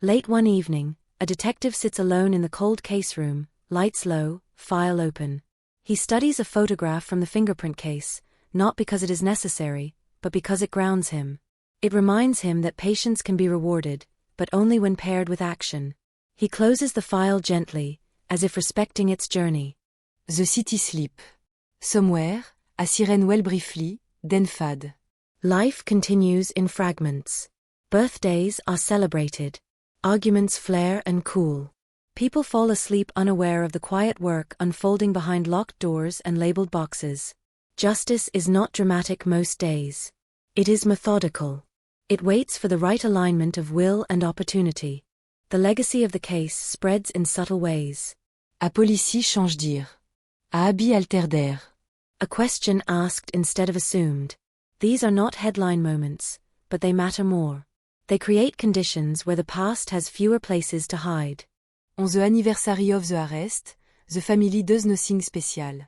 Late one evening, a detective sits alone in the cold case room, lights low, file open. He studies a photograph from the fingerprint case, not because it is necessary, but because it grounds him. It reminds him that patience can be rewarded, but only when paired with action. He closes the file gently, as if respecting its journey. The city sleep. Somewhere, a sirène well briefly, then fade. Life continues in fragments. Birthdays are celebrated. Arguments flare and cool. People fall asleep unaware of the quiet work unfolding behind locked doors and labeled boxes. Justice is not dramatic most days. It is methodical. It waits for the right alignment of will and opportunity. The legacy of the case spreads in subtle ways. A policy change dire. A habit alter d'air. A question asked instead of assumed. These are not headline moments, but they matter more. They create conditions where the past has fewer places to hide. On the anniversary of the arrest, the family does nothing special.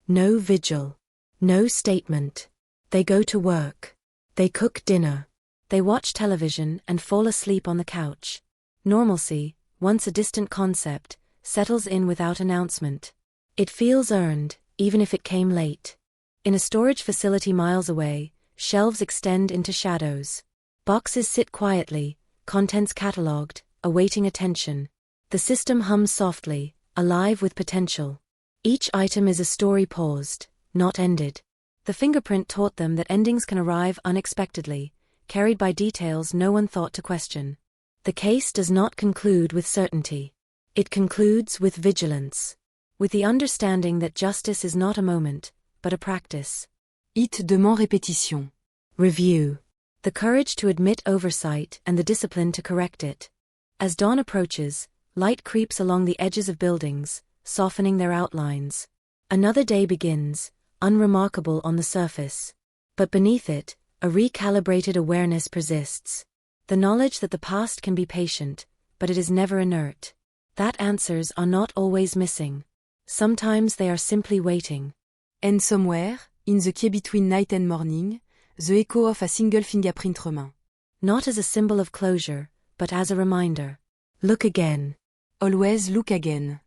No vigil. No statement. They go to work. They cook dinner. They watch television and fall asleep on the couch. Normalcy, once a distant concept, settles in without announcement. It feels earned, even if it came late. In a storage facility miles away, shelves extend into shadows. Boxes sit quietly, contents catalogued, awaiting attention. The system hums softly, alive with potential. Each item is a story paused, not ended. The fingerprint taught them that endings can arrive unexpectedly, carried by details no one thought to question. The case does not conclude with certainty. It concludes with vigilance. With the understanding that justice is not a moment, but a practice. It demande répétition. Review. The courage to admit oversight and the discipline to correct it. As dawn approaches, light creeps along the edges of buildings, softening their outlines. Another day begins, unremarkable on the surface. But beneath it, a recalibrated awareness persists. The knowledge that the past can be patient, but it is never inert. That answers are not always missing. Sometimes they are simply waiting. And somewhere, in the key between night and morning, the echo of a single fingerprint remains. Not as a symbol of closure, but as a reminder. Look again. Always look again.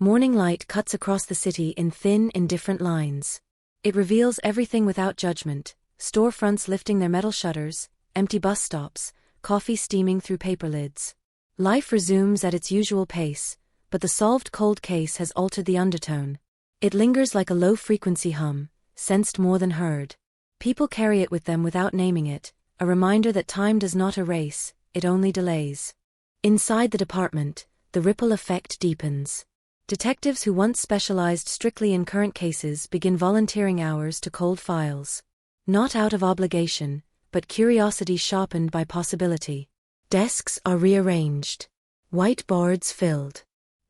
Morning light cuts across the city in thin, indifferent lines. It reveals everything without judgment. Storefronts lifting their metal shutters, empty bus stops, coffee steaming through paper lids. Life resumes at its usual pace, but the solved cold case has altered the undertone. It lingers like a low-frequency hum, sensed more than heard. People carry it with them without naming it, a reminder that time does not erase, it only delays. Inside the department, the ripple effect deepens. Detectives who once specialized strictly in current cases begin volunteering hours to cold files. Not out of obligation, but curiosity sharpened by possibility. Desks are rearranged. Whiteboards filled.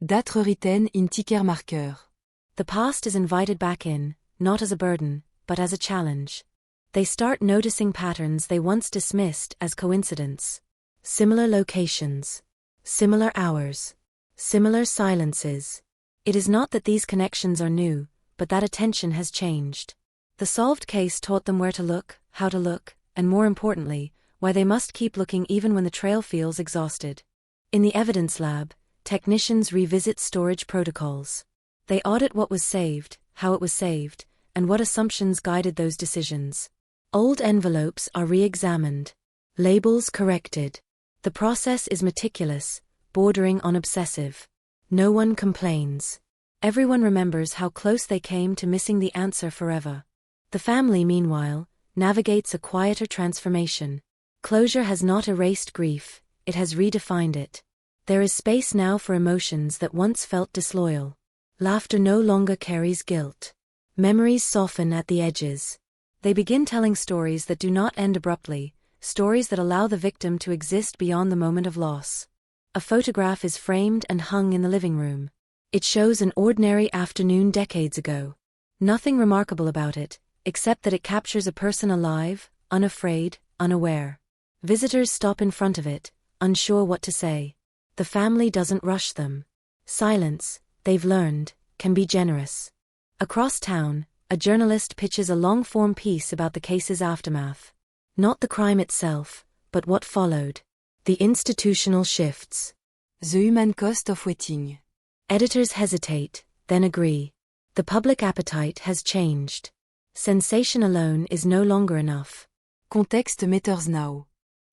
Dates retained in ticker marqueur. The past is invited back in, not as a burden, but as a challenge. They start noticing patterns they once dismissed as coincidence. Similar locations. Similar hours. Similar silences. It is not that these connections are new, but that attention has changed. The solved case taught them where to look, how to look, and more importantly, why they must keep looking even when the trail feels exhausted. In the evidence lab, technicians revisit storage protocols. They audit what was saved, how it was saved, and what assumptions guided those decisions. Old envelopes are re-examined. Labels corrected. The process is meticulous, bordering on obsessive. No one complains. Everyone remembers how close they came to missing the answer forever. The family, meanwhile, navigates a quieter transformation. Closure has not erased grief, it has redefined it. There is space now for emotions that once felt disloyal. Laughter no longer carries guilt. Memories soften at the edges. They begin telling stories that do not end abruptly, stories that allow the victim to exist beyond the moment of loss. A photograph is framed and hung in the living room. It shows an ordinary afternoon decades ago. Nothing remarkable about it, except that it captures a person alive, unafraid, unaware. Visitors stop in front of it, unsure what to say. The family doesn't rush them. Silence, they've learned, can be generous. Across town, a journalist pitches a long-form piece about the case's aftermath. Not the crime itself, but what followed. The institutional shifts. The human cost of waiting. Editors hesitate, then agree. The public appetite has changed. Sensation alone is no longer enough. Context matters now.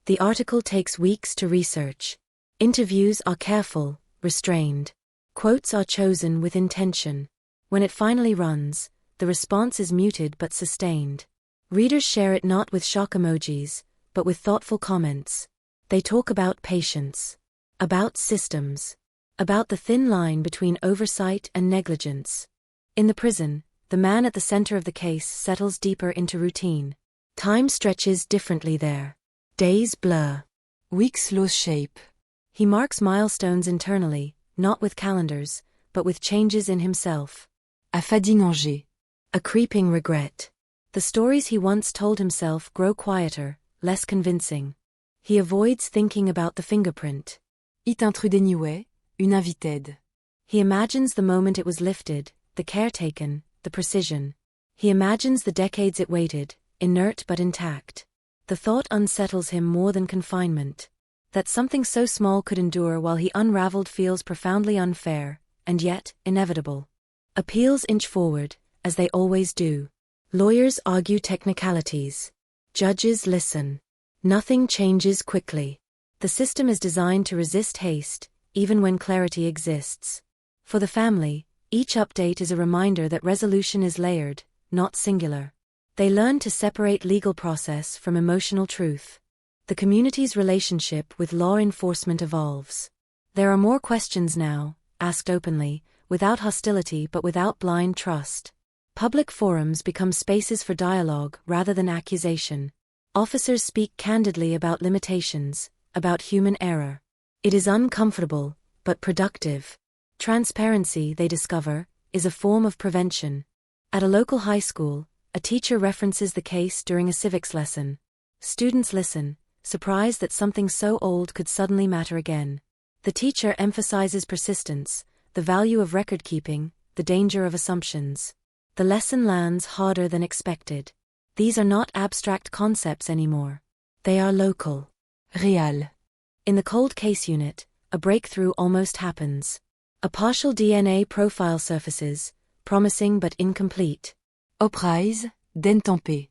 The article takes weeks to research. Interviews are careful, restrained. Quotes are chosen with intention. When it finally runs, the response is muted but sustained. Readers share it not with shock emojis, but with thoughtful comments. They talk about patience. About systems. About the thin line between oversight and negligence. In the prison, The man at the center of the case settles deeper into routine. Time stretches differently there. Days blur. Weeks lose shape. He marks milestones internally, not with calendars, but with changes in himself. À Fadiganger. A creeping regret. The stories he once told himself grow quieter, less convincing. He avoids thinking about the fingerprint. It intrus dénioué, une invited. He imagines the moment it was lifted, the care taken, the precision. He imagines the decades it waited, inert but intact. The thought unsettles him more than confinement. That something so small could endure while he unraveled feels profoundly unfair, and yet inevitable. Appeals inch forward, as they always do. Lawyers argue technicalities. Judges listen. Nothing changes quickly. The system is designed to resist haste, even when clarity exists. For the family, each update is a reminder that resolution is layered, not singular. They learn to separate legal process from emotional truth. The community's relationship with law enforcement evolves. There are more questions now, asked openly, without hostility but without blind trust. Public forums become spaces for dialogue rather than accusation. Officers speak candidly about limitations, about human error. It is uncomfortable, but productive. Transparency, they discover, is a form of prevention. At a local high school, a teacher references the case during a civics lesson. Students listen, surprised that something so old could suddenly matter again. The teacher emphasizes persistence, the value of record-keeping, the danger of assumptions. The lesson lands harder than expected. These are not abstract concepts anymore. They are local. Réal. In the cold case unit, a breakthrough almost happens. A partial DNA profile surfaces, promising but incomplete. Uprise, den tempé.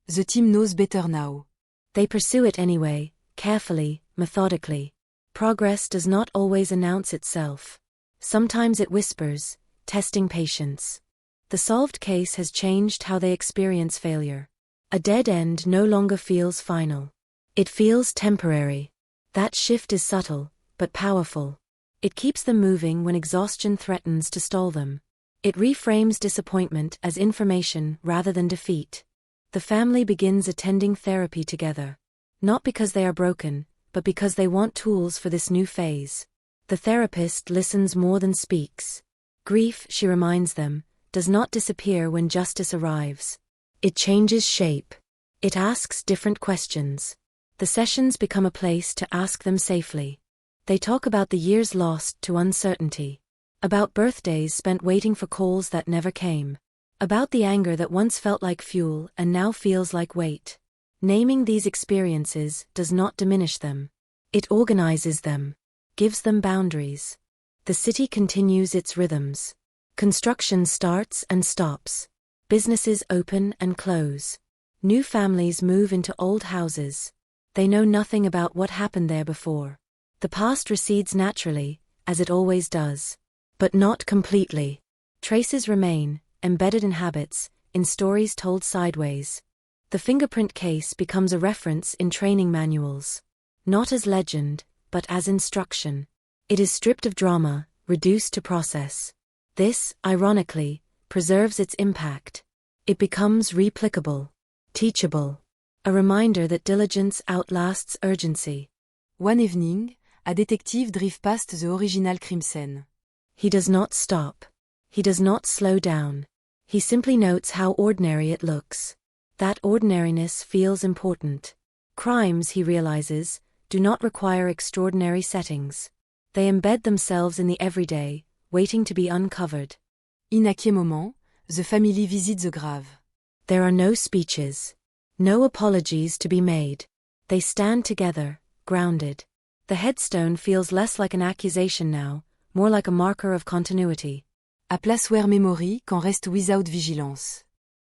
The team knows better now. They pursue it anyway, carefully, methodically. Progress does not always announce itself. Sometimes it whispers, testing patience. The solved case has changed how they experience failure. A dead end no longer feels final. It feels temporary. That shift is subtle, but powerful. It keeps them moving when exhaustion threatens to stall them. It reframes disappointment as information rather than defeat. The family begins attending therapy together. Not because they are broken, but because they want tools for this new phase. The therapist listens more than speaks. Grief, she reminds them, does not disappear when justice arrives. It changes shape. It asks different questions. The sessions become a place to ask them safely. They talk about the years lost to uncertainty. About birthdays spent waiting for calls that never came. About the anger that once felt like fuel and now feels like weight. Naming these experiences does not diminish them. It organizes them, gives them boundaries. The city continues its rhythms. Construction starts and stops. Businesses open and close. New families move into old houses. They know nothing about what happened there before. The past recedes naturally, as it always does. But not completely. Traces remain, embedded in habits, in stories told sideways. The fingerprint case becomes a reference in training manuals. Not as legend, but as instruction. It is stripped of drama, reduced to process. This, ironically, preserves its impact. It becomes replicable, teachable. A reminder that diligence outlasts urgency. One evening, a detective drive past the original crime scene. He does not stop. He does not slow down. He simply notes how ordinary it looks. That ordinariness feels important. Crimes, he realizes, do not require extraordinary settings. They embed themselves in the everyday, waiting to be uncovered. Inquiet moment, the family visite the grave. There are no speeches. No apologies to be made. They stand together, grounded. The headstone feels less like an accusation now, more like a marker of continuity. À place where memory can rest without vigilance.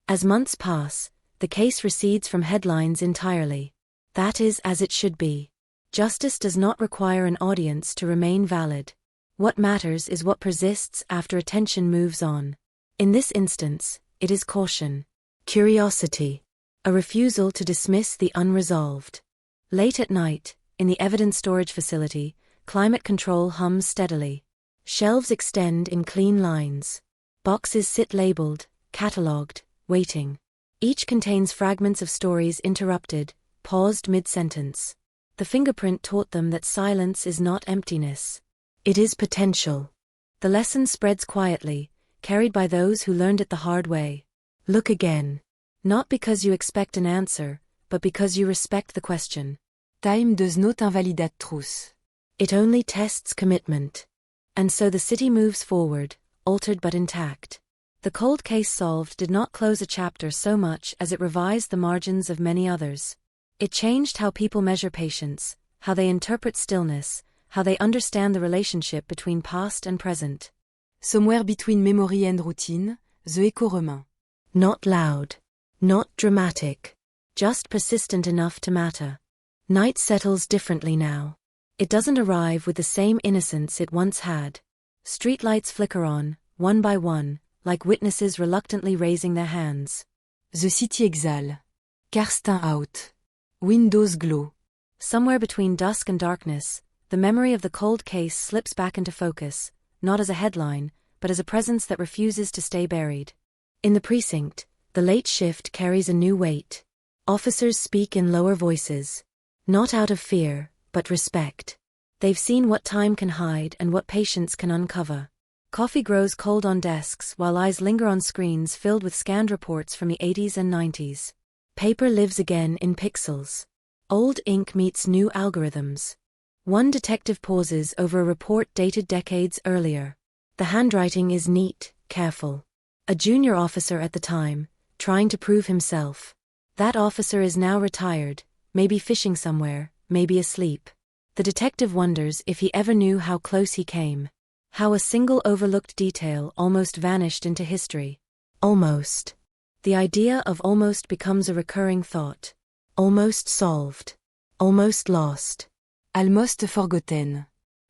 As months pass, the case recedes from headlines entirely. That is as it should be. Justice does not require an audience to remain valid. What matters is what persists after attention moves on. In this instance, it is caution, curiosity, a refusal to dismiss the unresolved. Late at night, in the evidence storage facility, climate control hums steadily. Shelves extend in clean lines. Boxes sit labeled, catalogued, waiting. Each contains fragments of stories interrupted, paused mid-sentence. The fingerprint taught them that silence is not emptiness. It is potential. The lesson spreads quietly, carried by those who learned it the hard way. Look again. Not because you expect an answer, but because you respect the question. Time does not invalidate truth. It only tests commitment. And so the city moves forward, altered but intact. The cold case solved did not close a chapter so much as it revised the margins of many others. It changed how people measure patience, how they interpret stillness, how they understand the relationship between past and present. Somewhere between memory and routine, the echo remains. Not loud. Not dramatic. Just persistent enough to matter. Night settles differently now. It doesn't arrive with the same innocence it once had. Streetlights flicker on, one by one, like witnesses reluctantly raising their hands. The city exhale. Karsten out. Windows glow. Somewhere between dusk and darkness, the memory of the cold case slips back into focus, not as a headline, but as a presence that refuses to stay buried. In the precinct, the late shift carries a new weight. Officers speak in lower voices. Not out of fear, but respect. They've seen what time can hide and what patience can uncover. Coffee grows cold on desks while eyes linger on screens filled with scanned reports from the 80s and 90s. Paper lives again in pixels. Old ink meets new algorithms. One detective pauses over a report dated decades earlier. The handwriting is neat, careful. A junior officer at the time, trying to prove himself. That officer is now retired, maybe fishing somewhere, maybe asleep. The detective wonders if he ever knew how close he came. How a single overlooked detail almost vanished into history. Almost. The idea of almost becomes a recurring thought. Almost solved. Almost lost. Almost forgotten.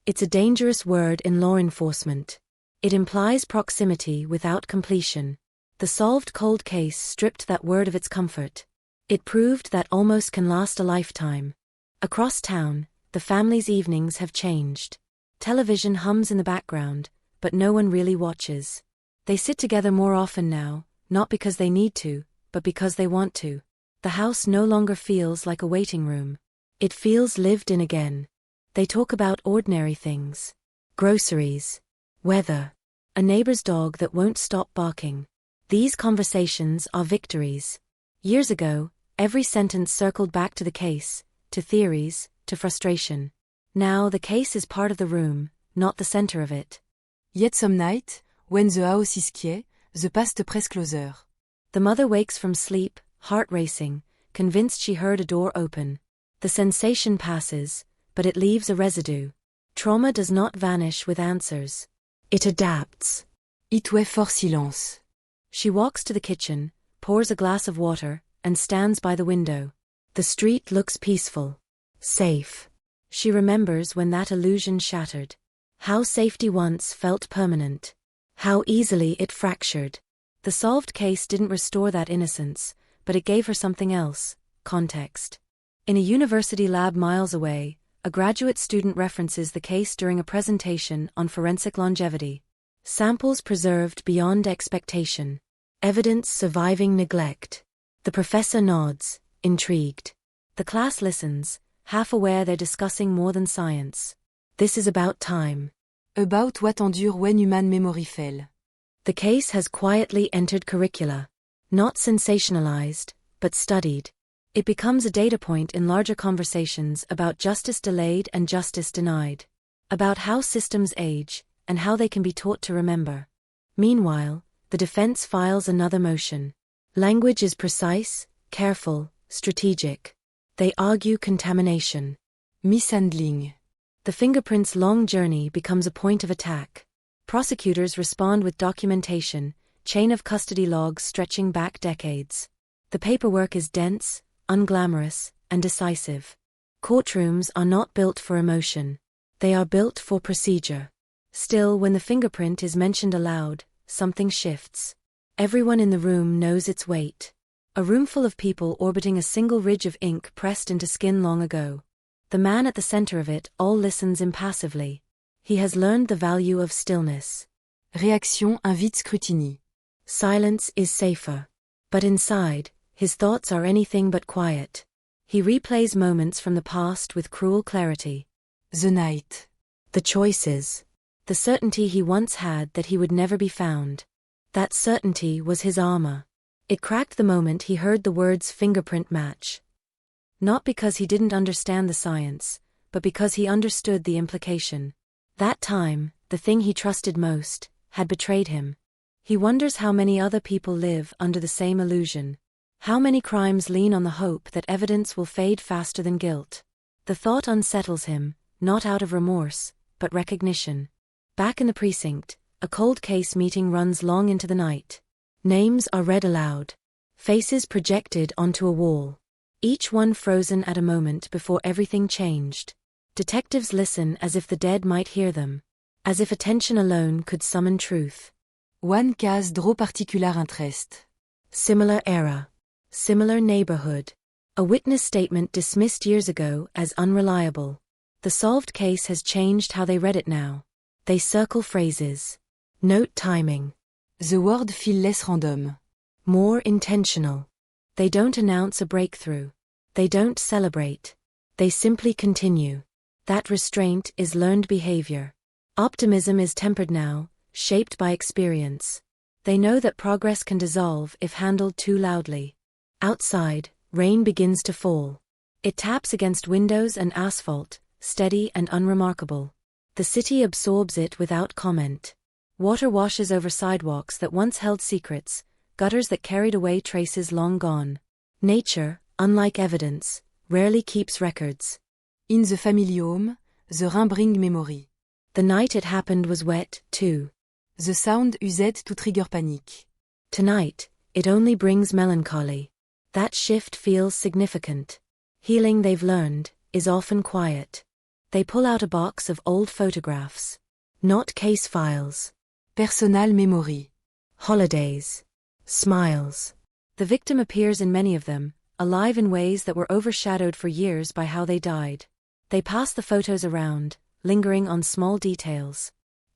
It's a dangerous word in law enforcement. It implies proximity without completion. The solved cold case stripped that word of its comfort. It proved that almost can last a lifetime. Across town, the family's evenings have changed. Television hums in the background, but no one really watches. They sit together more often now, not because they need to, but because they want to. The house no longer feels like a waiting room. It feels lived in again. They talk about ordinary things. Groceries. Weather. A neighbor's dog that won't stop barking. These conversations are victories. Years ago, every sentence circled back to the case, to theories, to frustration. Now the case is part of the room, not the center of it. Yet some night, when the house is quiet, the past press closer. The mother wakes from sleep, heart racing, convinced she heard a door open. The sensation passes, but it leaves a residue. Trauma does not vanish with answers. It adapts. It way for silence. She walks to the kitchen, pours a glass of water, and stands by the window. The street looks peaceful. Safe. She remembers when that illusion shattered. How safety once felt permanent. How easily it fractured. The solved case didn't restore that innocence, but it gave her something else, context. In a university lab miles away, a graduate student references the case during a presentation on forensic longevity. Samples preserved beyond expectation. Evidence surviving neglect. The professor nods, intrigued. The class listens, half aware they're discussing more than science. This is about time. About what endure when human memory fail. The case has quietly entered curricula. Not sensationalized, but studied. It becomes a data point in larger conversations about justice delayed and justice denied. About how systems age, and how they can be taught to remember. Meanwhile, the defense files another motion. Language is precise, careful, strategic. They argue contamination. Mishandling. The fingerprint's long journey becomes a point of attack. Prosecutors respond with documentation, chain of custody logs stretching back decades. The paperwork is dense, unglamorous, and decisive. Courtrooms are not built for emotion. They are built for procedure. Still, when the fingerprint is mentioned aloud, something shifts. Everyone in the room knows its weight. A room full of people orbiting a single ridge of ink pressed into skin long ago. The man at the center of it all listens impassively. He has learned the value of stillness. Réaction invite scrutiny. Silence is safer. But inside, his thoughts are anything but quiet. He replays moments from the past with cruel clarity. The night. The choices. The certainty he once had that he would never be found. That certainty was his armor. It cracked the moment he heard the words fingerprint match. Not because he didn't understand the science, but because he understood the implication. That time, the thing he trusted most, had betrayed him. He wonders how many other people live under the same illusion. How many crimes lean on the hope that evidence will fade faster than guilt. The thought unsettles him, not out of remorse, but recognition. Back in the precinct, a cold case meeting runs long into the night. Names are read aloud. Faces projected onto a wall. Each one frozen at a moment before everything changed. Detectives listen as if the dead might hear them. As if attention alone could summon truth. One case draw particular interest. Similar era. Similar neighborhood. A witness statement dismissed years ago as unreliable. The solved case has changed how they read it now. They circle phrases. Note timing. The word feel less random. More intentional. They don't announce a breakthrough. They don't celebrate. They simply continue. That restraint is learned behavior. Optimism is tempered now, shaped by experience. They know that progress can dissolve if handled too loudly. Outside, rain begins to fall. It taps against windows and asphalt, steady and unremarkable. The city absorbs it without comment. Water washes over sidewalks that once held secrets, gutters that carried away traces long gone. Nature, unlike evidence, rarely keeps records. In the family home, the rain bring memory. The night it happened was wet, too. The sound used to trigger panic. Tonight, it only brings melancholy. That shift feels significant. Healing, they've learned, is often quiet. They pull out a box of old photographs. Not case files. Personal memory. Holidays. Smiles. The victim appears in many of them, alive in ways that were overshadowed for years by how they died. They pass the photos around, lingering on small details.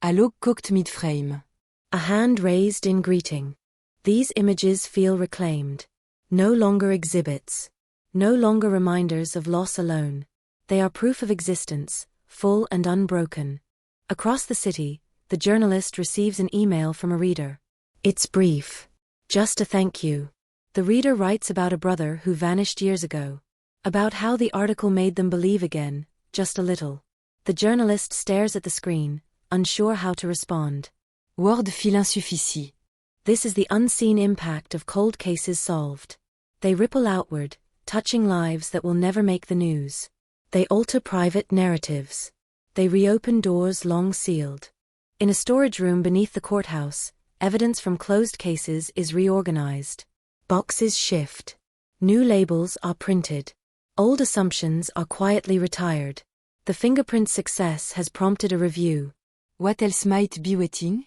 A look cooked mid-frame. A hand raised in greeting. These images feel reclaimed. No longer exhibits. No longer reminders of loss alone. They are proof of existence, full and unbroken. Across the city, the journalist receives an email from a reader. It's brief. Just a thank you. The reader writes about a brother who vanished years ago. About how the article made them believe again, just a little. The journalist stares at the screen, unsure how to respond. Word feel insuffici. This is the unseen impact of cold cases solved. They ripple outward, touching lives that will never make the news. They alter private narratives. They reopen doors long sealed. In a storage room beneath the courthouse, evidence from closed cases is reorganized. Boxes shift. New labels are printed. Old assumptions are quietly retired. The fingerprint success has prompted a review. What else might be waiting?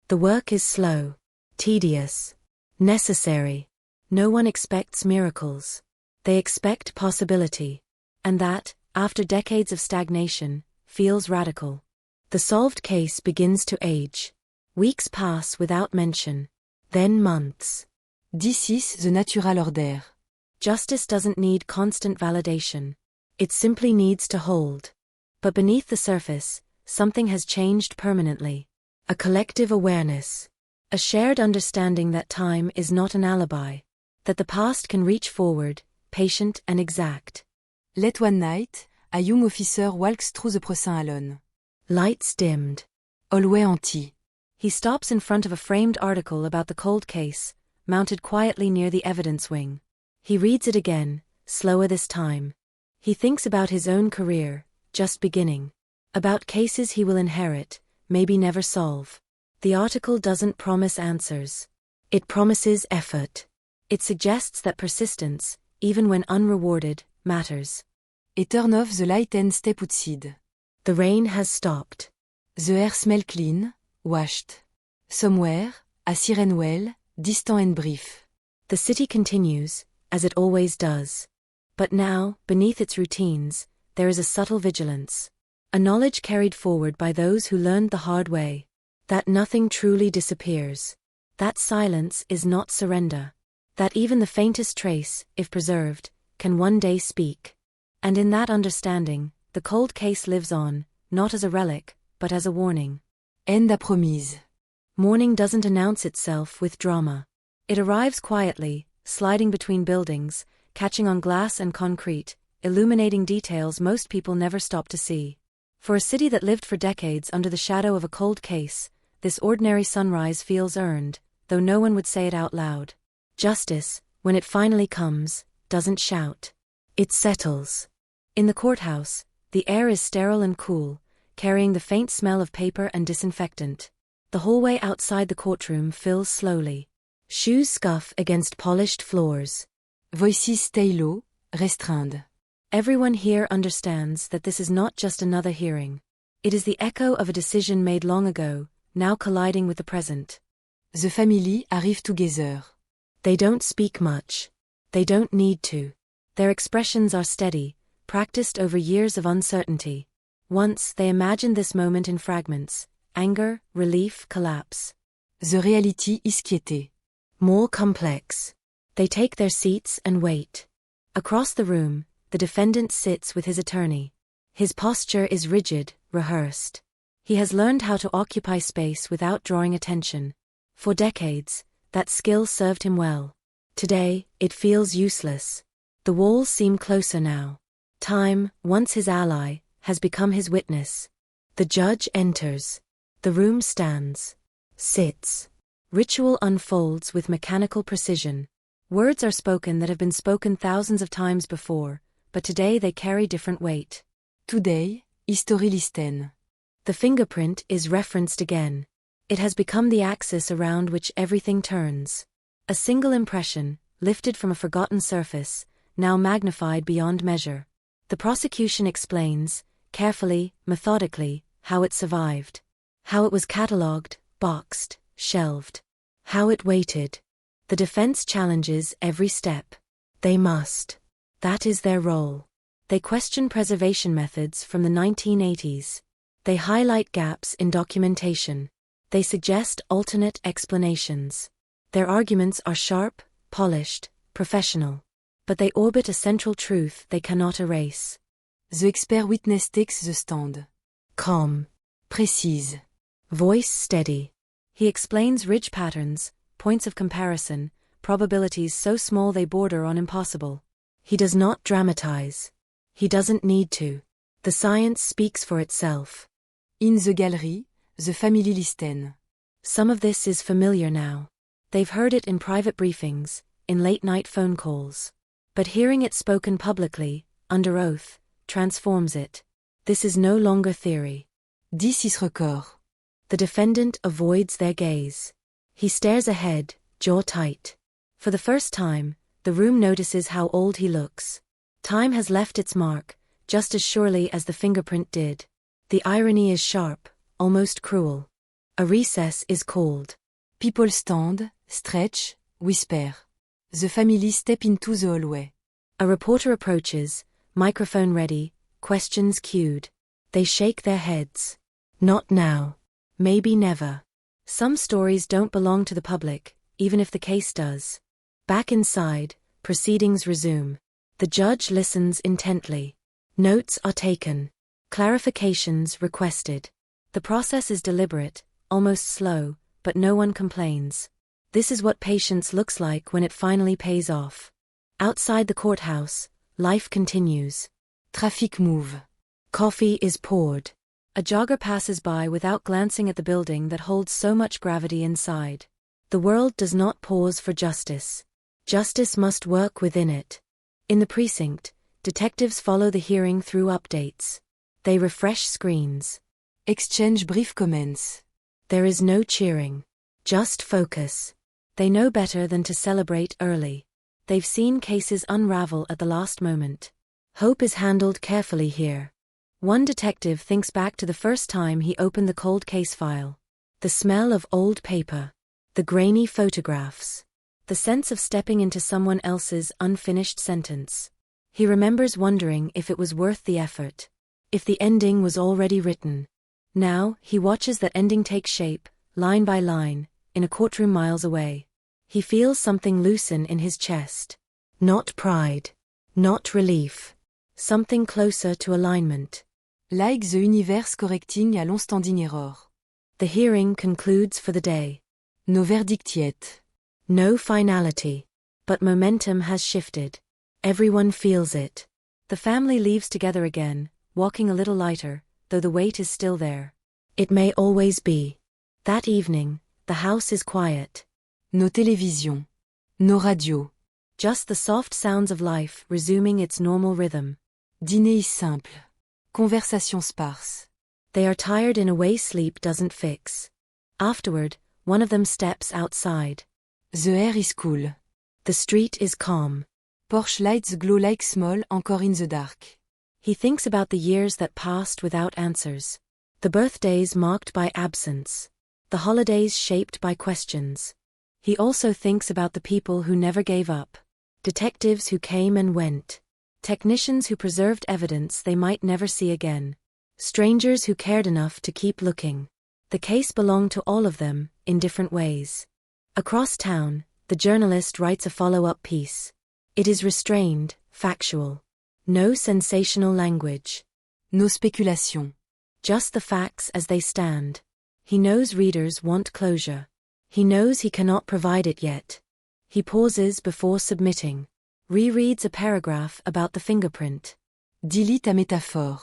The work is slow, tedious, necessary. No one expects miracles. They expect possibility. And that, after decades of stagnation, feels radical. The solved case begins to age. Weeks pass without mention. Then months. This is the natural order. Justice doesn't need constant validation. It simply needs to hold. But beneath the surface, something has changed permanently. A collective awareness. A shared understanding that time is not an alibi. That the past can reach forward, patient and exact. Late one night, a young officer walks through the procès alone. Lights dimmed. Hallway empty. He stops in front of a framed article about the cold case, mounted quietly near the evidence wing. He reads it again, slower this time. He thinks about his own career, just beginning. About cases he will inherit, maybe never solve. The article doesn't promise answers. It promises effort. It suggests that persistence, even when unrewarded, matters. Et turn off the light and step outside. The rain has stopped. The air smell clean, washed. Somewhere, a siren well, distant and brief. The city continues, as it always does. But now, beneath its routines, there is a subtle vigilance. A knowledge carried forward by those who learned the hard way. That nothing truly disappears. That silence is not surrender. That even the faintest trace, if preserved, can one day speak. And in that understanding, the cold case lives on, not as a relic, but as a warning. End à promise. Morning doesn't announce itself with drama. It arrives quietly, sliding between buildings, catching on glass and concrete, illuminating details most people never stop to see. For a city that lived for decades under the shadow of a cold case, this ordinary sunrise feels earned, though no one would say it out loud. Justice, when it finally comes, doesn't shout. It settles. In the courthouse, the air is sterile and cool, carrying the faint smell of paper and disinfectant. The hallway outside the courtroom fills slowly. Shoes scuff against polished floors. Voices stay low, restreindre. Everyone here understands that this is not just another hearing. It is the echo of a decision made long ago, now colliding with the present. The family arrive together. They don't speak much. They don't need to. Their expressions are steady, practiced over years of uncertainty. Once they imagined this moment in fragments: anger, relief, collapse. The reality is quiété. More complex. They take their seats and wait. Across the room, the defendant sits with his attorney. His posture is rigid, rehearsed. He has learned how to occupy space without drawing attention. For decades, that skill served him well. Today, it feels useless. The walls seem closer now. Time, once his ally, has become his witness. The judge enters. The room stands. Sits. Ritual unfolds with mechanical precision. Words are spoken that have been spoken thousands of times before, but today they carry different weight. Today, history listen. The fingerprint is referenced again. It has become the axis around which everything turns. A single impression, lifted from a forgotten surface, now magnified beyond measure. The prosecution explains, carefully, methodically, how it survived. How it was catalogued, boxed, shelved. How it waited. The defense challenges every step. They must. That is their role. They question preservation methods from the 1980s. They highlight gaps in documentation. They suggest alternate explanations. Their arguments are sharp, polished, professional. But they orbit a central truth they cannot erase. The expert witness takes the stand. Calm. Précise. Voice steady. He explains ridge patterns, points of comparison, probabilities so small they border on impossible. He does not dramatize. He doesn't need to. The science speaks for itself. In the gallery, the family listen. Some of this is familiar now. They've heard it in private briefings, in late-night phone calls. But hearing it spoken publicly, under oath, transforms it. This is no longer theory. This is record. The defendant avoids their gaze. He stares ahead, jaw tight. For the first time, the room notices how old he looks. Time has left its mark, just as surely as the fingerprint did. The irony is sharp, almost cruel. A recess is called. People stand, stretch, whisper. The family step into the hallway. A reporter approaches, microphone ready, questions queued. They shake their heads. Not now. Maybe never. Some stories don't belong to the public, even if the case does. Back inside, proceedings resume. The judge listens intently. Notes are taken. Clarifications requested. The process is deliberate, almost slow, but no one complains. This is what patience looks like when it finally pays off. Outside the courthouse, life continues. Traffic move. Coffee is poured. A jogger passes by without glancing at the building that holds so much gravity inside. The world does not pause for justice. Justice must work within it. In the precinct, detectives follow the hearing through updates. They refresh screens. Exchange brief comments. There is no cheering. Just focus. They know better than to celebrate early. They've seen cases unravel at the last moment. Hope is handled carefully here. One detective thinks back to the first time he opened the cold case file. The smell of old paper. The grainy photographs. The sense of stepping into someone else's unfinished sentence. He remembers wondering if it was worth the effort. If the ending was already written. Now, he watches that ending take shape, line by line, in a courtroom miles away. He feels something loosen in his chest. Not pride. Not relief. Something closer to alignment. Like the universe correcting a long-standing error. The hearing concludes for the day. No verdict yet. No finality. But momentum has shifted. Everyone feels it. The family leaves together again, walking a little lighter, though the weight is still there. It may always be. That evening, the house is quiet. No télévision. No radio. Just the soft sounds of life resuming its normal rhythm. Dîner simple. Conversation sparse. They are tired in a way sleep doesn't fix. Afterward, one of them steps outside. The air is cool. The street is calm. Porch lights glow like small encore in the dark. He thinks about the years that passed without answers. The birthdays marked by absence. The holidays shaped by questions. He also thinks about the people who never gave up. Detectives who came and went. Technicians who preserved evidence they might never see again. Strangers who cared enough to keep looking. The case belonged to all of them, in different ways. Across town, the journalist writes a follow-up piece. It is restrained, factual. No sensational language. No spéculation. Just the facts as they stand. He knows readers want closure. He knows he cannot provide it yet. He pauses before submitting. Rereads a paragraph about the fingerprint. Delete a métaphore.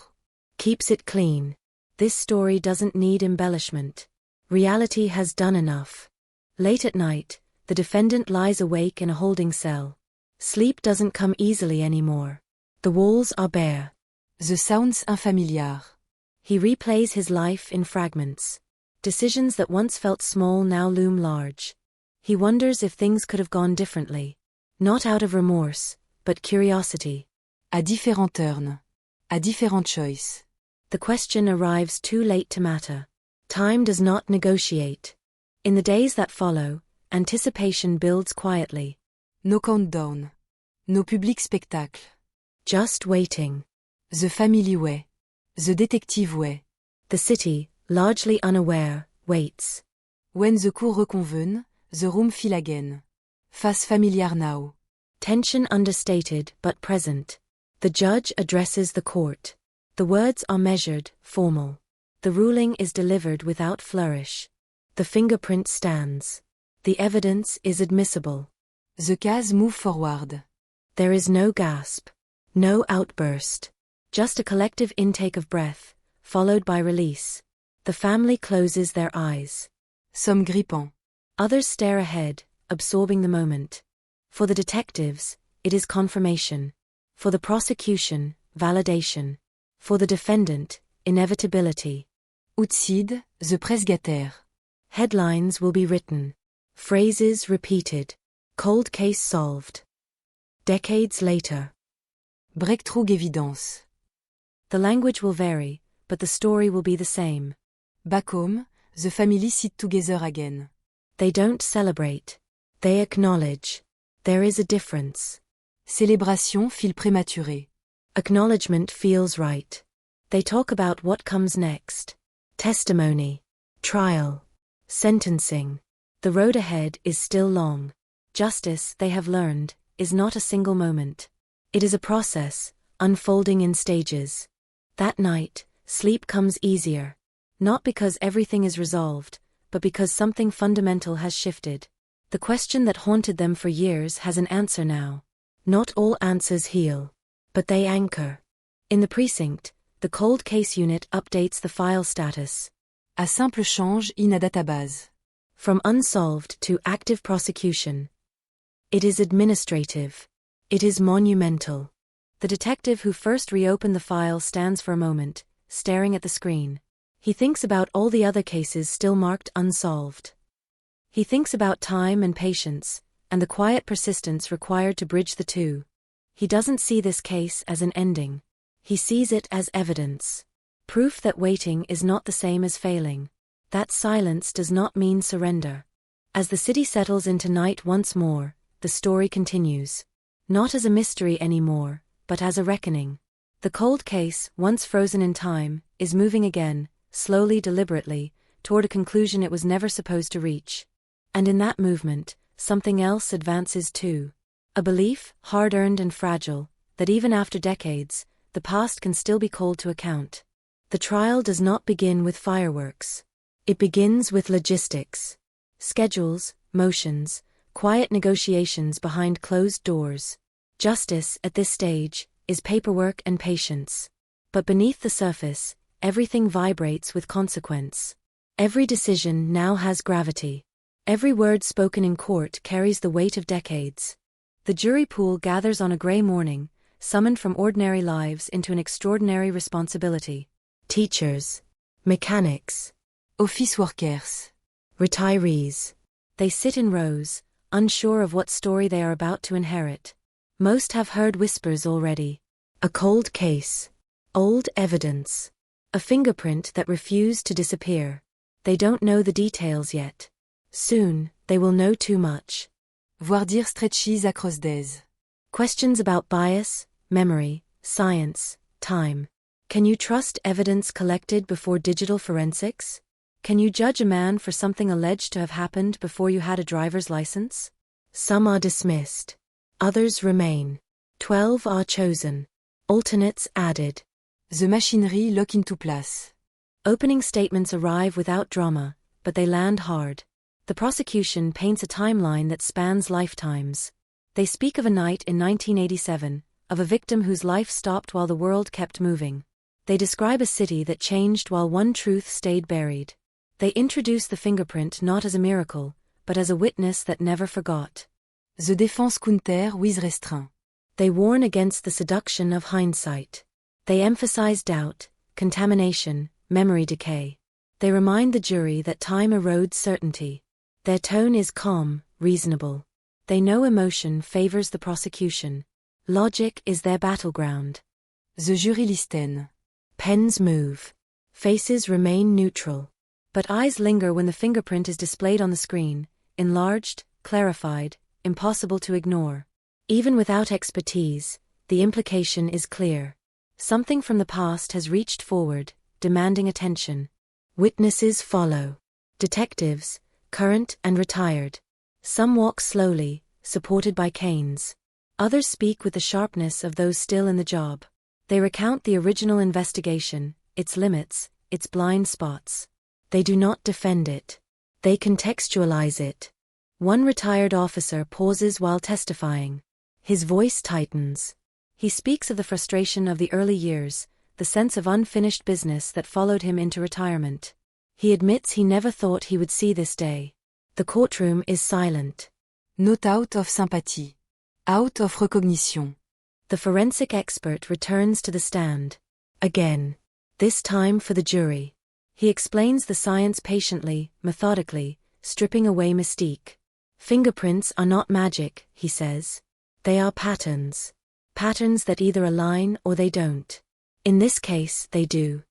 Keeps it clean. This story doesn't need embellishment. Reality has done enough. Late at night, the defendant lies awake in a holding cell. Sleep doesn't come easily anymore. The walls are bare. The sounds unfamiliar. He replays his life in fragments. Decisions that once felt small now loom large. He wonders if things could have gone differently. Not out of remorse, but curiosity. À différents turns. À différentes choices. The question arrives too late to matter. Time does not negotiate. In the days that follow, anticipation builds quietly. No countdown. No public spectacle. Just waiting. The family way. The detective way. The city, largely unaware, waits. When the cour reconvene, the room feel again. Face familiar now. Tension understated but present. The judge addresses the court. The words are measured, formal. The ruling is delivered without flourish. The fingerprint stands. The evidence is admissible. The case move forward. There is no gasp. No outburst. Just a collective intake of breath, followed by release. The family closes their eyes. Some grippant. Others stare ahead, absorbing the moment. For the detectives, it is confirmation. For the prosecution, validation. For the defendant, inevitability. Outside, the presgataire. Headlines will be written. Phrases repeated. Cold case solved. Decades later. Breakthrough evidence. The language will vary, but the story will be the same. Back home, the family sit together again. They don't celebrate. They acknowledge. There is a difference. Célébration feel prématurée. Acknowledgement feels right. They talk about what comes next. Testimony. Trial. Sentencing. The road ahead is still long. Justice, they have learned, is not a single moment. It is a process, unfolding in stages. That night, sleep comes easier. Not because everything is resolved, but because something fundamental has shifted. The question that haunted them for years has an answer now. Not all answers heal, but they anchor. In the precinct, the cold case unit updates the file status. A simple change in a database. From unsolved to active prosecution. It is administrative. It is monumental. The detective who first reopened the file stands for a moment, staring at the screen. He thinks about all the other cases still marked unsolved. He thinks about time and patience, and the quiet persistence required to bridge the two. He doesn't see this case as an ending. He sees it as evidence. Proof that waiting is not the same as failing. That silence does not mean surrender. As the city settles into night once more, the story continues. Not as a mystery anymore, but as a reckoning. The cold case, once frozen in time, is moving again, slowly, deliberately, toward a conclusion it was never supposed to reach. And in that movement, something else advances too. A belief, hard-earned and fragile, that even after decades, the past can still be called to account. The trial does not begin with fireworks. It begins with logistics. Schedules, motions, quiet negotiations behind closed doors. Justice, at this stage, is paperwork and patience. But beneath the surface, everything vibrates with consequence. Every decision now has gravity. Every word spoken in court carries the weight of decades. The jury pool gathers on a grey morning, summoned from ordinary lives into an extraordinary responsibility. Teachers, mechanics, Office workers. retirees. They sit in rows, unsure of what story they are about to inherit. Most have heard whispers already. A cold case. Old evidence. A fingerprint that refused to disappear. They don't know the details yet. Soon, they will know too much. Voir dire stretchies à cross des. Questions about bias, memory, science, time. Can you trust evidence collected before digital forensics? Can you judge a man for something alleged to have happened before you had a driver's license? Some are dismissed. Others remain. 12 are chosen. Alternates added. The machinery lock into place. Opening statements arrive without drama, but they land hard. The prosecution paints a timeline that spans lifetimes. They speak of a night in 1987, of a victim whose life stopped while the world kept moving. They describe a city that changed while one truth stayed buried. They introduce the fingerprint not as a miracle, but as a witness that never forgot. The défense counter with restreint. They warn against the seduction of hindsight. They emphasize doubt, contamination, memory decay. They remind the jury that time erodes certainty. Their tone is calm, reasonable. They know emotion favors the prosecution. Logic is their battleground. The jurylisten. Pens move. Faces remain neutral. But eyes linger when the fingerprint is displayed on the screen, enlarged, clarified, impossible to ignore. Even without expertise, the implication is clear. Something from the past has reached forward, demanding attention. Witnesses follow. Detectives, current and retired. Some walk slowly, supported by canes. Others speak with the sharpness of those still in the job. They recount the original investigation, its limits, its blind spots. They do not defend it. They contextualize it. One retired officer pauses while testifying. His voice tightens. He speaks of the frustration of the early years, the sense of unfinished business that followed him into retirement. He admits he never thought he would see this day. The courtroom is silent. Not out of sympathy. Out of recognition. The forensic expert returns to the stand. Again. This time for the jury. He explains the science patiently, methodically, stripping away mystique. Fingerprints are not magic, he says. They are patterns. Patterns that either align or they don't. In this case, they do.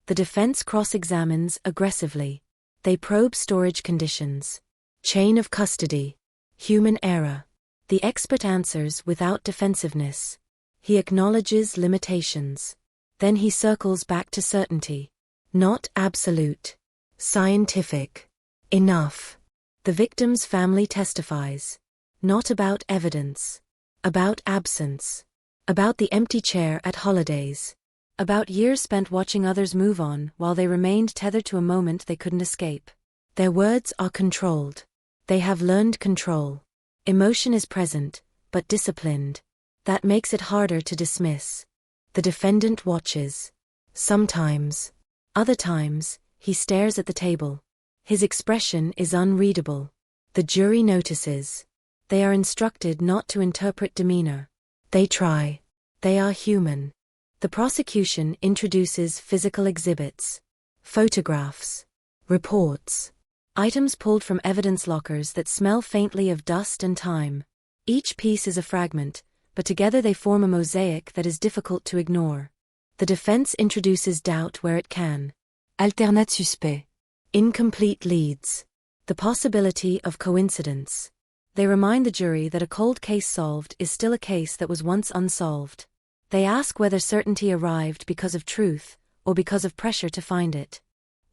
The defense cross-examines aggressively. They probe storage conditions. Chain of custody. Human error. The expert answers without defensiveness. He acknowledges limitations. Then he circles back to certainty. Not absolute. Scientific. Enough. The victim's family testifies. Not about evidence. About absence. About the empty chair at holidays. About years spent watching others move on while they remained tethered to a moment they couldn't escape. Their words are controlled. They have learned control. Emotion is present, but disciplined. That makes it harder to dismiss. The defendant watches. Sometimes. Other times, he stares at the table. His expression is unreadable. The jury notices. They are instructed not to interpret demeanor. They try. They are human. The prosecution introduces physical exhibits. Photographs. Reports. Items pulled from evidence lockers that smell faintly of dust and time. Each piece is a fragment, but together they form a mosaic that is difficult to ignore. The defense introduces doubt where it can. Alternate suspect. Incomplete leads. The possibility of coincidence. They remind the jury that a cold case solved is still a case that was once unsolved. They ask whether certainty arrived because of truth, or because of pressure to find it.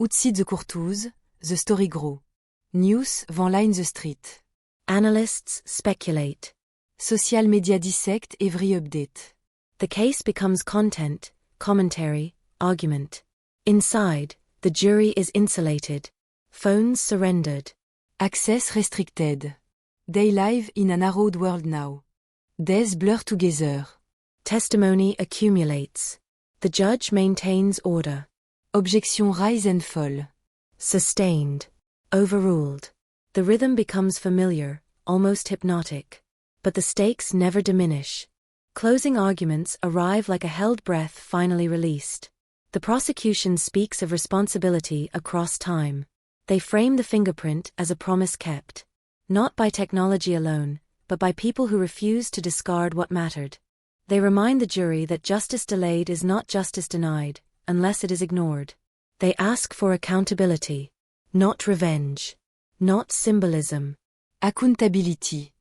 Outside the courtouse, the story grows. News van line the street. Analysts speculate. Social media dissect every update. The case becomes content, commentary, argument. Inside, the jury is insulated. Phones surrendered. Access restricted. They live in a narrowed world now. Days blur together. Testimony accumulates. The judge maintains order. Objection rise and fall. Sustained. Overruled. The rhythm becomes familiar, almost hypnotic. But the stakes never diminish. Closing arguments arrive like a held breath finally released. The prosecution speaks of responsibility across time. They frame the fingerprint as a promise kept. Not by technology alone, but by people who refuse to discard what mattered. They remind the jury that justice delayed is not justice denied, unless it is ignored. They ask for accountability. Not revenge. Not symbolism. Accountability.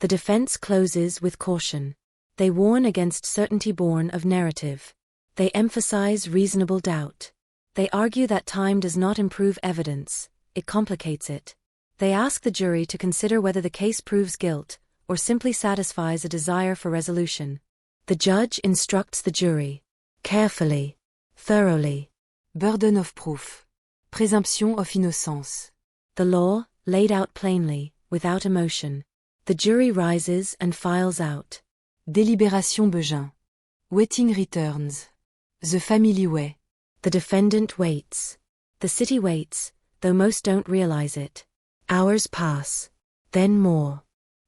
The defense closes with caution. They warn against certainty born of narrative. They emphasize reasonable doubt. They argue that time does not improve evidence, it complicates it. They ask the jury to consider whether the case proves guilt, or simply satisfies a desire for resolution. The judge instructs the jury. Carefully. Thoroughly. Burden of proof. Presumption of innocence. The law, laid out plainly, without emotion. The jury rises and files out. Délibération Begin. Waiting returns. The family way. The defendant waits. The city waits, though most don't realize it. Hours pass. Then more.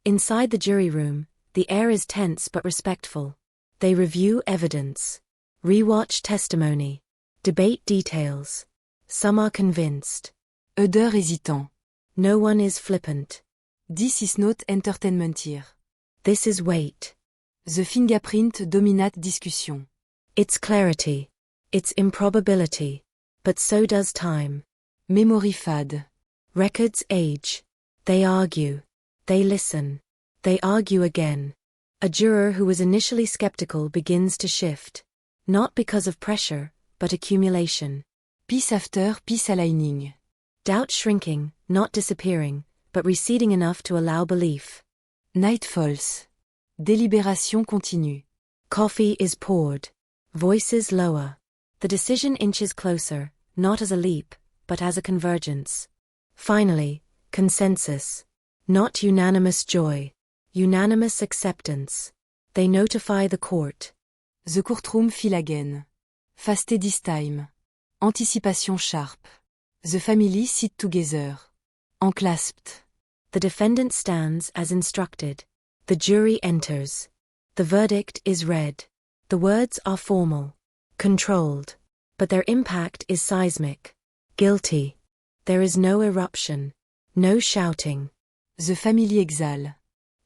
Inside the jury room, the air is tense but respectful. They review evidence. Rewatch testimony. Debate details. Some are convinced. Other hésitant. No one is flippant. This is not entertainment here. This is weight. The fingerprint dominate discussion. It's clarity. It's improbability. But so does time. Memory fade. Records age. They argue. They listen. They argue again. A juror who was initially skeptical begins to shift. Not because of pressure, but accumulation. Piece after piece aligning. Doubt shrinking, not disappearing, but receding enough to allow belief. Night falls. Délibération continue. Coffee is poured. Voices lower. The decision inches closer, not as a leap, but as a convergence. Finally, consensus. Not unanimous joy. Unanimous acceptance. They notify the court. The courtroom file again. Fasté this time. Anticipation sharp. The family sit together. Enclasped. The defendant stands as instructed. The jury enters. The verdict is read. The words are formal. Controlled. But their impact is seismic. Guilty. There is no eruption. No shouting. The family exhale.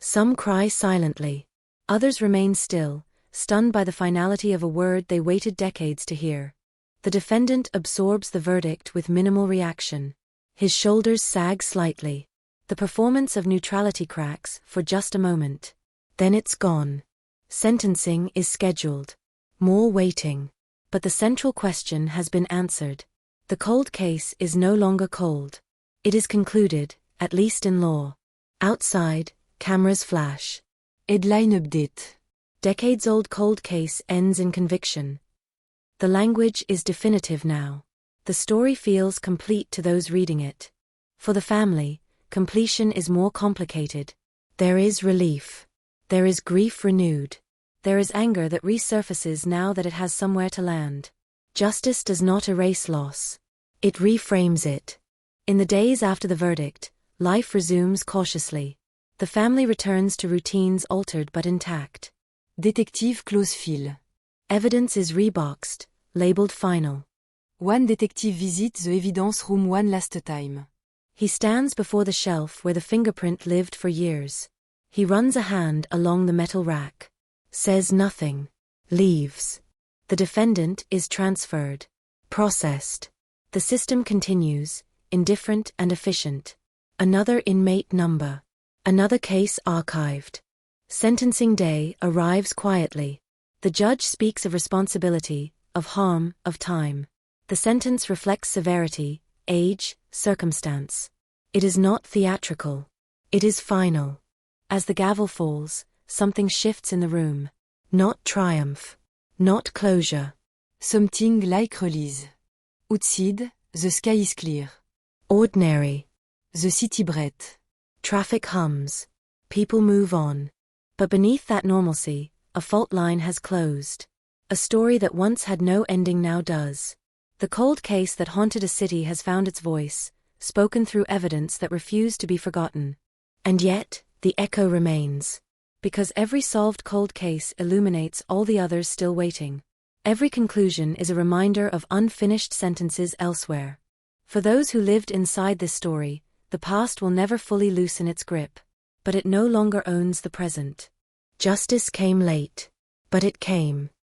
Some cry silently. Others remain still, stunned by the finality of a word they waited decades to hear. The defendant absorbs the verdict with minimal reaction. His shoulders sag slightly. The performance of neutrality cracks for just a moment. Then it's gone. Sentencing is scheduled. More waiting. But the central question has been answered. The cold case is no longer cold. It is concluded, at least in law. Outside, cameras flash. Headline update. Decades-old cold case ends in conviction. The language is definitive now. The story feels complete to those reading it. For the family, completion is more complicated. There is relief. There is grief renewed. There is anger that resurfaces now that it has somewhere to land. Justice does not erase loss. It reframes it. In the days after the verdict, life resumes cautiously. The family returns to routines altered but intact. Detective close file. Evidence is reboxed, labeled final. One detective visits the evidence room one last time. He stands before the shelf where the fingerprint lived for years. He runs a hand along the metal rack. Says nothing. Leaves. The defendant is transferred. Processed. The system continues, indifferent and efficient. Another inmate number. Another case archived. Sentencing day arrives quietly. The judge speaks of responsibility, of harm, of time. The sentence reflects severity, age, circumstance. It is not theatrical. It is final. As the gavel falls, something shifts in the room. Not triumph. Not closure. Something like release. Outside, the sky is clear. Ordinary. The city breathes. Traffic hums. People move on. But beneath that normalcy, a fault line has closed. A story that once had no ending now does. The cold case that haunted a city has found its voice, spoken through evidence that refused to be forgotten. And yet, the echo remains. Because every solved cold case illuminates all the others still waiting. Every conclusion is a reminder of unfinished sentences elsewhere. For those who lived inside this story, the past will never fully loosen its grip. But it no longer owns the present. Justice came late. But it came.